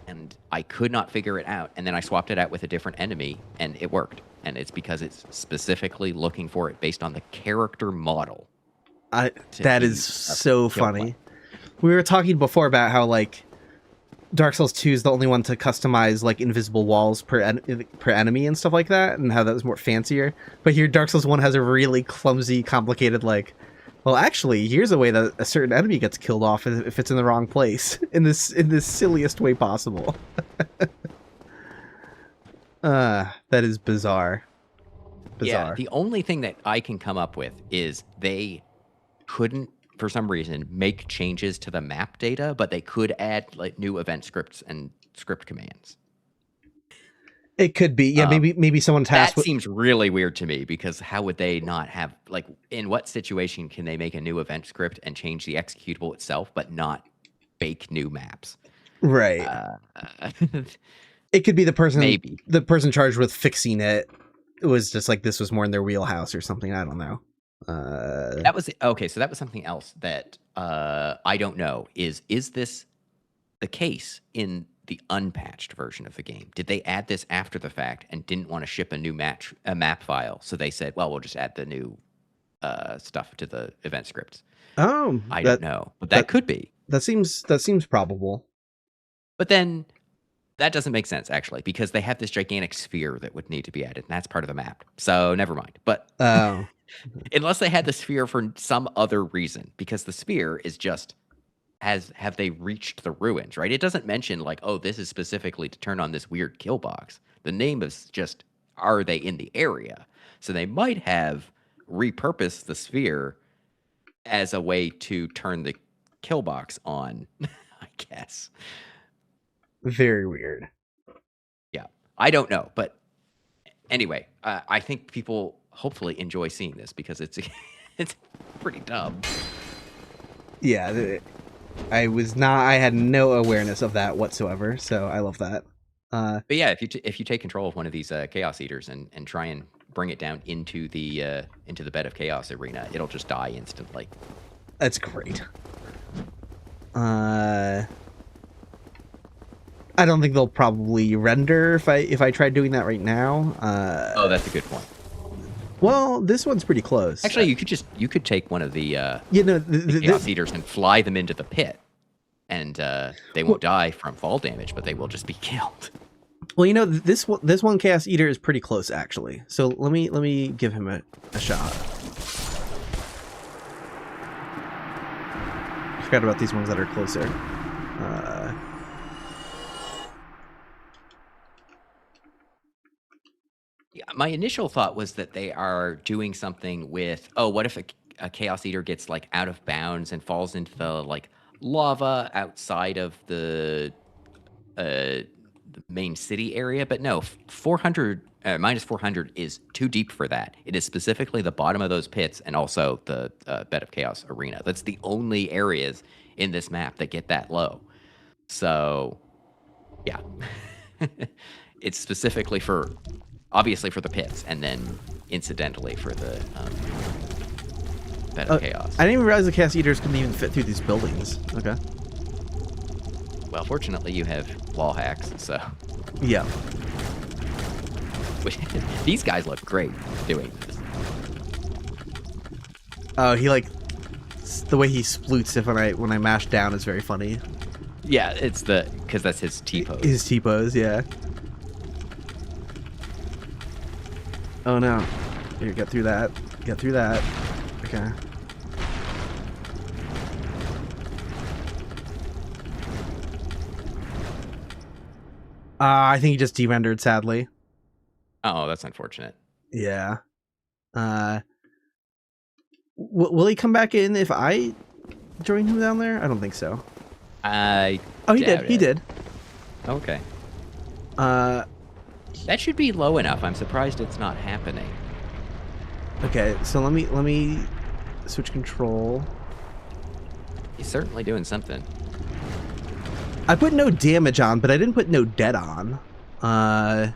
and I could not figure it out, and then I swapped it out with a different enemy, and it worked. And it's because it's specifically looking for it based on the character model.
That is so funny. We were talking before about how like Dark Souls 2 is the only one to customize like invisible walls per enemy and stuff like that, and how that was more fancier. But here Dark Souls 1 has a really clumsy, complicated like, well, actually, here's a way that a certain enemy gets killed off if it's in the wrong place in this silliest way possible. That is bizarre.
Yeah, the only thing that I can come up with is they couldn't, for some reason, make changes to the map data, but they could add like new event scripts and script commands.
It could be, yeah. Maybe someone tasked.
That seems really weird to me because how would they not have like? In what situation can they make a new event script and change the executable itself, but not bake new maps?
Right. It could be the person charged with fixing it was just like this was more in their wheelhouse or something. I don't know.
That was okay. So that was something else that I don't know. Is this the case in the unpatched version of the game? Did they add this after the fact and didn't want to ship a new map file? So they said, well, we'll just add the new stuff to the event scripts.
Oh,
I don't know, but that could be.
That seems probable.
But then that doesn't make sense, actually, because they have this gigantic sphere that would need to be added, and that's part of the map. So never mind. But unless they had the sphere for some other reason, because the sphere is just, have they reached the ruins, right? It doesn't mention, like, oh, this is specifically to turn on this weird kill box. The name is just, are they in the area? So they might have repurposed the sphere as a way to turn the kill box on, I guess.
Very weird.
Yeah. I don't know, but anyway, I think people hopefully enjoy seeing this because it's it's pretty dumb.
Yeah, I had no awareness of that whatsoever, so I love that.
But yeah, if you take control of one of these Chaos Eaters and try and bring it down into the bed of Chaos arena, it'll just die instantly.
That's great. I don't think they'll probably render if I tried doing that right now.
Oh, that's a good point.
Well, this one's pretty close.
Actually, you could take one of the
the
Chaos Eaters and fly them into the pit, and they won't die from fall damage, but they will just be killed.
Well, this one Chaos Eater is pretty close actually. So let me give him a shot. I forgot about these ones that are closer.
Yeah, my initial thought was that they are doing something with, what if a Chaos Eater gets like out of bounds and falls into the like lava outside of the main city area? But no, 400 minus 400 is too deep for that. It is specifically the bottom of those pits and also the Bed of Chaos arena. That's the only areas in this map that get that low. So, yeah, it's specifically obviously for the pits, and then incidentally for the Bed of Chaos.
I didn't even realize the Chaos Eaters couldn't even fit through these buildings. Okay.
Well, fortunately, you have wall hacks, so...
Yeah.
These guys look great doing this.
Oh, the way he sploots it when I mash down is very funny.
Yeah, it's because that's his T-pose.
His T-pose, yeah. Oh no. Here, get through that. Get through that. Okay. I think he just de-rendered, sadly.
Oh, that's unfortunate.
Yeah. Will he come back in if I join him down there? I don't think so.
Oh,
he did. He did.
Okay. That should be low enough. I'm surprised it's not happening.
Okay, so let me switch control.
He's certainly doing something.
I put no damage on, but I didn't put no dead on. I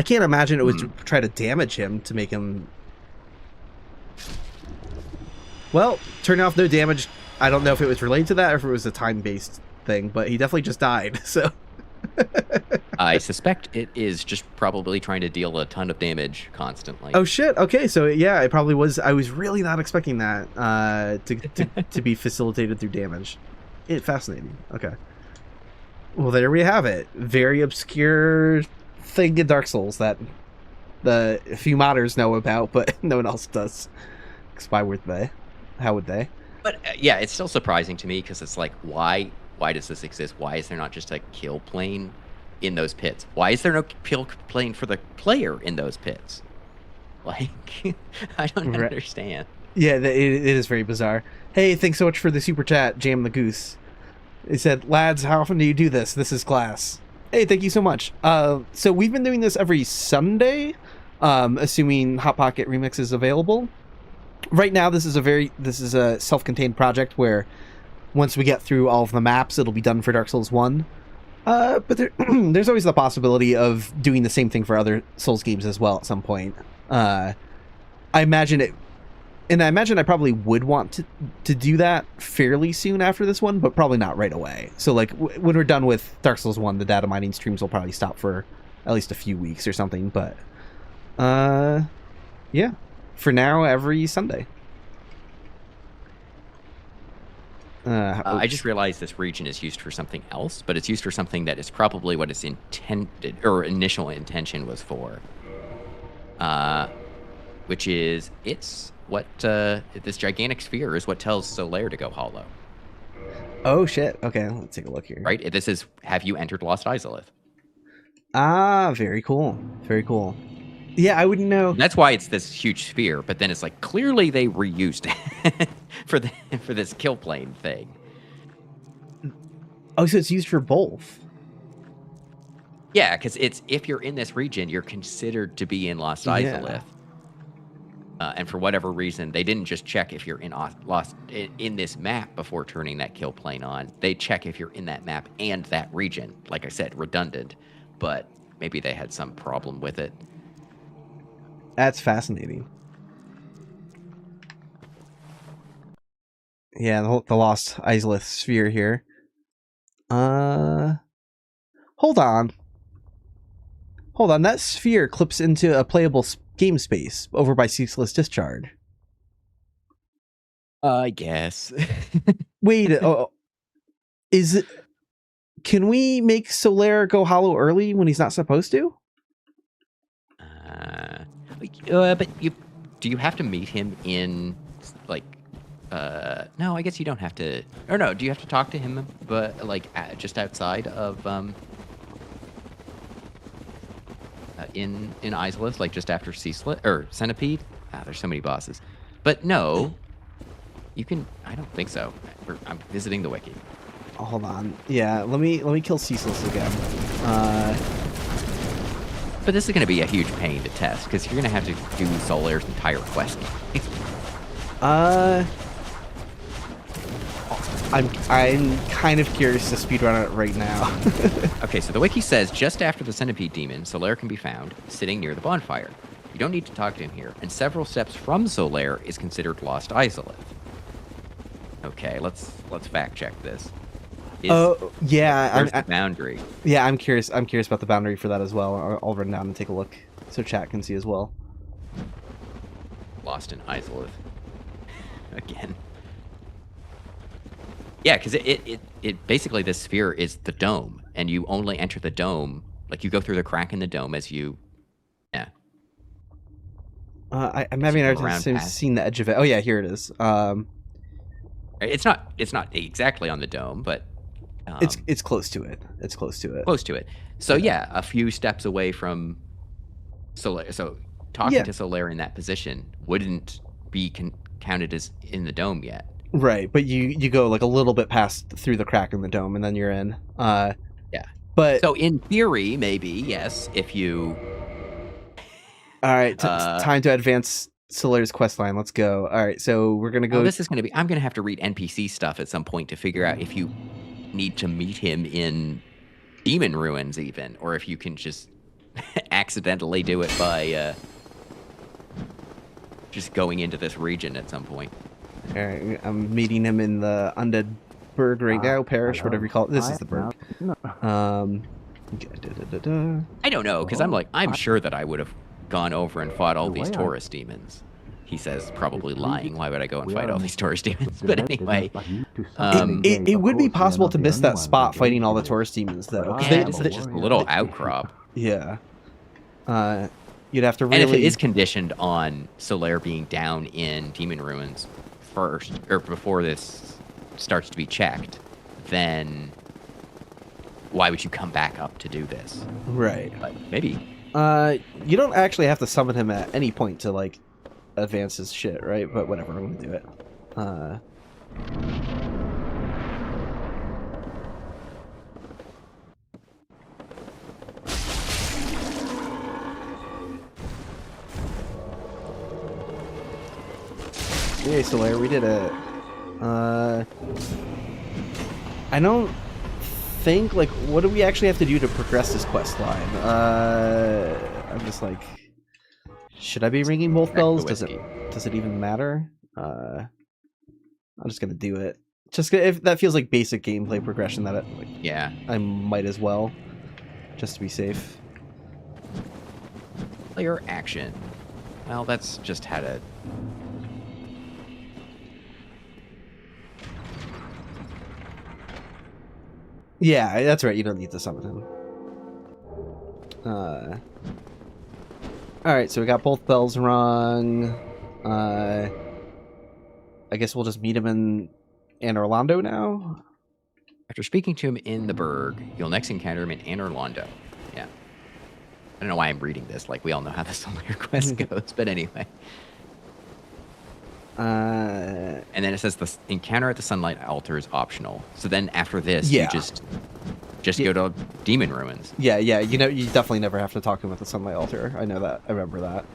can't imagine it would try to damage him to make him... Well, turn off no damage. I don't know if it was related to that or if it was a time-based thing, but he definitely just died, so...
I suspect it is just probably trying to deal a ton of damage constantly.
Oh shit! Okay, so yeah, it probably was. I was really not expecting that to be facilitated through damage. Fascinating. Okay. Well, there we have it. Very obscure thing in Dark Souls that the few modders know about, but no one else does. Because why would they? How would they?
But yeah, it's still surprising to me because it's like, why does this exist? Why is there not just a kill plane in those pits? Why is there no kill plane for the player in those pits? Like, I don't understand.
Yeah, it is very bizarre. Hey, thanks so much for the super chat, Jam the Goose. He said, lads, how often do you do this? This is class. Hey, thank you so much. So we've been doing this every Sunday, assuming Hot Pocket Remix is available. Right now, this is a self-contained project where once we get through all of the maps, it'll be done for Dark Souls 1. But there's always the possibility of doing the same thing for other Souls games as well at some point. I imagine I probably would want to do that fairly soon after this one, but probably not right away. So like when we're done with Dark Souls 1, the data mining streams will probably stop for at least a few weeks or something. But yeah, for now, every Sunday.
I just realized this region is used for something else, but it's used for something that is probably what its intended or initial intention was for. Which is what this gigantic sphere is what tells Solaire to go hollow.
Oh shit! Okay, let's take a look here.
Right, this is have you entered Lost Izalith?
Ah, very cool, very cool. Yeah, I wouldn't know.
That's why it's this huge sphere, but then it's like clearly they reused it for this kill plane thing.
Oh, so it's used for both.
Yeah, because if you're in this region, you're considered to be in Lost Izalith. And for whatever reason, they didn't just check if you're in this map before turning that kill plane on. They check if you're in that map and that region. Like I said, redundant, but maybe they had some problem with it.
That's fascinating. Yeah, the Lost Izalith sphere here. Hold on. That sphere clips into a playable game space over by Ceaseless Discharge.
I guess.
Wait, is it? Can we make Solaire go hollow early when he's not supposed to?
But do you have to meet him in like? No, I guess you don't have to. Or no, do you have to talk to him? But like just outside of in Izalith, like just after Ceaseless or Centipede. There's so many bosses. But no, you can. I don't think so. I'm visiting the wiki.
Oh, hold on. Yeah, let me kill Ceaseless again.
But this is going to be a huge pain to test because you're going to have to do Solaire's entire quest.
I'm kind of curious to speedrun it right now.
Okay, so the wiki says just after the Centipede Demon, Solaire can be found sitting near the bonfire. You don't need to talk to him here, and several steps from Solaire is considered Lost Izalith. Okay, let's fact check this.
Yeah,
Where's the boundary?
Yeah, I'm curious. I'm curious about the boundary for that as well. I'll run down and take a look so chat can see as well.
Lost in Izalith. Again. Yeah, because it basically, this sphere is the dome, and you only enter the dome, like you go through the crack in the dome as you, yeah.
I'm having a hard time seeing the edge of it. Oh yeah, here it is.
It's not exactly on the dome, but
it's close to it. It's close to it.
Close to it. So yeah, a few steps away from Solaire. So talking to Solaire in that position wouldn't be counted as in the dome yet.
Right, but you go like a little bit past through the crack in the dome, and then you're in.
Yeah.
But
so in theory, maybe yes, if you.
All right, time to advance Solaire's quest line. Let's go. All right, so we're gonna go.
This is gonna be. I'm gonna have to read NPC stuff at some point to figure out if you need to meet him in Demon Ruins, even, or if you can just accidentally do it by just going into this region at some point.
All right, I'm meeting him in the Undead Burg right now, Parish, whatever you call it. This is the Burg.
I don't know, because I'm sure that I would have gone over and fought all these Taurus demons. He says, probably lying. Why would I go and fight all these Taurus demons? But anyway,
it would be possible to miss that spot fighting all the Taurus demons, though.
Yeah, it's just a little outcrop.
Yeah. You'd have to really.
And if it is conditioned on Solaire being down in Demon Ruins first, or before this starts to be checked, then why would you come back up to do this?
Right.
But maybe.
You don't actually have to summon him at any point to like advance his shit, right? But whatever, I'm gonna do it. Yay, Solaire, we did it. I don't think, like, what do we actually have to do to progress this quest line? I'm just like, should I be ringing both bells? Does it even matter? I'm just gonna do it. Just if that feels like basic gameplay progression, that I might as well, just to be safe.
Player action. Well, that's just how to.
Yeah, that's right. You don't need to summon him. Alright, so we got both bells rung. I guess we'll just meet him in Anor Londo now?
After speaking to him in the Burg, you'll next encounter him in Anor Londo. Yeah. I don't know why I'm reading this. Like, we all know how the Solaire quest goes, but anyway. And then it says the encounter at the sunlight altar is optional. So then after this, you just Just go to Demon Ruins.
Yeah, you definitely never have to talk to him at the Sunlight Altar. I know that. I remember that.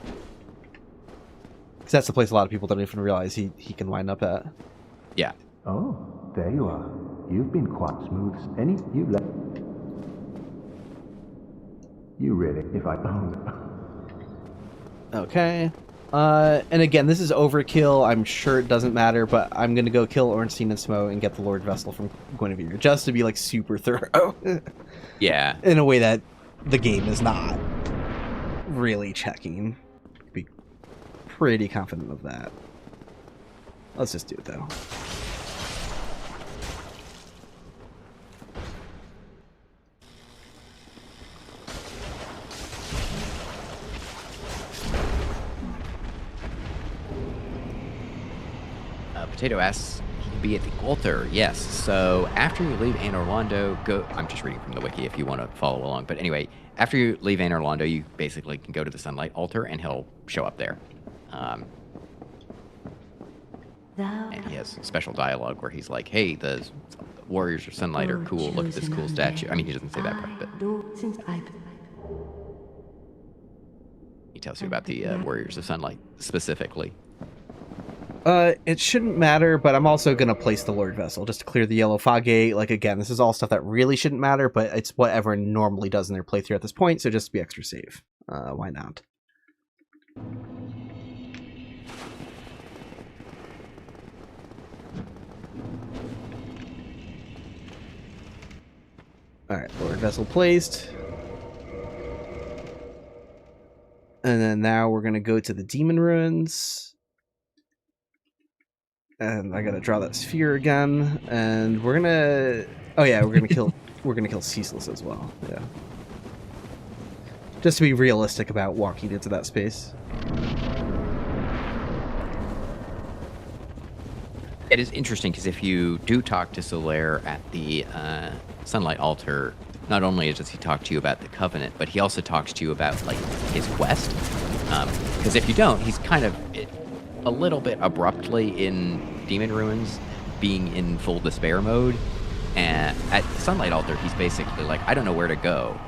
Because that's the place a lot of people don't even realize he can wind up at.
Yeah.
Oh, there you are. You've been quite smooth. You really, if I own.
Okay. And again, this is overkill. I'm sure it doesn't matter, but I'm gonna go kill Ornstein and Smo and get the Lord Vessel from Guinevere, just to be like super thorough.
Yeah.
In a way that the game is not really checking. Be pretty confident of that. Let's just do it though.
Potato asks, he can be at the altar. Yes. So after you leave Anne Orlando, go. I'm just reading from the wiki if you want to follow along. But anyway, after you leave Anne Orlando, you basically can go to the Sunlight Altar, and he'll show up there. And he has special dialogue where he's like, "Hey, the Warriors of Sunlight are cool. Look at this cool statue." I mean, he doesn't say that part, but he tells you about the Warriors of Sunlight specifically.
It shouldn't matter, but I'm also going to place the Lord Vessel just to clear the Yellow Fog Gate. Like, again, this is all stuff that really shouldn't matter, but it's what everyone normally does in their playthrough at this point, so just to be extra safe. Why not? Alright, Lord Vessel placed. And then now we're going to go to the Demon Ruins. And I gotta draw that sphere again, and we're gonna... Oh yeah, we're gonna kill Ceaseless as well, yeah. Just to be realistic about walking into that space.
It is interesting, because if you do talk to Solaire at the Sunlight Altar, not only does he talk to you about the Covenant, but he also talks to you about, like, his quest. Because if you don't, he's kind of... a little bit abruptly in Demon Ruins, being in full despair mode, and at Sunlight Altar he's basically like, I don't know where to go.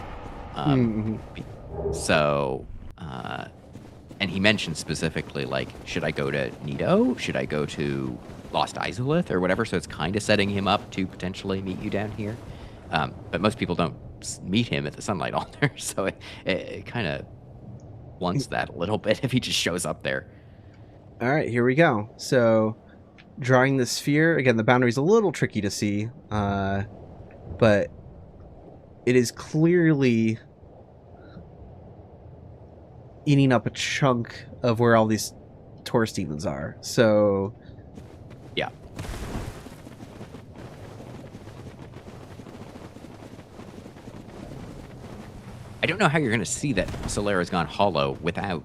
So and he mentions specifically, like, should I go to Nido, should I go to Lost Izalith or whatever, so it's kind of setting him up to potentially meet you down here, but most people don't meet him at the Sunlight Altar, so it kind of blunts that a little bit if he just shows up there.
All right, here we go. So, drawing the sphere. Again, the boundary's a little tricky to see, but it is clearly eating up a chunk of where all these Taurus demons are. So,
yeah. I don't know how you're going to see that Solaire has gone hollow without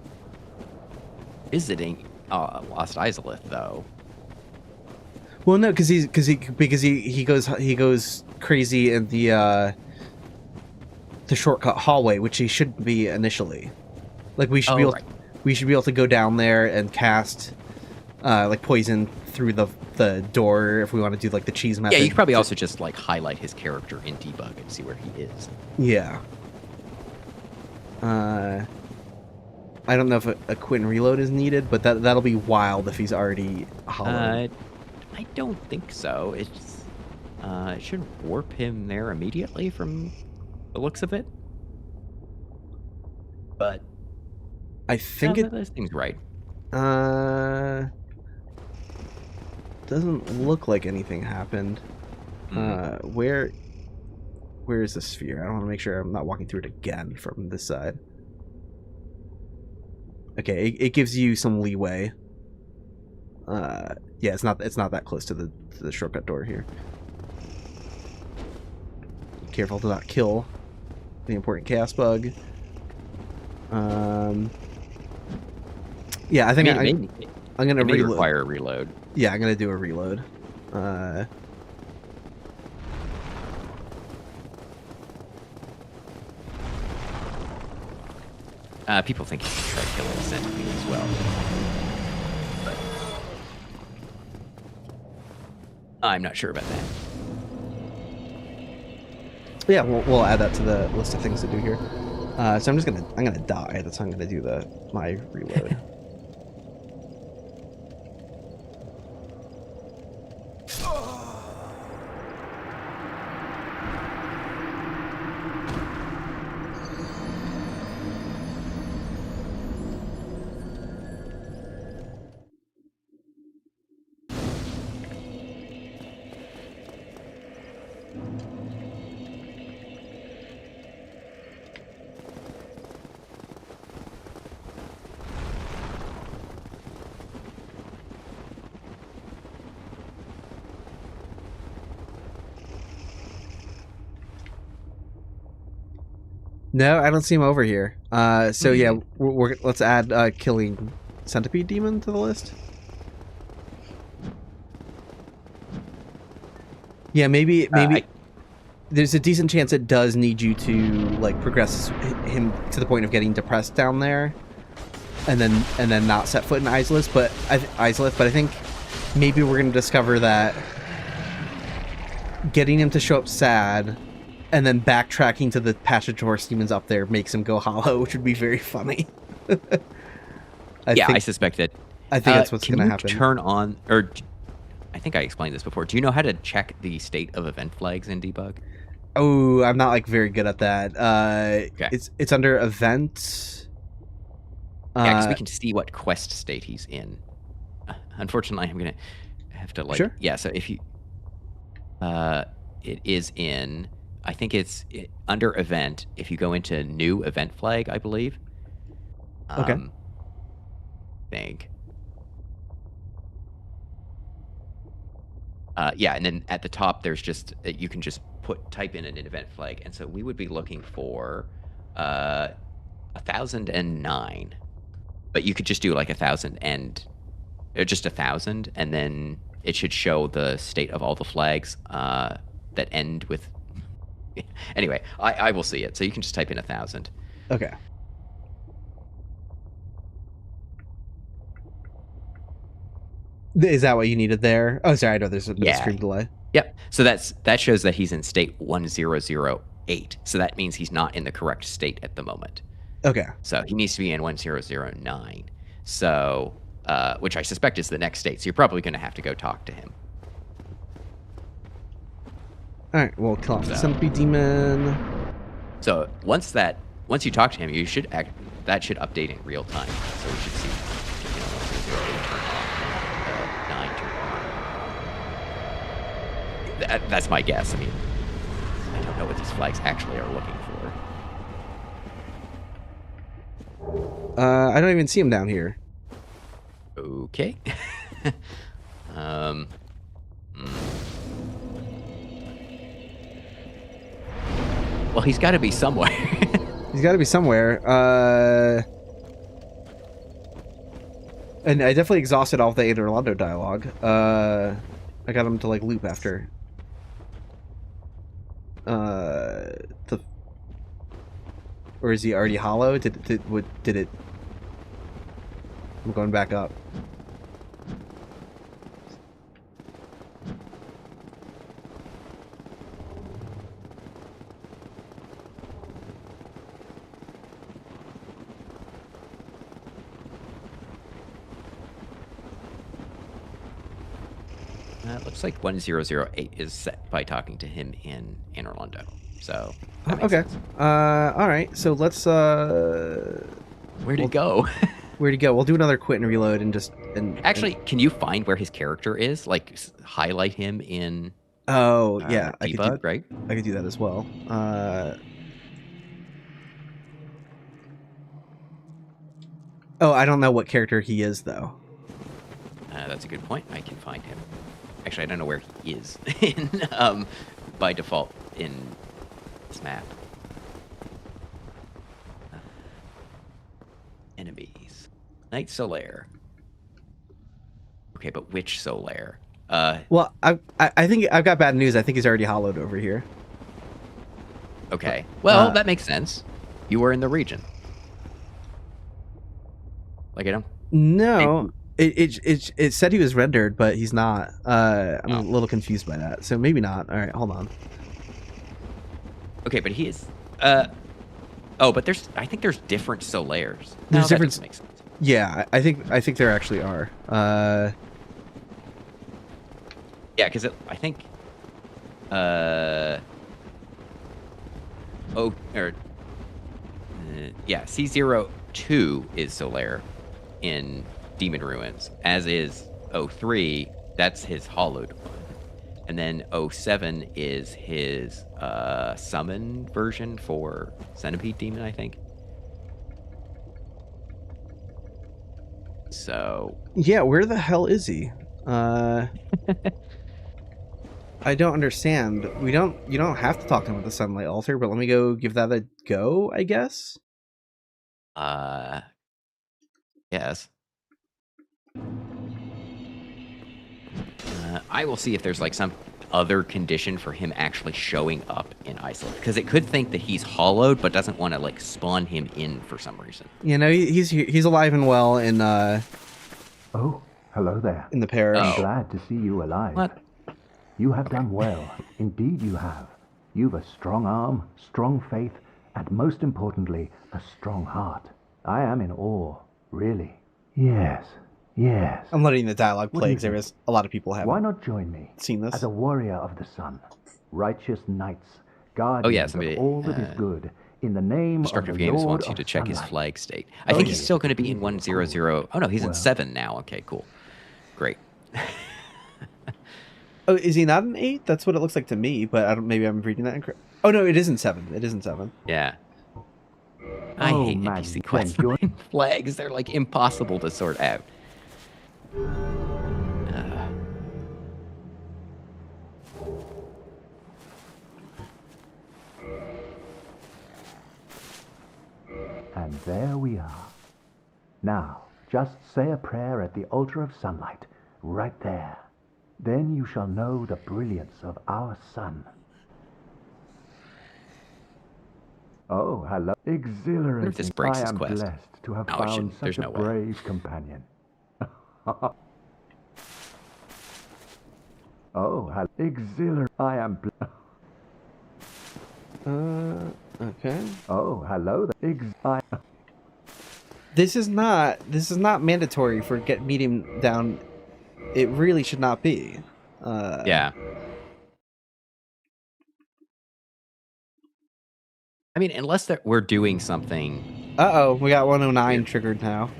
visiting Lost Izalith, though.
Well, no, because he goes crazy in the shortcut hallway, which he shouldn't be initially. Like, we should be able to go down there and cast like poison through the door if we want to do like the cheese method.
Yeah, you could probably also just like highlight his character in debug and see where he is.
Yeah. I don't know if a quit and reload is needed, but that'll be wild if he's already hollow.
I don't think so. It's it should warp him there immediately from the looks of it. But
I think
this thing's right.
Doesn't look like anything happened. Where is the sphere? I want to make sure I'm not walking through it again from this side. Okay, it gives you some leeway. Yeah, it's not that close to the shortcut door here. Careful to not kill the important chaos bug. Yeah, I think I'm gonna
require a reload.
Yeah, I'm gonna do a reload.
People think you should try killing the centipede as well. But I'm not sure about that.
Yeah, we'll add that to the list of things to do here. So I'm gonna die. That's how I'm gonna do my reload. No, I don't see him over here. So yeah, let's add killing centipede demon to the list. Yeah, maybe there's a decent chance it does need you to like progress him to the point of getting depressed down there, and then not set foot in Izalith. But I think maybe we're gonna discover that getting him to show up sad and then backtracking to the passage horse demons up there makes him go hollow, which would be very funny.
I suspect it.
I think that's what's going to happen.
Turn on, or I think I explained this before. Do you know how to check the state of event flags in debug?
Oh, I'm not like very good at that.
Okay.
It's under event.
Yeah, because we can see what quest state he's in. Unfortunately, I'm gonna have to like.
Sure.
Yeah. So if you, it is in. I think it's under event. If you go into new event flag, I believe.
Okay.
Think. Yeah, and then at the top, there's just you can just type in an event flag, and so we would be looking for 1009, but you could just do like 1000 or just 1000, and then it should show the state of all the flags that end with. Anyway, I will see it. So you can just type in 1000.
Okay. Is that what you needed there? Oh, sorry. I know there's a bit of stream delay.
Yep. So that shows that he's in state 1008. So that means he's not in the correct state at the moment.
Okay.
So he needs to be in 1009. So, which I suspect is the next state. So you're probably going to have to go talk to him.
All right, we'll kill off the centipede demon.
So once you talk to him, that should update in real time. So we should see, 9 turn on. That's my guess. I mean, I don't know what these flags actually are looking for.
I don't even see him down here.
Okay. Well, he's got to be somewhere.
He's got to be somewhere. And I definitely exhausted all of the Orlando dialogue. I got him to like loop after. Or is he already hollow? Did it? I'm going back up.
It looks like 1008 is set by talking to him in Orlando. So
okay.
Sense.
All right. So let's.
Where'd he go?
Where'd he go? We'll do another quit and reload and just.
Actually, can you find where his character is? Like highlight him in.
Oh yeah,
debug,
I could do,
right?
I could do that as well. Oh, I don't know what character he is though.
That's a good point. I can find him. Actually, I don't know where he is in by default in this map. Enemies. Knight Solaire. Okay, but which Solaire?
Well, I think I've got bad news. I think he's already hollowed over here.
Okay. Well, that makes sense. You were in the region. Like I don't.
No. It said he was rendered, but he's not. I'm a little confused by that. So maybe not. All right, hold on.
Okay, but he is. But I think there's different Solaires.
There's different.
That doesn't make sense.
Yeah, I think there actually are.
Yeah, because I think. C02 is Solaire in Demon Ruins, as is 03. That's his hollowed one. And then 07 is his summon version for Centipede Demon, I think. So
yeah, where the hell is he? I don't understand. You don't have to talk to him with the Sunlight Altar, but let me go give that a go, I guess.
Yes. I will see if there's like some other condition for him actually showing up in Izalith, because it could think that he's hollowed but doesn't want to like spawn him in for some reason.
You know, he's alive and well in
Oh, hello there.
in the parish.
I'm glad to see you alive.
What?
You have done well. Indeed you have. You've a strong arm, strong faith, and most importantly, a strong heart. I am in awe, really. Yes.
I'm letting the dialogue
What
play
do you
because there
think?
is a lot of people haven't
Why not join me?
seen this.
As a warrior of the sun, righteous knights, guardians
somebody,
of all that is good, in the name of
Destructive
the
Games
Lord
wants you
of
to check his
sunlight.
flag state. I think he's
yes.
still going to be in 100. Oh no, he's in 7 now. Okay, cool. Great.
Oh, is he not an 8? That's what it looks like to me, but I don't. Maybe I'm reading that incorrect. Oh no, it isn't 7. It isn't 7.
Yeah. I
Oh,
hate
man,
NPC
Ken,
quest line flags. They're like impossible to sort out.
And there we are. Now, just say a prayer at the altar of sunlight, right there. Then you shall know the brilliance of our sun. Oh, hello. Exhilarating.
this breaks
I
his
am
quest.
blessed to have
No, it
found
shouldn't. There's
such a
no way.
brave companion. Oh, hello. Exhilarating. I am blessed.
Okay.
Oh, hello there.
This is not mandatory for get medium down. It really should not be.
Yeah. I mean, unless we're doing something.
Uh-oh, we got 109 triggered now.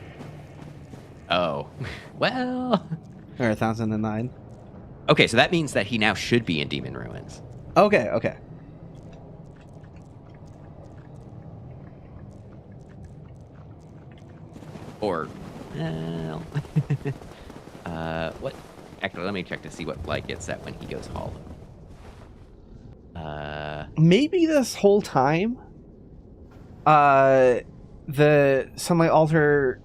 Oh. Well.
Or 1009.
Okay, so that means that he now should be in Demon Ruins.
Okay.
Or, well, what? Actually, let me check to see what flag gets set when he goes hollow.
Maybe this whole time, the Sunlight Altar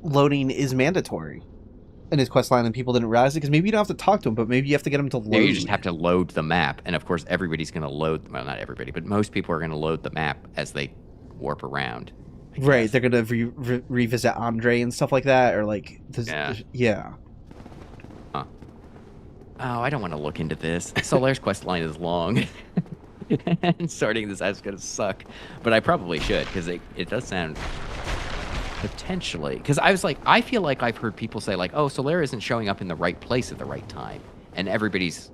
loading is mandatory in his quest line, and people didn't realize it because maybe you don't have to talk to him, but maybe you have to get him to load.
Maybe you just have to load the map, and of course, everybody's going to load. Well, not everybody, but most people are going to load the map as they warp around.
Right, they're gonna revisit Andre and stuff like that, or like this. Yeah.
Huh. Oh, I don't want to look into this. Solaire's quest line is long, and sorting this out is gonna suck. But I probably should, because it does sound potentially. Because I feel like I've heard people say like, oh, Solaire isn't showing up in the right place at the right time, and everybody's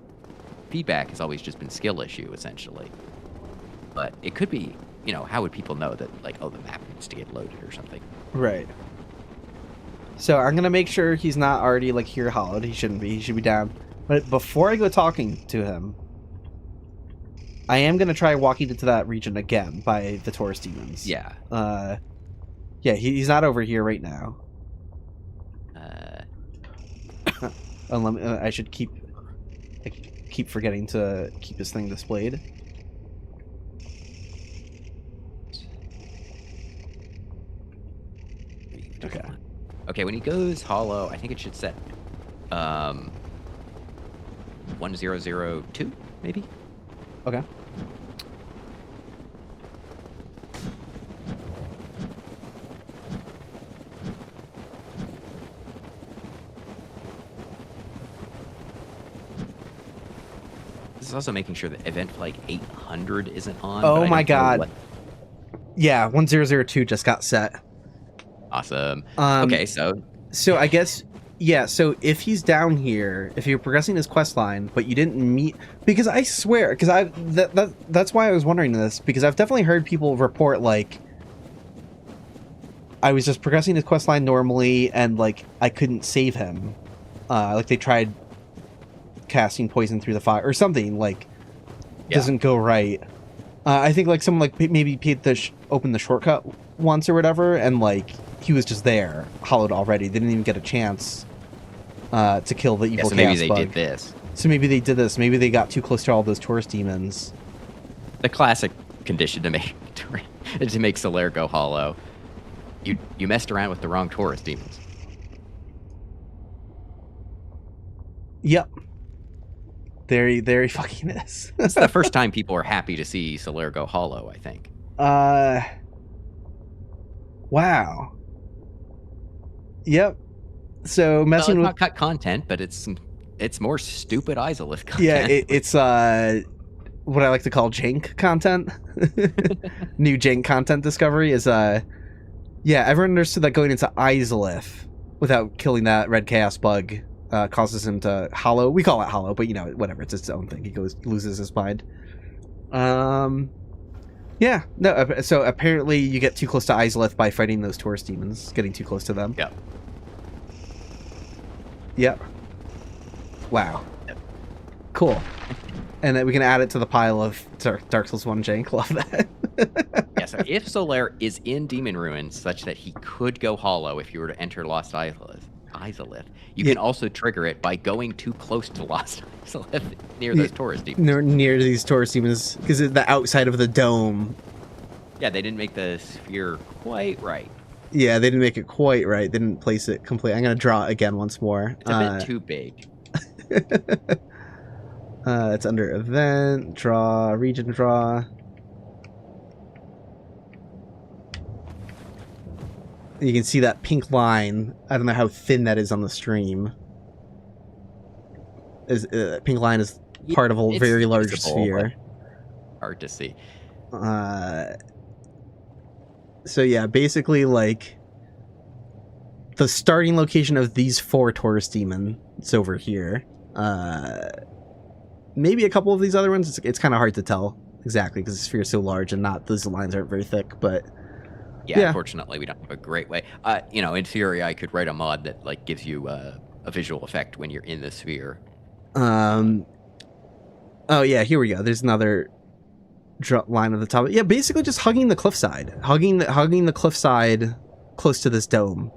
feedback has always just been skill issue essentially. But it could be. You know, how would people know that, like, oh, the map needs to get loaded or something?
Right. So I'm going to make sure he's not already, like, here hollowed. He shouldn't be. He should be down. But before I go talking to him, I am going to try walking into that region again by the Taurus demons.
Yeah.
Yeah, he's not over here right now. I should keep forgetting to keep his thing displayed.
Okay, when he goes hollow, I think it should set 1002, maybe?
Okay.
This was also making sure that event like 800 isn't on.
Oh
but I
my
don't know
god.
what-
Yeah, 1002 just got set.
Awesome.
Um,
Okay, so
So I guess, yeah, so if he's down here, if you're progressing his quest line, but you didn't meet, because I swear, because that's why I was wondering this, because I've definitely heard people report, like, I was just progressing his quest line normally, and, like, I couldn't save him. Like, they tried casting poison through the fire, or something, like, doesn't go right. I think, like, someone, like, maybe opened the shortcut once or whatever, and, like, he was just there, hollowed already. They didn't even get a chance to kill the evil
so maybe
chaos
they
bug.
did this.
So maybe they did this. Maybe they got too close to all those Taurus demons.
The classic condition to make Solaire go hollow. You messed around with the wrong Taurus demons.
Yep. There he fucking is.
It's the first time people are happy to see Solaire go hollow, I think.
Wow. Yep. So messing
It's
with
not cut content, but it's more stupid Izalith content.
yeah, it's what I like to call jank content. New jank content discovery is yeah, everyone understood that going into Izalith without killing that red chaos bug causes him to hollow. We call it hollow, but you know, whatever, it's its own thing. He loses his mind. Yeah, no, so apparently you get too close to Izalith by fighting those Taurus demons, getting too close to them.
Yep.
Yep. Wow. Cool. And then we can add it to the pile of Dark Souls 1 jank. Love that.
Yeah, so if Solaire is in Demon Ruins such that he could go hollow if you were to enter Lost Izalith, you can also trigger it by going too close to Lost Izalith near those Taurus demons.
Near these Taurus demons, because it's the outside of the dome.
Yeah, they didn't make the sphere quite right.
Yeah, they didn't make it quite right. They didn't place it completely. I'm going to draw it again once more.
It's a bit too big.
It's under event, draw, region draw. You can see that pink line. I don't know how thin that is on the stream. Pink line is part of a very large
visible,
sphere.
Hard to see.
So yeah, basically, like, the starting location of these 4 Taurus demons, it's over here. Maybe a couple of these other ones. It's kind of hard to tell exactly because the sphere is so large and those lines aren't very thick. But
yeah, unfortunately, we don't have a great way. In theory, I could write a mod that like gives you a visual effect when you're in the sphere.
Oh yeah, here we go. There's another line at the top. Yeah, basically just hugging the cliffside, hugging the cliffside close to this dome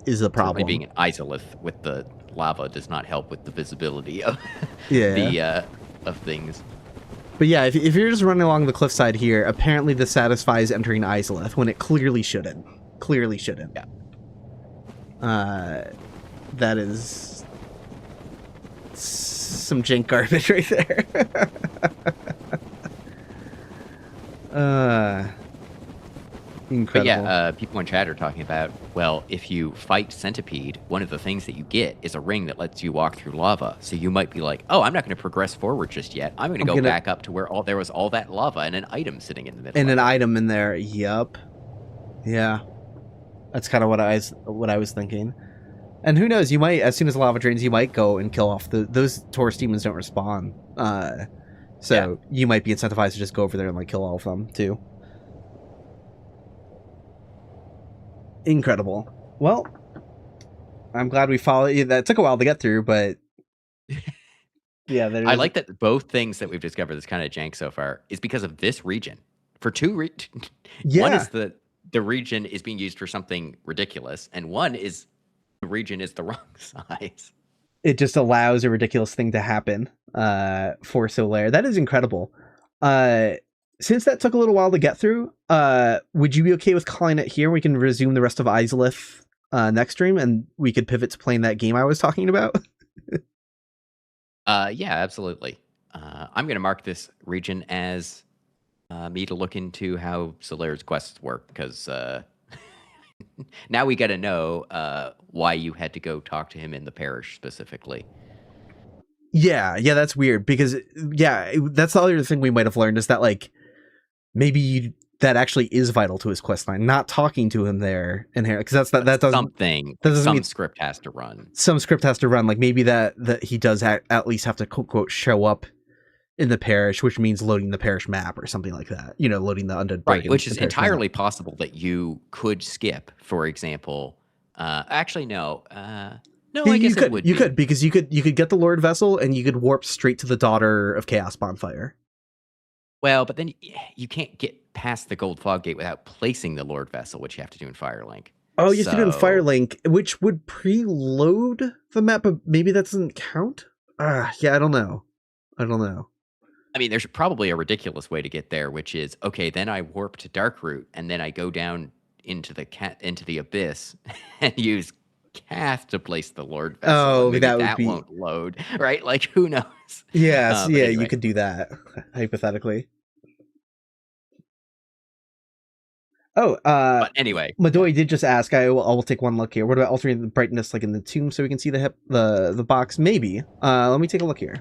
is the problem.
Certainly being an Izalith with the lava does not help with the visibility of of things.
But yeah, if you're just running along the cliffside here, apparently this satisfies entering Izalith when it clearly shouldn't. Clearly shouldn't.
Yeah.
That is some jank garbage right there. Incredible.
But yeah, people in chat are talking about, well, if you fight Centipede, one of the things that you get is a ring that lets you walk through lava. So you might be like, oh, I'm not going to progress forward just yet. I'm going to go back up to where there was all that lava and an item sitting in the middle.
And an item in there. Yup. Yeah. That's kind of what I was thinking. And who knows, you might, as soon as the lava drains, you might go and kill off those Taurus demons don't respawn. So you might be incentivized to just go over there and like kill all of them too. Incredible. Well, I'm glad we followed. That took a while to get through, but yeah,
I like that both things that we've discovered that's kind of jank so far is because of this region. For two reasons.
Yeah.
One is the region is being used for something ridiculous, and one is the region is the wrong size.
It just allows a ridiculous thing to happen for Solaire. That is incredible. Since that took a little while to get through, would you be okay with calling it here? We can resume the rest of Izalith next stream, and we could pivot to playing that game I was talking about.
Yeah, absolutely. I'm going to mark this region as me to look into how Solaire's quests work, because now we got to know why you had to go talk to him in the parish specifically.
Yeah, that's weird because that's the other thing we might have learned is that like maybe that actually is vital to his quest line. Not talking to him there in here because that doesn't
some
mean
script has to run.
Some script has to run. Like maybe that he does at least have to quote show up in the parish, which means loading the parish map or something like that. You know, loading the undead
right, which is entirely possible that you could skip. For example, actually no. No, I guess it would.
You could because you could get the Lord Vessel and you could warp straight to the Daughter of Chaos Bonfire.
Well, but then you can't get past the Gold Fog Gate without placing the Lord Vessel, which you have to do in Firelink.
Oh, you have to do in Firelink, which would preload the map, but maybe that doesn't count? Yeah, I don't know.
I mean, there's probably a ridiculous way to get there, which is, okay, then I warp to Darkroot, and then I go down into the Abyss and use Cath to place the Lord Vessel.
Oh, that
won't load, right? Like, who knows?
Yes, anyway. You could do that, hypothetically. Oh,
but anyway,
Madoy did just ask. I will take one look here. What about altering the brightness, like in the tomb, so we can see the box? Maybe. Let me take a look here.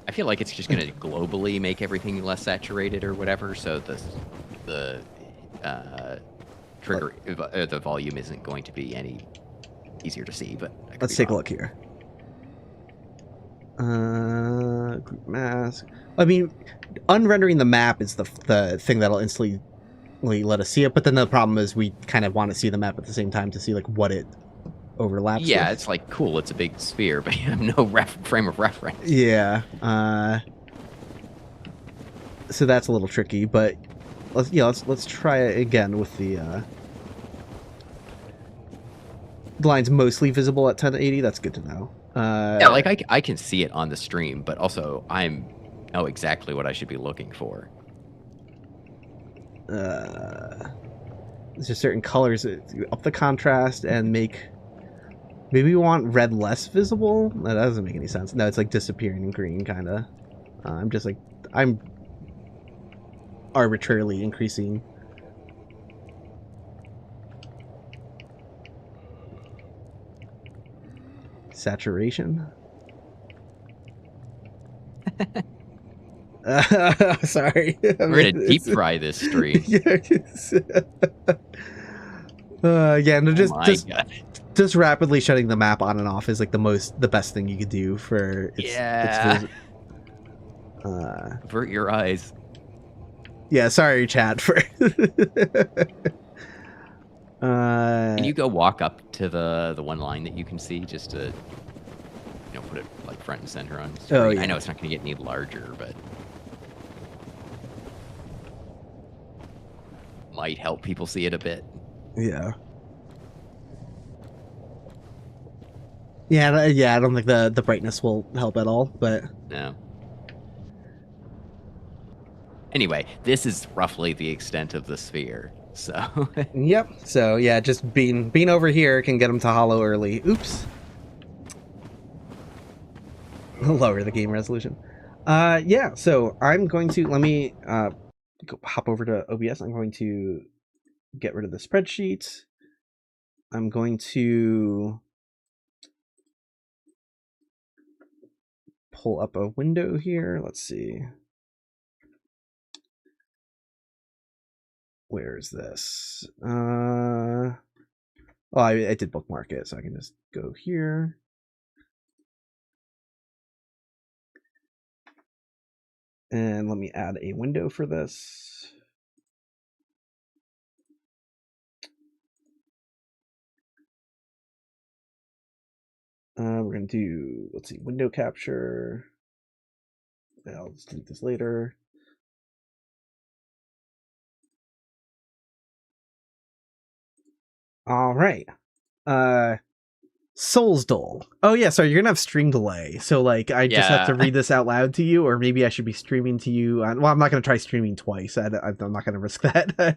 I feel like it's just going to globally make everything less saturated or whatever, so the trigger the volume isn't going to be any easier to see. But
let's take a look here. Group mask. I mean, unrendering the map is the thing that'll instantly let us see it, but then the problem is we kind of want to see the map at the same time to see like what it overlaps with.
It's like cool, it's a big sphere, but you have no frame of reference.
Yeah. So that's a little tricky, but let's try it again with the line's mostly visible at 1080. That's good to know.
Like I can see it on the stream, but also I know exactly what I should be looking for.
There's just certain colors up the contrast and maybe we want red less visible. That doesn't make any sense. No, it's like disappearing in green, kind of. I'm arbitrarily increasing. Saturation. Sorry.
We're gonna deep fry this stream.
Just rapidly shutting the map on and off is like the best thing you could do for its
avert your eyes.
Yeah, sorry, chat.
Can you go walk up to the one line that you can see just to put it like front and center on screen?
Oh, yeah.
I know it's not going to get any larger, but might help people see it a bit.
Yeah. Yeah, I don't think the brightness will help at all, but
no. Anyway, this is roughly the extent of the sphere. So
yep. So yeah, just being over here can get them to hollow early. Oops. Lower the game resolution. Yeah. So I'm going to let me hop over to OBS. I'm going to get rid of the spreadsheet. I'm going to pull up a window here. Let's see. Where is this? Oh, I did bookmark it, so I can just go here. And let me add a window for this. We're going to do, let's see, window capture. I'll just delete this later. All right. Soulsdle. Oh yeah, sorry, you're gonna have stream delay. So like I just have to read this out loud to you, or maybe I should be streaming to you. Well, I'm not gonna try streaming twice. I'm not gonna risk that. I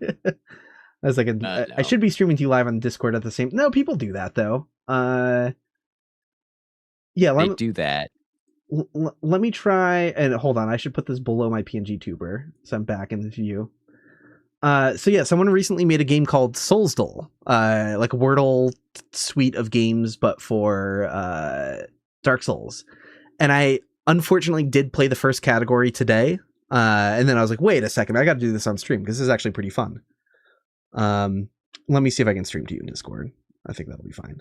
was like, no. I should be streaming to you live on Discord at the same. No, people do that though. Yeah,
they do that.
Let me try and hold on. I should put this below my PNG tuber, so I'm back in the view. So yeah, someone recently made a game called Soulsdle, like a Wordle suite of games, but for Dark Souls. and I unfortunately did play the first category today. And then I was like, wait a second, I got to do this on stream because this is actually pretty fun. Let me see if I can stream to you in Discord. I think that'll be fine.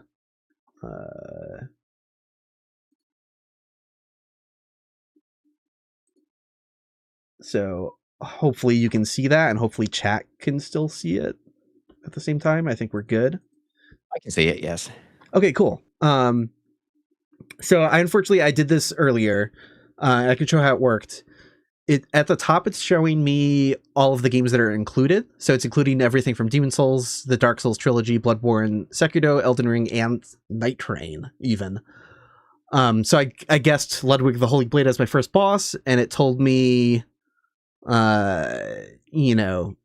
So hopefully you can see that, and hopefully chat can still see it at the same time. I think we're good.
I can see it, yes.
Okay, cool. So unfortunately I did this earlier. I can show how it worked. At the top, it's showing me all of the games that are included. So it's including everything from Demon Souls, the Dark Souls trilogy, Bloodborne, Sekiro, Elden Ring, and Night Train, even. So I guessed Ludwig the Holy Blade as my first boss, and it told me, you know,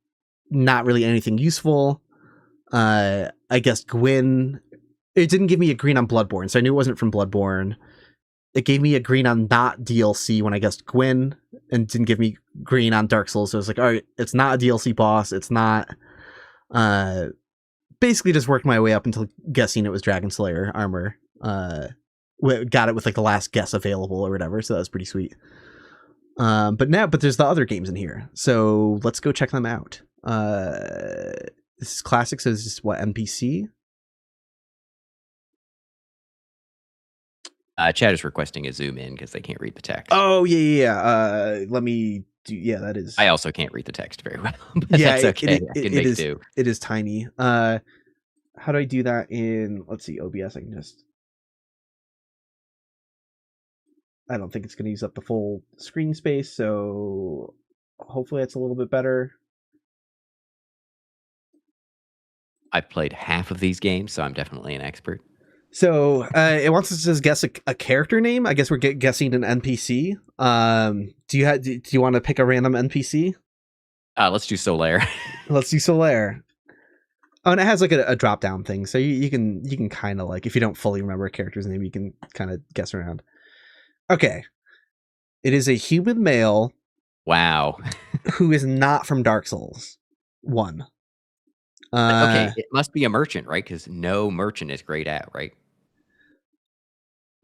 not really anything useful. I guessed Gwyn. It didn't give me a green on Bloodborne, so I knew it wasn't from Bloodborne. It gave me a green on not DLC when I guessed Gwyn, and didn't give me green on Dark Souls. So I was like, all right, it's not a DLC boss. It's not. Basically just worked my way up until guessing it was Dragon Slayer armor. Got it with like the last guess available or whatever. So that was pretty sweet. But there's the other games in here. So let's go check them out. This is classic. So this is what, NPC?
Chat is requesting a zoom in because they can't read the text.
Oh, yeah. Let me do. Yeah, that is.
I also can't read the text very well. But
Yeah,
that's okay. I can make
is,
do.
It is tiny. How do I do that in, let's see, OBS? I don't think it's going to use up the full screen space, so hopefully it's a little bit better.
I've played half of these games, so I'm definitely an expert.
So it wants us to just guess a character name. I guess we're guessing an NPC. Do you want to pick a random NPC?
Let's do Solaire.
Let's do Solaire. Oh, and it has like a drop down thing, so you can kind of, like, if you don't fully remember a character's name, you can kind of guess around. Okay, it is a human male.
Wow.
Who is not from Dark Souls 1.
Okay, it must be a merchant, right? Because no merchant is grayed out, right?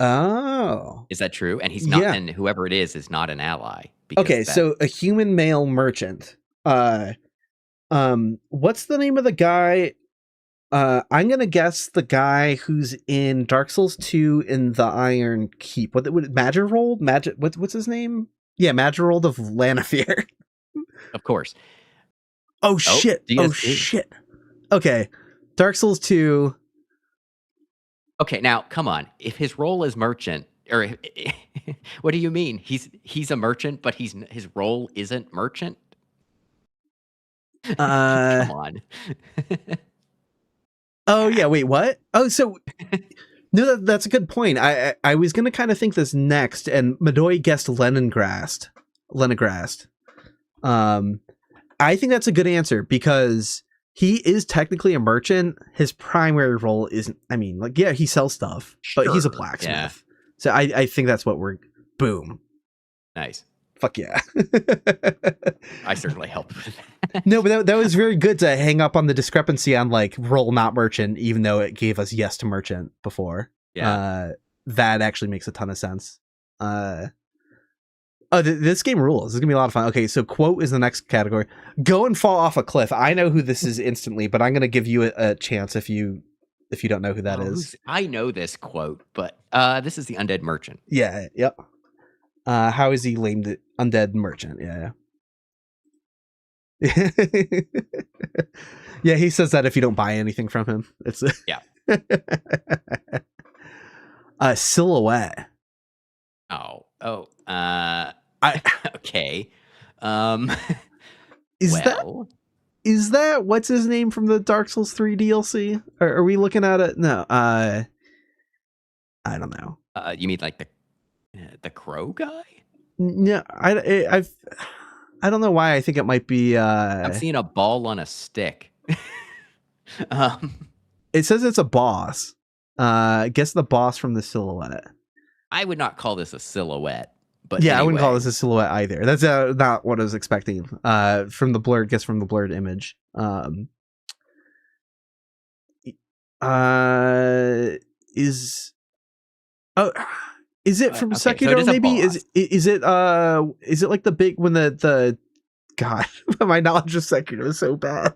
Oh,
is that true? And he's not,
yeah.
and whoever it is not an ally.
Okay, so a human male merchant. What's the name of the guy? I'm gonna guess the guy who's in Dark Souls 2 in the Iron Keep. What Magirold? What's his name? Yeah, Magirold of Lanafear.
Of course.
Oh shit! Oh shit! Okay, Dark Souls 2.
Okay, now come on. If his role is merchant, or what do you mean? He's a merchant, but his role isn't merchant. Come on.
Oh yeah, wait, what? Oh, so no, that's a good point. I was gonna kind of think this next, and Madoy guessed Leningrast. I think that's a good answer because he is technically a merchant. His primary role isn't. I mean, like, yeah, he sells stuff, but he's a blacksmith. Yeah. So I think that's what we're. Boom.
Nice.
Fuck yeah.
I certainly helped with that.
No, but that was very good to hang up on the discrepancy on, like, role not merchant, even though it gave us yes to merchant before.
Yeah.
That actually makes a ton of sense. This game rules. This is gonna be a lot of fun. Okay, so quote is the next category. Go and fall off a cliff. I know who this is instantly, but I'm gonna give you a chance if you don't know who that is.
I know this quote, but this is the Undead Merchant.
Yeah. Yep. How is he named Undead Merchant? Yeah. Yeah, he says that if you don't buy anything from him. It's
yeah.
Silhouette.
Okay.
Is that what's his name from the Dark Souls 3 DLC? Are we looking at it? No. I don't know.
You mean like the crow guy?
No, I don't know why I think it might be.
I'm seeing a ball on a stick.
It says it's a boss. Guess the boss from the Silhouette.
I would not call this a silhouette, but
yeah,
anyway.
I wouldn't call this a silhouette either. That's not what I was expecting. From the blurred image. Is it from
Okay, so it
Sekiro?
is a
Maybe
boss.
is it like the big when the God, my knowledge of Sekiro is so bad.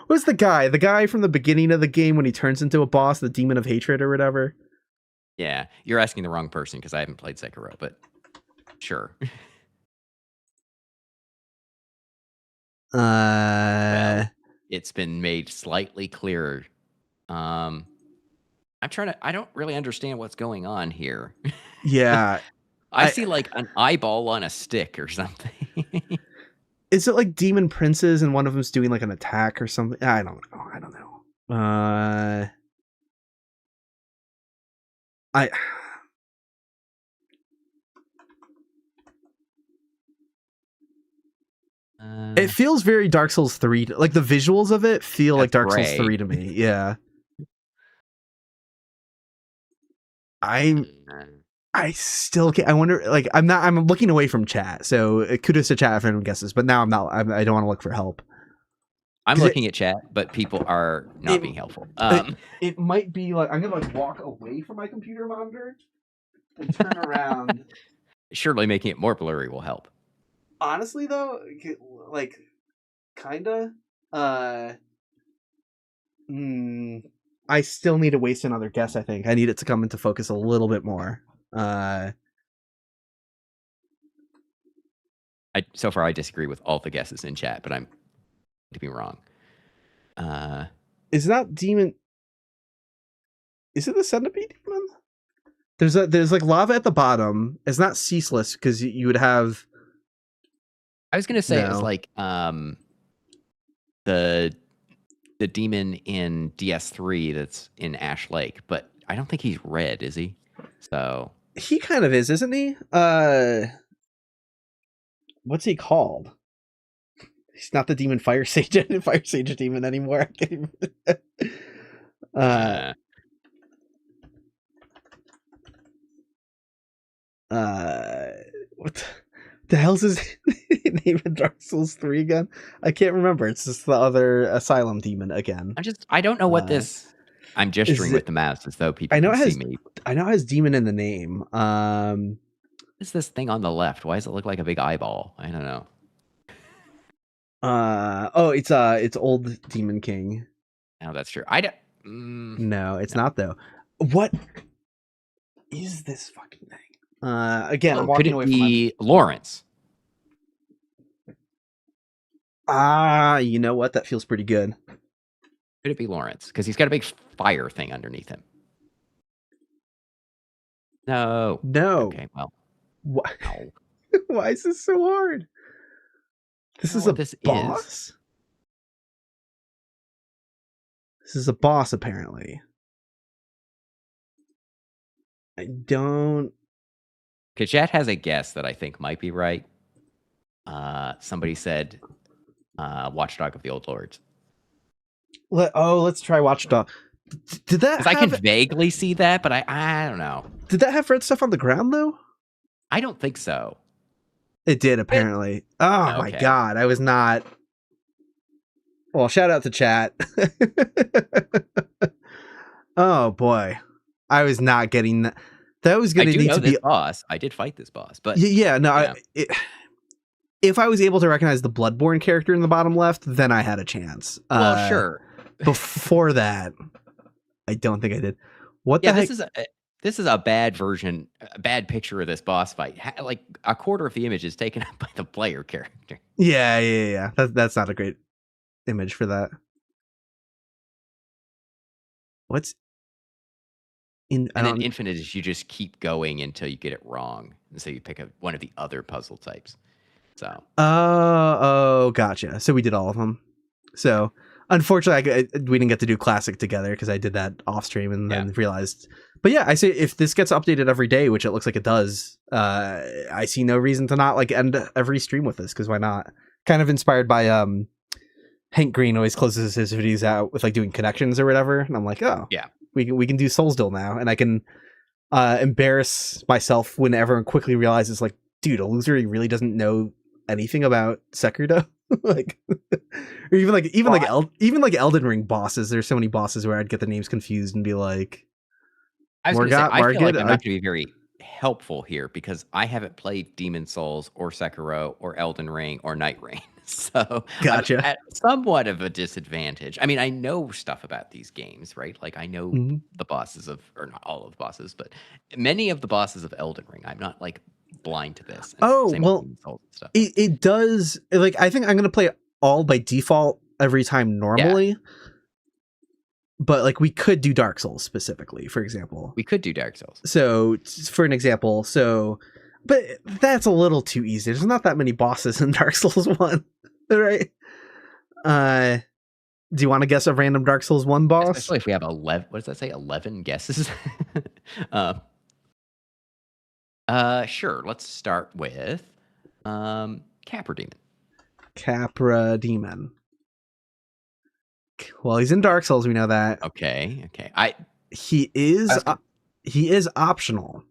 What's the guy from the beginning of the game when he turns into a boss, the demon of hatred or whatever?
Yeah, you're asking the wrong person because I haven't played Sekiro, but sure. Well, it's been made slightly clearer. I'm trying to. I don't really understand what's going on here.
Yeah.
I see like an eyeball on a stick or something.
Is it like demon princes and one of them's doing like an attack or something? I don't know. It feels very Dark Souls 3. Like the visuals of it feel like Dark Souls 3 to me. Yeah. I still can't. I wonder. Like I'm looking away from chat. So kudos to chat if anyone guesses. But now I'm not. I don't want to look for help.
I'm looking at chat, but people are not being helpful.
It might be like I'm gonna like walk away from my computer monitor and turn around.
Surely making it more blurry will help.
Honestly, though, like, kinda. I still need to waste another guess. I think I need it to come into focus a little bit more.
So far, I disagree with all the guesses in chat, but I'm to be wrong.
Is that demon? Is it the centipede demon? There's like lava at the bottom. It's not ceaseless because you would have.
I was gonna say it was like the demon in DS3 that's in Ash Lake, but I don't think he's red, is he? So
he kind of is, isn't he? What's he called? He's not the demon fire sage demon anymore. I can't even... what the hell's his name in Dark Souls 3 again? I can't remember. It's just the other asylum demon again.
I don't know what this. I'm gesturing with the mouse as though people can see me.
I know it has demon in the name.
What's this thing on the left? Why does it look like a big eyeball? I don't know.
It's old Demon King.
Oh, that's true. I don't.
No, it's not though. What is this fucking thing? Again, I'm walking away from
Lawrence.
You know what? That feels pretty good.
Could it be Lawrence? Because he's got a big fire thing underneath him. No. Okay, well.
What? No. Why is this so hard? This is a boss? This is a boss, apparently. I don't...
Kajet has a guess that I think might be right. Somebody said Watchdog of the Old Lords.
Let's try Watchdog. Did that have...
I can vaguely see that, but I don't know.
Did that have red stuff on the ground, though?
I don't think so.
It did, apparently. My god, I was not... Well, shout out to chat. Oh, boy. I was not getting that. That was going to need to be...
boss. I did fight this boss, but...
If I was able to recognize the Bloodborne character in the bottom left, then I had a chance.
Well, sure.
Before that, I don't think I did. What the heck?
This is a bad version, a bad picture of this boss fight. Like a quarter of the image is taken up by the player character.
Yeah. That's not a great image for that. What's in?
And then infinite is you just keep going until you get it wrong, and so you pick one of the other puzzle types. So.
Oh, gotcha. So we did all of them. So unfortunately, we didn't get to do classic together because I did that off stream and then realized. But yeah, I say if this gets updated every day, which it looks like it does, I see no reason to not like end every stream with this, because why not? Kind of inspired by Hank Green always closes his videos out with like doing connections or whatever, and I'm like, oh yeah, we can do Soulsdle now, and I can embarrass myself when everyone quickly realizes like, dude, a loser, he really doesn't know anything about Sekiro. Like, or even like Elden Ring bosses. There's so many bosses where I'd get the names confused and be like,
I was going to say,
Morgot,
I feel like
Margid,
I'm not going to be very helpful here because I haven't played Demon Souls or Sekiro or Elden Ring or Night Rain. So
Gotcha.
I'm at somewhat of a disadvantage. I mean, I know stuff about these games, right? Like I know
Mhm.
the bosses of, or not all of the bosses, but many of the bosses of Elden Ring. I'm not like blind to this. And
Oh,
same with
well,
Demon Souls and stuff.
it does, like, I think I'm going to play all by default every time normally. But, like, we could do Dark Souls specifically, for example.
We could do Dark Souls.
So, for an example, but that's a little too easy. There's not that many bosses in Dark Souls 1, right? Do you want to guess a random Dark Souls 1 boss?
Especially if we have 11, what does that say? 11 guesses? Sure. Let's start with Capra Demon.
Capra Demon. Well, he's in Dark Souls, we know that.
Okay.
He is optional.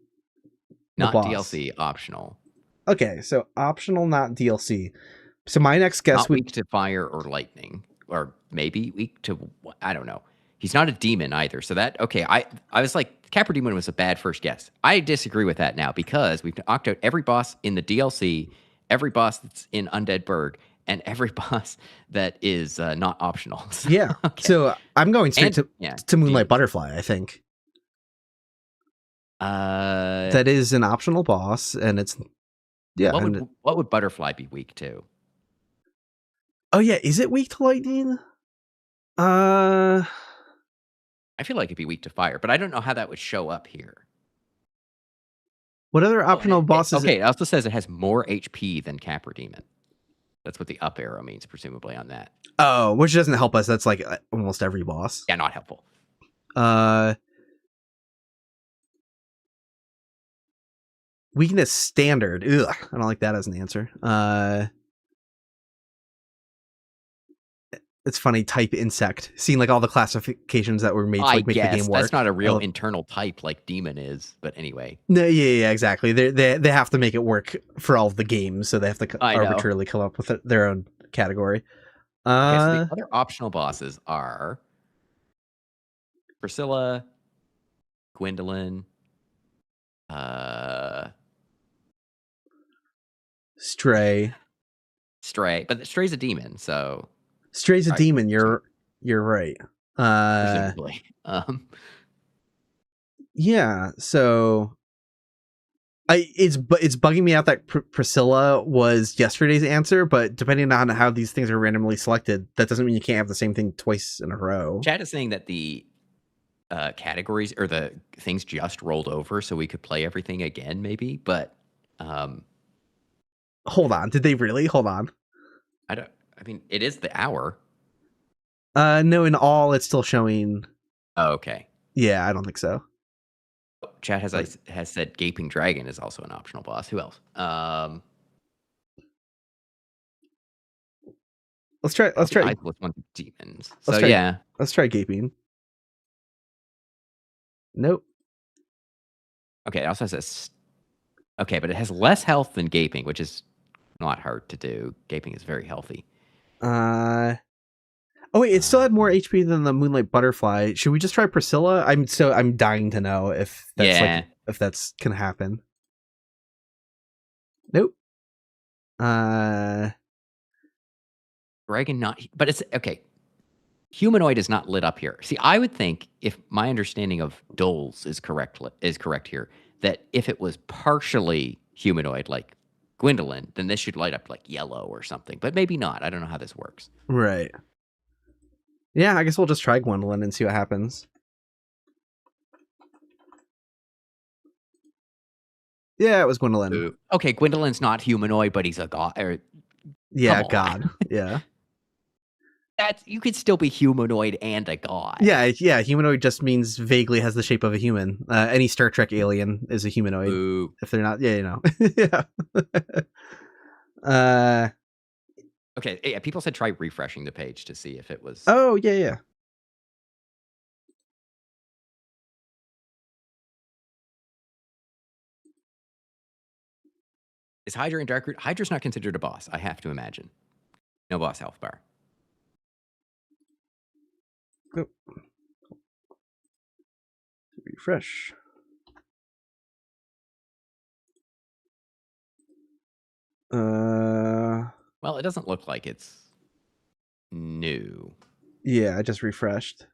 Not DLC, optional.
Okay, so optional, not DLC. So my next guess
not weak to fire or lightning, or maybe weak to, I don't know. He's not a demon either. So that, okay, I was like, Capra Demon was a bad first guess. I disagree with that now because we've knocked out every boss in the DLC, every boss that's in Undead Burg, and every boss that is not optional. So,
yeah. Okay. So I'm going straight to Moonlight Butterfly, I think. That is an optional boss, and it's
What would Butterfly be weak to?
Oh yeah, is it weak to lightning? I
feel like it'd be weak to fire, but I don't know how that would show up here.
What other optional bosses?
Okay, it also says it has more HP than Capra Demon. That's what the up arrow means, presumably, on that.
Oh, which doesn't help us. That's like almost every boss.
Yeah, not helpful.
Weakness standard. Ugh, I don't like that as an answer. It's funny. Type insect. Seeing like all the classifications that were made to make the game work.
That's not a real internal type like demon is, but anyway.
No, yeah, exactly. They have to make it work for all of the games, so they have to arbitrarily come up with their own category.
Okay, so the other optional bosses are Priscilla, Gwendolyn,
Stray,
but Stray's a demon, so
Stray's a demon. You're right.
Presumably.
Yeah. So, it's bugging me out that Priscilla was yesterday's answer, but depending on how these things are randomly selected, that doesn't mean you can't have the same thing twice in a row.
Chat is saying that the categories or the things just rolled over, so we could play everything again, maybe. But
hold on, did they really? Hold on.
I mean, it is the hour.
No, in all, it's still showing.
Oh, okay.
Yeah, I don't think so.
Chat has said Gaping Dragon is also an optional boss. Who else?
Let's try.
Izalith one of demons.
Let's try Gaping. Nope.
Okay, it also says. Okay, but it has less health than Gaping, which is not hard to do. Gaping is very healthy.
Oh wait, it still had more HP than the Moonlight Butterfly. Should we just try Priscilla? I'm dying to know if that's if that's can happen. Nope.
Dragon not, but it's okay. Humanoid is not lit up here. See, I would think if my understanding of Doles is correct here, that if it was partially humanoid like Gwendolyn, then this should light up like yellow or something. But maybe not. I don't know how this works.
Right. Yeah, I guess we'll just try Gwendolyn and see what happens. Yeah, it was Gwendolyn.
Ooh. Okay, Gwendolyn's not humanoid, but he's a god.
Yeah, god. Yeah.
You could still be humanoid and a god.
Yeah. Humanoid just means vaguely has the shape of a human. Any Star Trek alien is a humanoid.
Ooh.
If they're not, yeah.
Okay, yeah, people said try refreshing the page to see if it was...
Oh, yeah.
Is Hydra in Dark Root? Hydra's not considered a boss, I have to imagine. No boss health bar.
Nope. Refresh.
Well, it doesn't look like it's new.
Yeah, I just refreshed.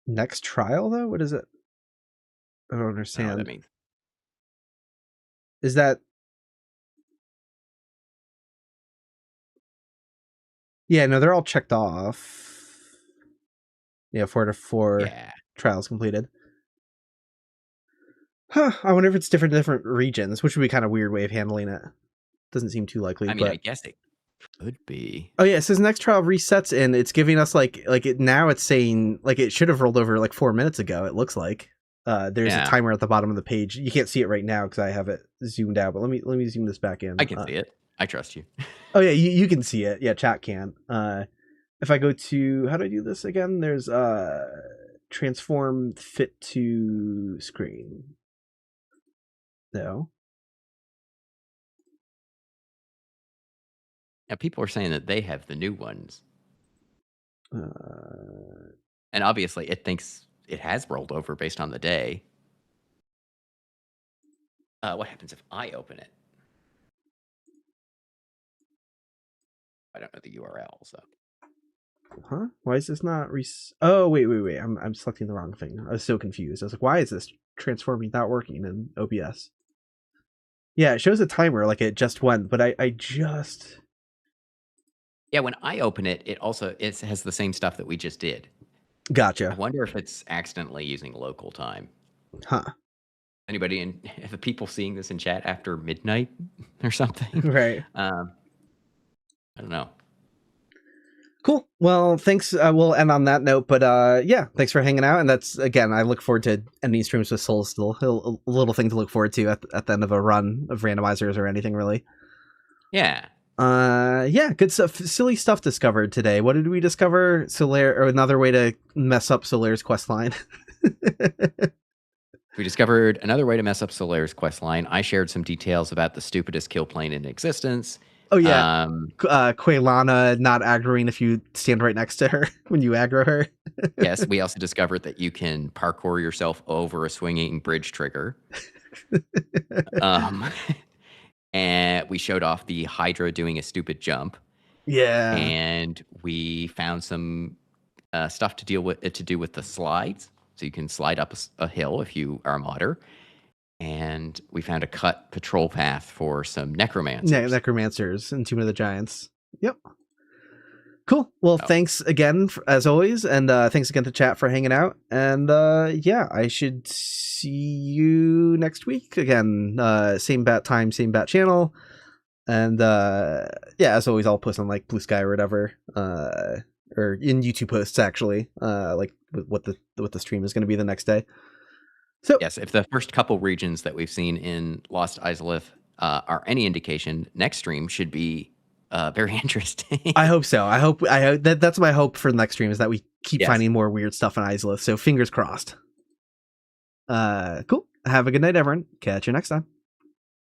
Next trial though? What is it? I don't
I don't know what
understand.
that means.
Is that? Yeah, no, they're all checked off. Yeah, 4 to 4
Yeah.
trials completed. Huh, I wonder if it's different regions, which would be kind of weird way of handling it. Doesn't seem too likely,
I mean,
but
I guess it could be.
oh yeah, it says next trial resets and it's giving us like it now it's saying like it should have rolled over like 4 minutes ago, it looks like. There's a timer at the bottom of the page. You can't see it right now because I have it zoomed out, but let me zoom this back in.
I can see it. I trust you.
Oh yeah, you can see it. Yeah, chat can. If I go to how do I do this again? There's transform fit to screen. No.
Yeah, people are saying that they have the new ones. And obviously it thinks it has rolled over based on the day. What happens if I open it? I don't know the URL, so.
Huh? Why is this not oh wait. I'm selecting the wrong thing. I was so confused. I was like, why is this transforming not working in OBS? Yeah, it shows a timer like it just went, but I just
Yeah, when I open it, it has the same stuff that we just did. I
gotcha.
wonder if it's accidentally using local time.
Huh.
Anybody if the people seeing this in chat after midnight or something?
Right.
I don't know.
Cool. Well, thanks. We'll end on that note, but yeah, thanks for hanging out. And that's again, I look forward to ending streams with Soulsdle. A little thing to look forward to at the end of a run of randomizers or anything really.
Yeah.
Yeah, good stuff. Silly stuff discovered today. What did we discover? Solaire, or another way to mess up Solaire's questline.
We discovered another way to mess up Solaire's questline. I shared some details about the stupidest kill plane in existence.
Oh yeah, Quelana not aggroing if you stand right next to her when you aggro her.
Yes, we also discovered that you can parkour yourself over a swinging bridge trigger. And we showed off the Hydra doing a stupid jump.
Yeah,
and we found some stuff to do with the slides, so you can slide up a hill if you are a modder. And we found a cut patrol path for some necromancers.
Yeah, necromancers in Tomb of the Giants. Yep. Cool. Well, thanks again as always, and thanks again to chat for hanging out. And yeah, I should see you next week again. Same bat time, same bat channel. And yeah, as always, I'll post on like Blue Sky or whatever, or in YouTube posts actually, like what the stream is going to be the next day. So
yes, if the first couple regions that we've seen in Lost Izalith are any indication, next stream should be very interesting.
I hope so. I hope that's my hope for the next stream is that we keep finding more weird stuff in Izalith. So fingers crossed. Cool. Have a good night, everyone. Catch you next time.